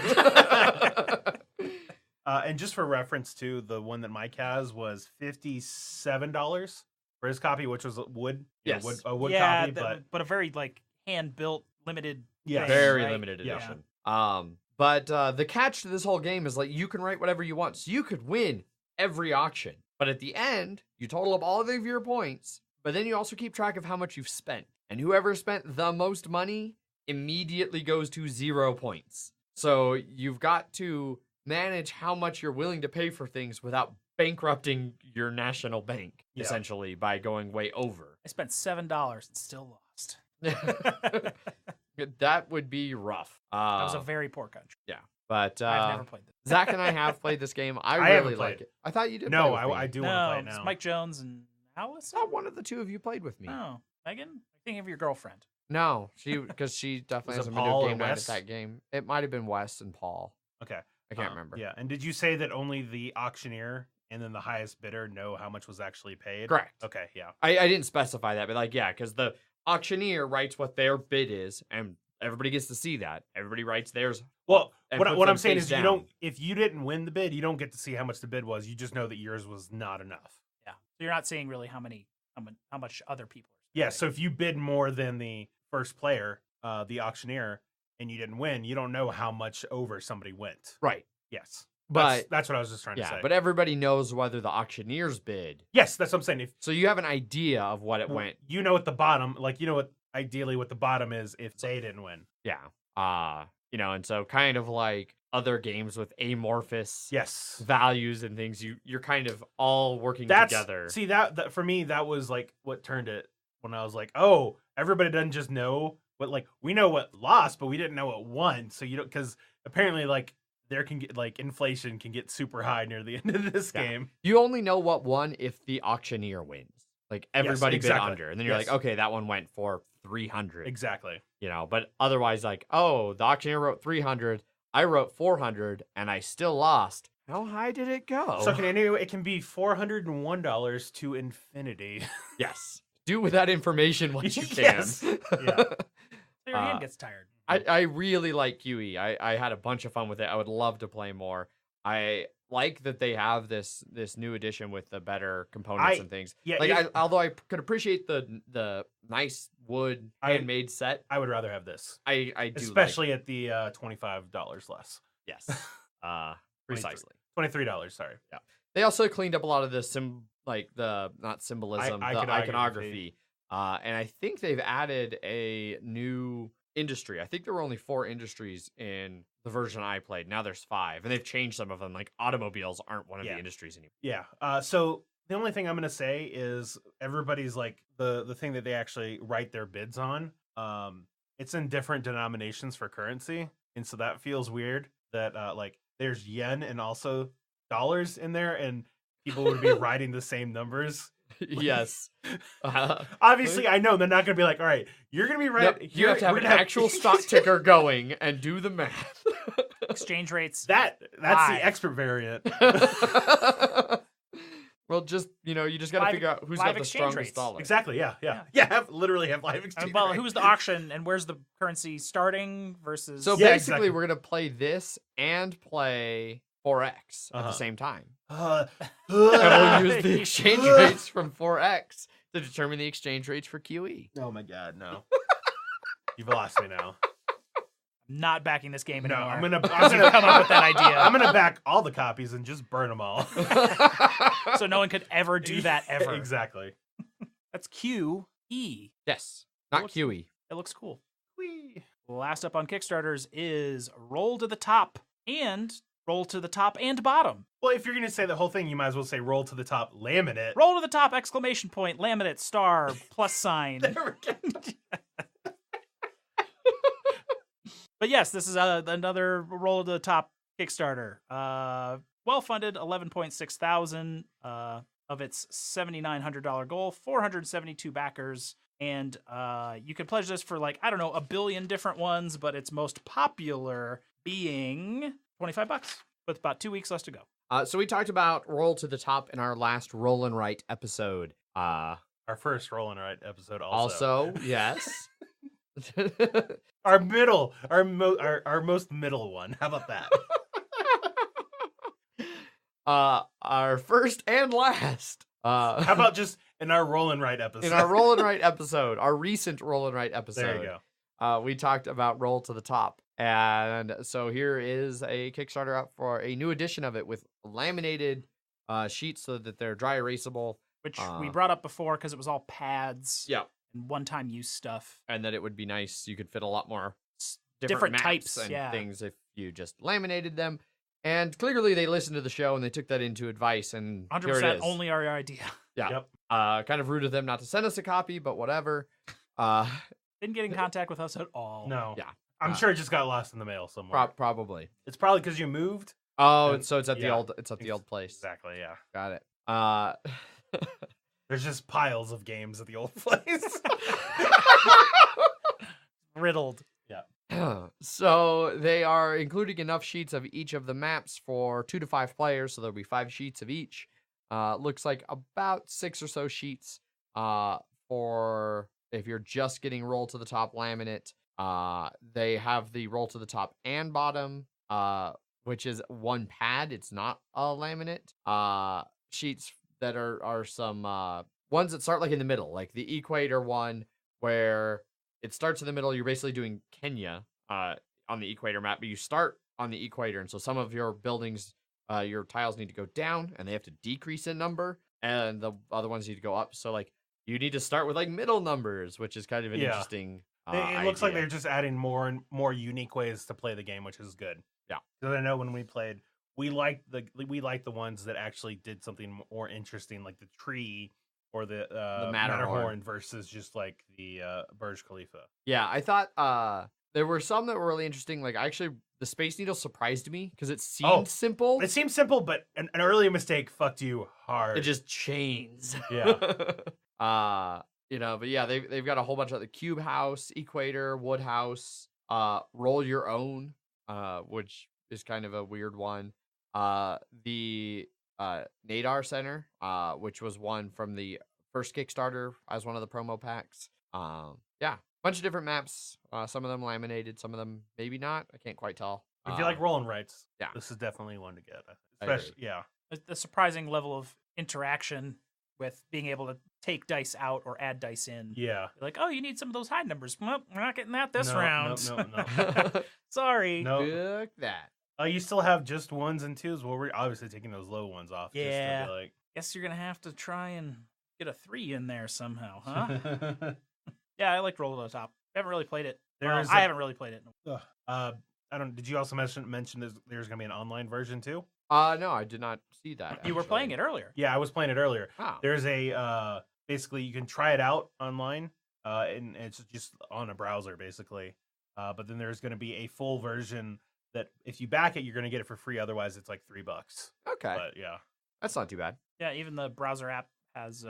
And just for reference too, the one that Mike has was $57 for his copy, which was wood. Yes. A wood yeah, copy, but a very like hand built limited. Yeah, thing, Very right? limited Yeah. edition. But the catch to this whole game is like you can write whatever you want. So you could win every auction. But at the end, you total up all of your points, but then you also keep track of how much you've spent. And whoever spent the most money immediately goes to 0 points. So you've got to manage how much you're willing to pay for things without bankrupting your national bank, Yeah. essentially, by going way over. I spent $7 and still lost. That would be rough. That was a very poor country. Yeah. But I've never played this. Zach and I have played this game. I haven't really played like it. I thought you did. No, play with me. I do want to No, play it it's now. Mike Jones and Alice. Not one of the two of you played with me. Oh, Megan. I think of your girlfriend. No, because she definitely Was it hasn't been to Paul a or game night at Wes? that game. It might have been Wes and Paul. Okay. I can't remember. Yeah, and did you say that only the auctioneer and then the highest bidder know how much was actually paid? Correct. Okay, yeah. I didn't specify that, but like, yeah, because the auctioneer writes what their bid is, and everybody gets to see that. Everybody writes theirs. Well, and what puts I'm them saying face is, you down. don't. If you didn't win the bid, you don't get to see how much the bid was. You just know that yours was not enough. Yeah. So you're not seeing really how much other people are Yeah. spending. So if you bid more than the first player, the auctioneer, and you didn't win, you don't know how much over somebody went. Right. Yes. But That's what I was just trying to say. but everybody knows whether the auctioneer's bid. yes, that's what I'm saying. If So you have an idea of what it well, went. you know at the bottom, like you know what ideally what the bottom is if they didn't win. Yeah. And so kind of like other games with amorphous Yes. values and things, you're kind of all working That's together. see that for me that was like what turned it when I was like, oh, everybody doesn't just know what like we know what lost, but we didn't know what won. So you don't because apparently like there can get like inflation can get super high near the end of this Yeah. game. You only know what won if the auctioneer wins. Like everybody exactly. bid under, and then you're Yes. like, okay, that one went for 300. Exactly. But otherwise, like, oh, the auctioneer wrote 300, I wrote 400, and I still lost. How high did it go? So it can be $401 to infinity. Yes. Do with that information what you can. Yes. Yeah. So your hand uh, gets tired. I really like QE. I had a bunch of fun with it. I would love to play more. I like that they have this new edition with the better components and things. Yeah, Like although I could appreciate the nice wood handmade set, I would rather have this. I do Especially at the $25 less. yes. Precisely. $23, sorry. Yeah. They also cleaned up a lot of the not symbolism, the iconography. And I think they've added a new industry. I think there were only 4 industries in the version I played. Now there's 5, and they've changed some of them. Like automobiles aren't one of the industries anymore. Yeah. So the only thing I'm gonna say is everybody's like the thing that they actually write their bids on. It's in different denominations for currency, and so that feels weird. That like there's yen and also dollars in there, and people would be writing the same numbers. Yes. Obviously, I know they're not going to be like, all right, you're going to be right. Yep, you have to have an actual stock ticker going and do the math. Exchange rates. That's Live. the expert variant. Well, just you just got to figure out who's got the strongest rates. dollar. Exactly. Yeah. Literally have live exchange. Well, rates. who's the auction and where's the currency starting versus? So Yeah, basically, exactly. we're gonna play this and play 4X at the same time. And we'll use the exchange rates from 4X to determine the exchange rates for QE. Oh my god, no! You've lost me now. Not backing this game No, anymore. I'm gonna come up with that idea. I'm gonna back all the copies and just burn them all. So no one could ever do that ever. Exactly. That's QE. Yes, not looks- QE. It looks cool. Whee. Last up on Kickstarters is Roll to the Top and Roll to the Top and Bottom. Well, if you're gonna say the whole thing, you might as well say roll to the top, laminate. Roll to the Top, exclamation point, laminate, star, plus sign. There we go. But yes, this is another Roll to the Top Kickstarter. Well-funded, 11.6 thousand of its $7,900 goal, 472 backers. And you can pledge this for like, I don't know, 1 billion different ones, but its most popular being $25 with about 2 weeks left to go. So we talked about Roll to the Top in our last Roll and Write episode. Our first roll and write episode Also, yes. our most middle one. How about that? Our first and last. How about just in our roll and write episode? In our Roll and Write episode, our recent Roll and Write episode. There you go. We talked about Roll to the Top. And so here is a Kickstarter up for a new edition of it with laminated sheets so that they're dry erasable. Which we brought up before because it was all pads Yeah. and one-time use stuff. And that it would be nice. You could fit a lot more Different maps types, and yeah. things if you just laminated them. And clearly they listened to the show and they took that into advice. And 100% here it is. only our idea. Yeah. Yep. Kind of rude of them not to send us a copy, but whatever. Didn't get in contact with us at all. No. Yeah. I'm sure it just got lost in the mail somewhere. Probably. It's probably because you moved. Oh, And- so it's at the yeah. old place. Exactly. Yeah. Got it. There's just piles of games at the old place. Riddled. So they are including enough sheets of each of the maps for 2 to 5 players, so there'll be 5 sheets of each. Looks like about 6 or so sheets for if you're just getting Roll to the Top laminate. They have the roll to the top and bottom, which is one pad. It's not a laminate. Sheets that are some ones that start like in the middle, like the equator one, where it starts in the middle. You're basically doing Kenya on the equator map, but you start on the equator, and so some of your buildings, your tiles need to go down, and they have to decrease in number, and the other ones need to go up. So like you need to start with like middle numbers, which is kind of an interesting. It looks like idea. they're just adding more and more unique ways to play the game, which is good. Yeah, because I know when we played, we liked the ones that actually did something more interesting, like the tree or the Matterhorn versus just like the Burj Khalifa. Yeah, I thought there were some that were really interesting. Like the Space Needle surprised me because it seemed simple. It seemed simple, but an early mistake fucked you hard. It just chains. Yeah. But yeah, they've got a whole bunch of the cube house, equator, wood house, roll your own, which is kind of a weird one. The Nadar Center, which was one from the first Kickstarter as one of the promo packs. Yeah, bunch of different maps. Some of them laminated, some of them maybe not. I can't quite tell. If you like rolling rights, yeah, this is definitely one to get. Especially, yeah, the surprising level of interaction with being able to take dice out or add dice in. Yeah. You're like, oh, you need some of those high numbers. Well, we're not getting that this No, round. No. Sorry. No. Fuck that. You still have just ones and twos. Well, we're obviously taking those low ones off. Yeah. Just to be like... Guess you're going to have to try and get a 3 in there somehow, huh? Yeah, I like Roll to the Top. I haven't really played it. I haven't really played it. I don't. Did you also mention there's going to be an online version too? No, I did not see that. You were playing it earlier. Yeah, I was playing it earlier. Oh. There's a basically you can try it out online, and it's just on a browser basically. But then there's going to be a full version that if you back it, you're going to get it for free. Otherwise, it's like $3. Okay, But yeah, that's not too bad. Yeah, even the browser app has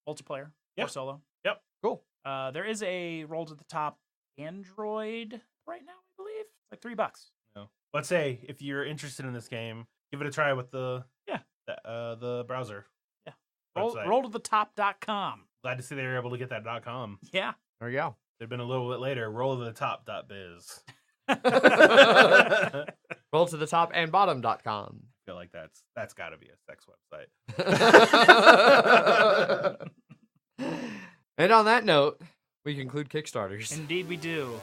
multiplayer or solo. Yep. Cool. There is a Roll to the Top Android right now, I believe. It's like $3. No. Let's say if you're interested in this game, give it a try with the browser. Yeah. Website. Rolltothetop.com. Glad to see they were able to get that .com. Yeah. There we go. They've been a little bit later. Rolltothetop.biz. Roll to the top and bottom.com. I feel like that's got to be a sex website. And on that note, we conclude Kickstarters. Indeed we do.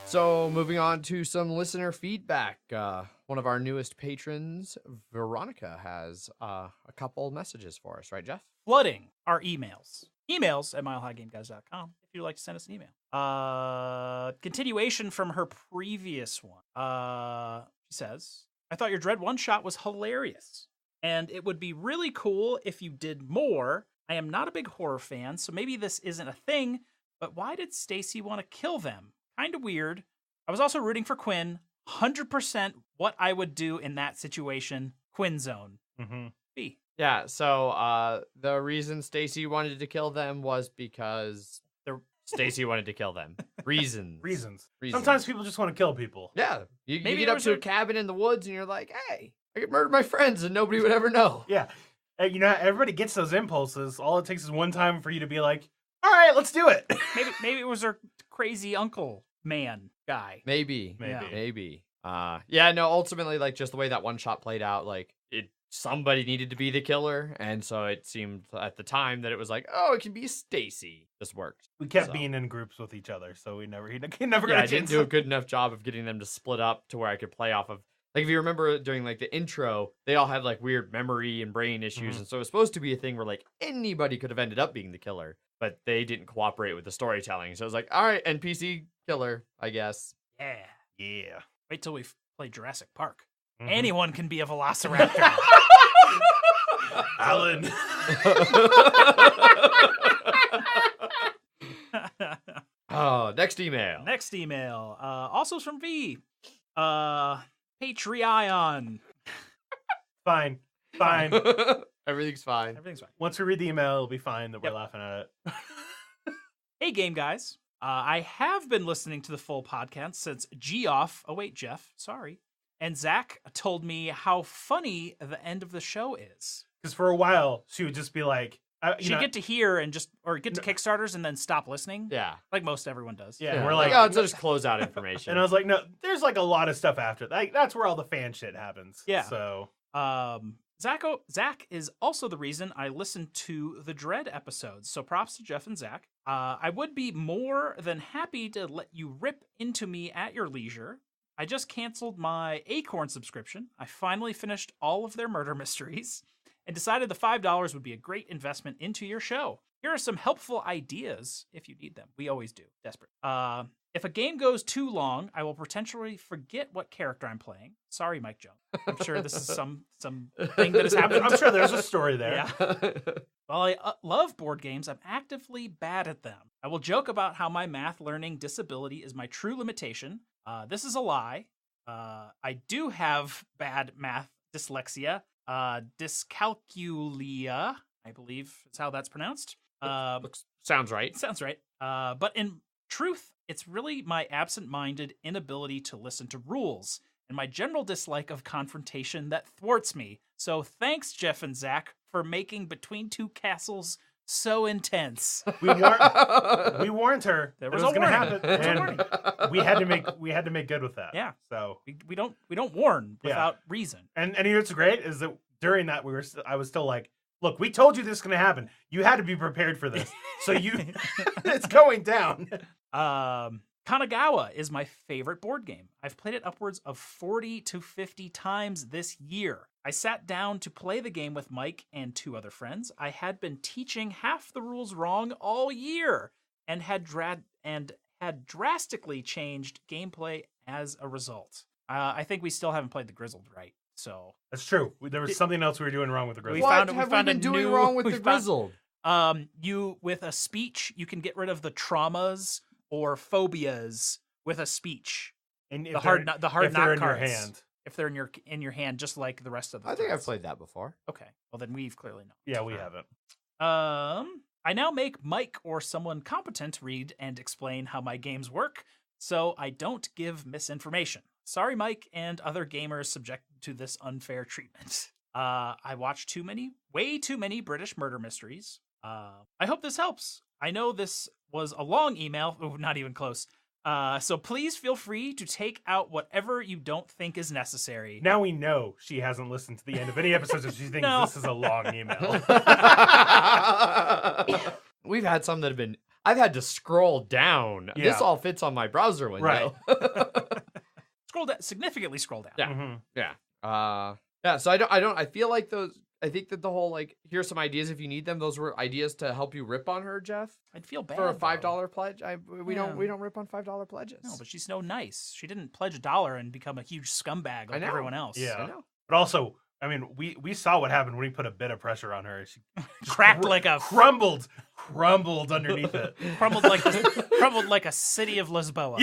So moving on to some listener feedback. One of our newest patrons, Veronica, has a couple messages for us, right, Jeff? Flooding our emails. Emails at milehighgameguys.com if you'd like to send us an email. Continuation from her previous one. She says, I thought your Dread one-shot was hilarious, and it would be really cool if you did more. I am not a big horror fan, so maybe this isn't a thing, but why did Stacy want to kill them? Kind of weird. I was also rooting for Quinn. 100% what I would do in that situation. Quinn zone. Mm-hmm. B. Yeah, so the reason Stacy wanted to kill them was because Stacy wanted to kill them. Reasons. Sometimes people just want to kill people. Yeah. You Maybe get up to a cabin in the woods and you're like, hey, I could murder my friends and nobody would ever know. Yeah. You know, everybody gets those impulses. All it takes is one time for you to be like, all right, let's do it. Maybe it was her crazy uncle man guy. Maybe. Yeah. No, ultimately, like, just the way that one shot played out, like, somebody needed to be the killer, and so it seemed at the time that it was like, oh, it can be Stacy. This worked. We kept being in groups with each other, so he never got a I chance. didn't do a good enough job of getting them to split up to where I could play off of. Like, if you remember during, like, the intro, they all had, like, weird memory and brain issues, and so it was supposed to be a thing where, like, anybody could have ended up being the killer, but they didn't cooperate with the storytelling, so it was like, all right, NPC killer, I guess. Yeah. Wait till we play Jurassic Park. Mm-hmm. Anyone can be a velociraptor. Alan. Oh, next email. Also from V. Patreon. Fine. Everything's fine. Once we read the email, it'll be fine that we're laughing at it. Hey, game guys. I have been listening to the full podcast since Geoff. Oh, wait, Jeff. Sorry. And Zach told me how funny the end of the show is. Because for a while, she would just be like, She'd get to hear and get to Kickstarters and then stop listening. Yeah. Like most everyone does. Yeah, we're like, oh, it's just close out information. and I was like, no, there's like a lot of stuff after that. Like, that's where all the fan shit happens. Yeah. So, Zach is also the reason I listened to the Dread episodes. So props to Jeff and Zach. I would be more than happy to let you rip into me at your leisure. I just canceled my Acorn subscription. I finally finished all of their murder mysteries and decided the $5 would be a great investment into your show. Here are some helpful ideas if you need them. We always do. Desperate. If a game goes too long, I will potentially forget what character I'm playing. Sorry, Mike Jones. I'm sure this is some thing that has happened. I'm sure there's a story there. Yeah. While I love board games, I'm actively bad at them. I will joke about how my math learning disability is my true limitation. This is a lie. I do have bad math dyslexia. Dyscalculia, I believe is how that's pronounced. Sounds right. Sounds right. But in truth, it's really my absent-minded inability to listen to rules and my general dislike of confrontation that thwarts me. So thanks, Jeff and Zach, for making Between Two Castles so intense. We warned her There that was it was a going to warning. happen, There was a and warning. we had to make good with that. Yeah. So, We don't warn Yeah. without reason. and you know what's great is that during that I was still like, look, we told you this is going to happen. You had to be prepared for this. So it's going down. Kanagawa is my favorite board game. I've played it upwards of 40 to 50 times this year. I sat down to play the game with Mike and 2 other friends. I had been teaching half the rules wrong all year and had drastically changed gameplay as a result. I think we still haven't played the Grizzled right. So That's true. There was something else we were doing wrong with the Grizzly. What we have found we a been doing new- wrong with we the found- Grizzled? you with a speech, you can get rid of the traumas or phobias with a speech. And The hard knock if they're in cards. your hand. If they're in your hand, just like the rest of the I think I've threats. played that before. Okay, well then we've clearly not. Yeah, we haven't. I now make Mike or someone competent read and explain how my games work, so I don't give misinformation. Sorry, Mike and other gamers subjected to this unfair treatment. I watch way too many British murder mysteries. I hope this helps. I know this was a long email, not even close. So please feel free to take out whatever you don't think is necessary. Now we know she hasn't listened to the end of any episodes if she thinks No. this is a long email. We've had some that have been. I've had to scroll down. Yeah. This all fits on my browser window. Significantly scroll down. Yeah. Mhm. Yeah. So I feel like those. I think that the whole like here's some ideas if you need them. Those were ideas to help you rip on her, Jeff, I'd feel bad for a though. $5 pledge. We Yeah. don't rip on $5 pledges. No, but she's so nice. She didn't pledge $1 and become a huge scumbag like know. everyone else. Yeah. I know. But also, I mean, we saw what happened when we put a bit of pressure on her. She Cracked like a crumbled underneath it. crumbled like a city of Lisboa.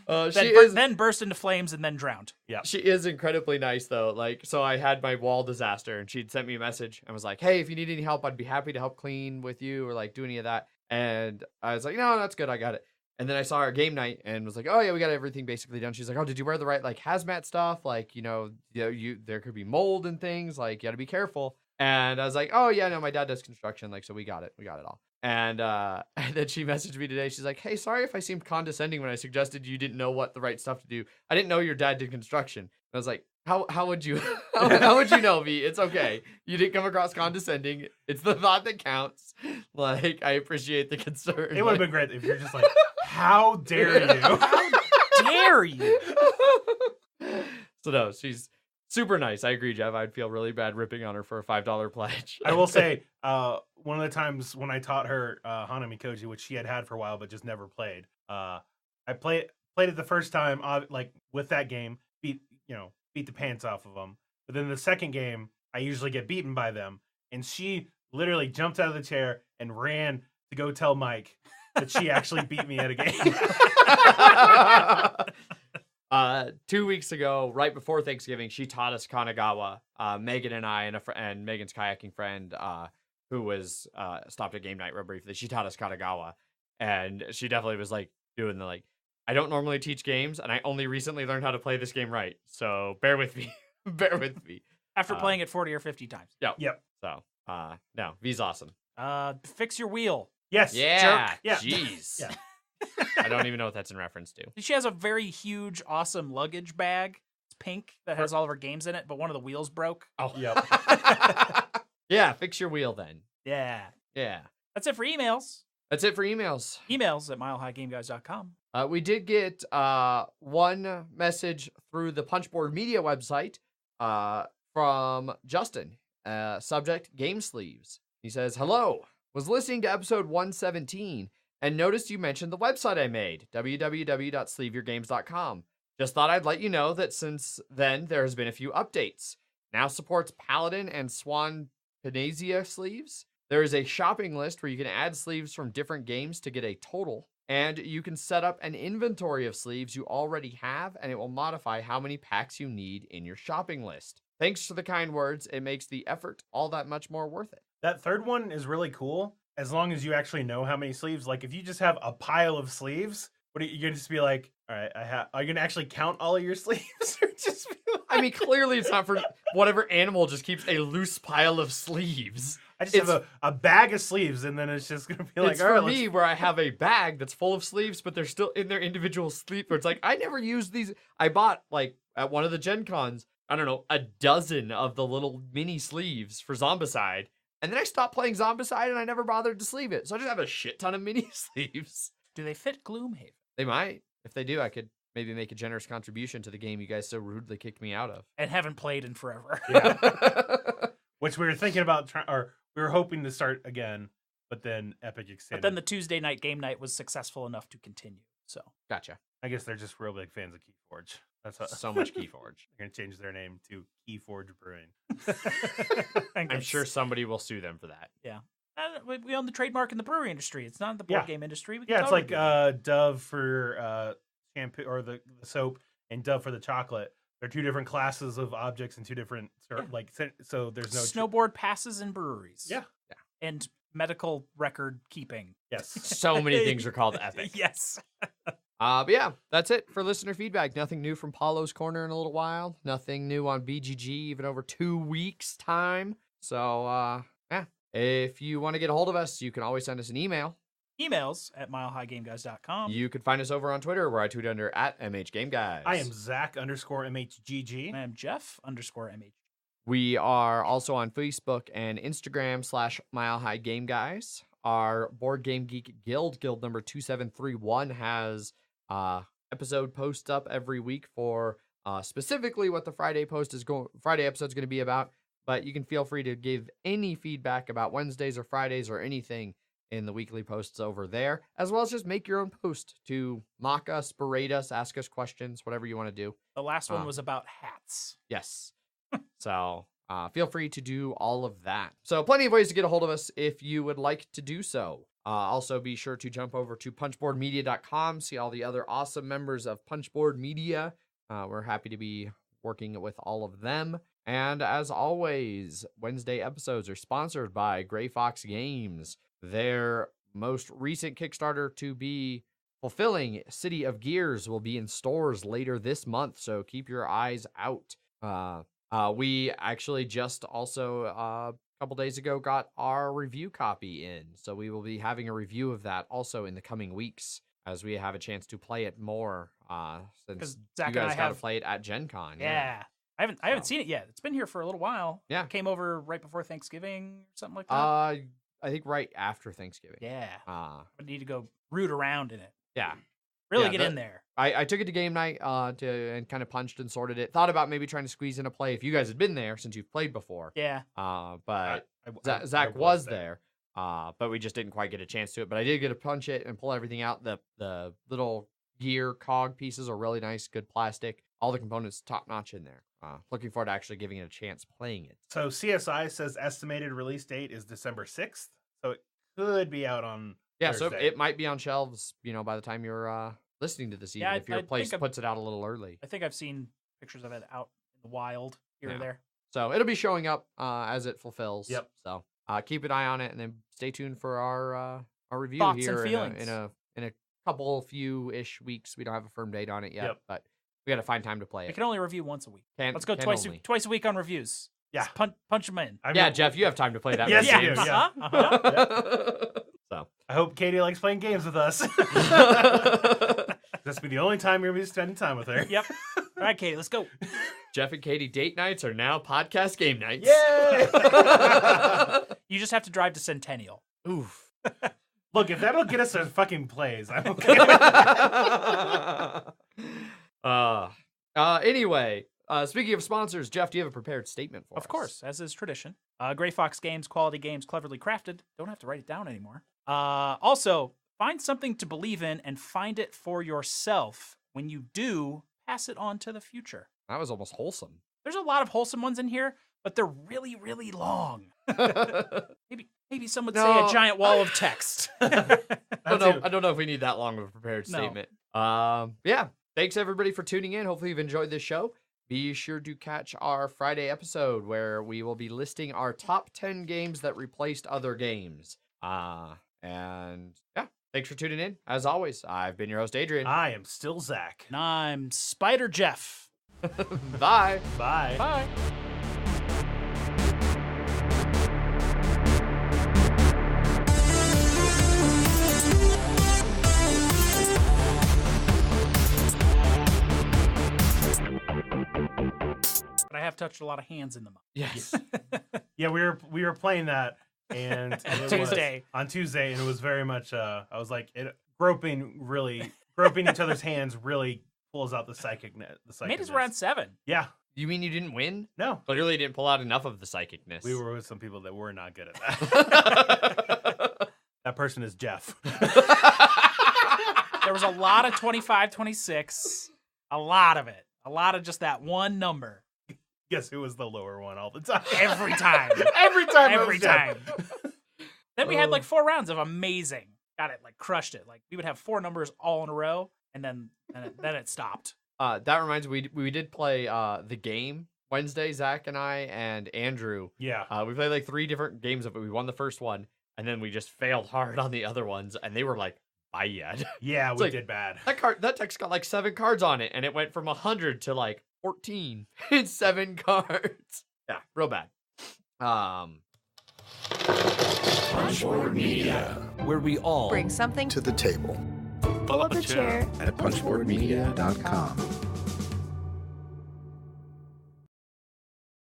Then burst into flames and then drowned. Yeah. She is incredibly nice though. Like, so I had my wall disaster and she'd sent me a message and was like, hey, if you need any help, I'd be happy to help clean with you or like do any of that. And I was like, no, that's good. I got it. And then I saw her game night and was like, oh yeah, we got everything basically done. She's like, oh, did you wear the right like hazmat stuff? Like, there could be mold and things, like you gotta be careful. And I was like, oh yeah, no, my dad does construction. Like, so we got it all. And then she messaged me today. She's like, hey, sorry if I seemed condescending when I suggested you didn't know what the right stuff to do. I didn't know your dad did construction. And I was like, how would you how would you know, V? It's okay. You didn't come across condescending. It's the thought that counts. Like, I appreciate the concern. It would have been great if you're just like, how dare you? How dare you? So no, she's super nice. I agree, Jeff. I'd feel really bad ripping on her for a $5 pledge. I will say, one of the times when I taught her Hanami Koji, which she had for a while but just never played, I played it the first time, like with that game, beat the pants off of them. But then the second game, I usually get beaten by them, and she literally jumped out of the chair and ran to go tell Mike that she actually beat me at a game. 2 weeks ago, right before Thanksgiving, she taught us Kanagawa. Megan and I and Megan's kayaking friend, who was stopped at game night real briefly. She taught us Kanagawa, and she definitely was like doing the like. I don't normally teach games, and I only recently learned how to play this game right. So bear with me, bear with me. After playing it 40 or 50 times. Yep. So, no, V's awesome. Fix your wheel. Yes. Yeah. Jerk. Yeah. Jeez. Yeah. I don't even know what that's in reference to. She has a very huge, awesome luggage bag. It's pink that has all of her games in it, but one of the wheels broke. Oh. Yep. Yeah, fix your wheel then. Yeah. Yeah. That's it for emails. That's it for emails. Emails at milehighgameguys.com. We did get one message through the Punchboard Media website from Justin. Subject, game sleeves. He says, hello. Was listening to episode 117 and noticed you mentioned the website I made, www.sleeveyourgames.com. Just thought I'd let you know that since then there has been a few updates. Now supports Paladin and Swan Panacea sleeves. There is a shopping list where you can add sleeves from different games to get a total. And you can set up an inventory of sleeves you already have, and it will modify how many packs you need in your shopping list. Thanks for the kind words. It makes the effort all that much more worth it. That third one is really cool as long as you actually know how many sleeves. Like if you just have a pile of sleeves, what are you gonna just be like, all right, are you gonna actually count all of your sleeves? Or just be like, I mean, clearly it's not for whatever animal just keeps a loose pile of sleeves. I just have a bag of sleeves, and then it's just gonna be like, It's all for right, me where I have a bag that's full of sleeves, but they're still in their individual sleeve. Where it's like, I never used these. I bought, like, at one of the Gen Cons, I don't know, a dozen of the little mini sleeves for Zombicide. And then I stopped playing Zombicide and I never bothered to sleeve it. So I just have a shit ton of mini sleeves. Do they fit Gloomhaven? They might. If they do, I could maybe make a generous contribution to the game you guys so rudely kicked me out of. And haven't played in forever. Yeah. Which we were thinking about, or we were hoping to start again, but then Epic extended. But then the Tuesday night game night was successful enough to continue. So Gotcha. I guess they're just real big fans of Keyforge. That's how, So much Keyforge. they're gonna change their name to Keyforge Brewing. I'm sure somebody will sue them for that. We own the trademark in the brewery industry. It's not in the board game industry. We can Yeah, it's totally like do that. Dove for shampoo or the soap, and Dove for the chocolate. They're two different classes of objects and two different so there's no Snowboard passes in breweries. Yeah. And medical record keeping. Yes. So many things are called epic. Yes. But yeah, that's it for listener feedback. Nothing new from Paulo's Corner in a little while. Nothing new on BGG, even over 2 weeks' time. So, yeah. If you want to get a hold of us, you can always send us an email. Emails at milehighgameguys.com. You can find us over on Twitter, where I tweet under @MHGameGuys. I am Zach_MHGG. I am Jeff_MH. We are also on Facebook and Instagram /Mile High Game Guys. Our Board Game Geek Guild number 2731, has episode posts up every week for specifically what the Friday episode is going to be about. But you can feel free to give any feedback about Wednesdays or Fridays or anything in the weekly posts over there, as well as just make your own post to mock us, berate us, ask us questions, whatever you want to do. The last one was about hats. Yes. So feel free to do all of that. So plenty of ways to get a hold of us if you would like to do so. Also, be sure to jump over to punchboardmedia.com, see all the other awesome members of Punchboard Media. We're happy to be working with all of them. And as always, Wednesday episodes are sponsored by Gray Fox Games. Their most recent Kickstarter to be fulfilling, City of Gears, will be in stores later this month, so keep your eyes out. We actually just also a couple days ago got our review copy in, so we will be having a review of that also in the coming weeks as we have a chance to play it more. Since Zach you guys and I got to have play it at Gen Con. Yeah. I haven't seen it yet. It's been here for a little while. Yeah. It came over right before Thanksgiving or something like that. I think right after Thanksgiving. Yeah. I need to go root around in it. Yeah. Really Yeah, get in there. I took it to game night and kind of punched and sorted it. Thought about maybe trying to squeeze in a play if you guys had been there since you've played before. Yeah. But I Zach was there. But we just didn't quite get a chance to it. But I did get to punch it and pull everything out. The little gear cog pieces are really nice, good plastic. All the components top notch in there. Looking forward to actually giving it a chance playing it. So CSI says estimated release date is December 6th. So it could be out on Thursday. So it might be on shelves, by the time you're listening to this, even if your place puts it out a little early. I think I've seen pictures of it out in the wild here or there. So it'll be showing up as it fulfills. Yep. So keep an eye on it, and then stay tuned for our review Thoughts here and feelings. in a couple few-ish weeks. We don't have a firm date on it yet, Yep. but we got to find time to play I it. can only review once a week. Let's go can twice only. twice a week on reviews. Yeah. Just punch them in. I Yeah, mean, Jeff, you have time to play that Yes, many you games. do, yeah. So. I hope Katie likes playing games with us. This will be the only time you're going to be spending time with her. Yep. All right, Katie, let's go. Jeff and Katie date nights are now podcast game nights. Yay! You just have to drive to Centennial. Oof. Look, if that'll get us a fucking plays, I'm okay. Anyway, speaking of sponsors, Jeff, do you have a prepared statement for us? Of course, as is tradition. Gray Fox Games, quality games cleverly crafted. Don't have to write it down anymore. Also, find something to believe in and find it for yourself. When you do, pass it on to the future. That was almost wholesome. There's a lot of wholesome ones in here, but they're really, really long. Maybe some would say No. a giant wall of text. I don't know if we need that long of a prepared No. statement. Yeah. Thanks everybody for tuning in. Hopefully you've enjoyed this show. Be sure to catch our Friday episode where we will be listing our top 10 games that replaced other games. And yeah, thanks for tuning in. As always, I've been your host, Adrian. I am still Zach. And I'm Spider Jeff. Bye. Bye. Bye. But I have touched a lot of hands in the mouth. Yes. Yeah, we were playing that and it was Tuesday. on Tuesday, and it was very much I was like groping each other's hands really pulls out the psychicness. Made us around 7. Yeah. You mean you didn't win? No. Clearly didn't pull out enough of the psychicness. We were with some people that were not good at that. That person is Jeff. There was a lot of 25, 26. A lot of it. A lot of just that one number. Guess who was the lower one all the time? Every time. Every time. it Every was Jeff. time. Then we had like 4 rounds of amazing. Got it, like crushed it. Like we would have 4 numbers all in a row, and then it stopped. That reminds me, we did play the game Wednesday, Zach and I and Andrew. Yeah. We played like 3 different games of it. We won the first one, and then we just failed hard on the other ones, and they were like, bye yet. Yeah, It's we like- did bad. That text got like 7 cards on it, and it went from 100 to like 14 in 7 cards. Yeah, real bad. Punchboard Media, where we all Bring something to the table. pull up a chair At punchboardmedia.com.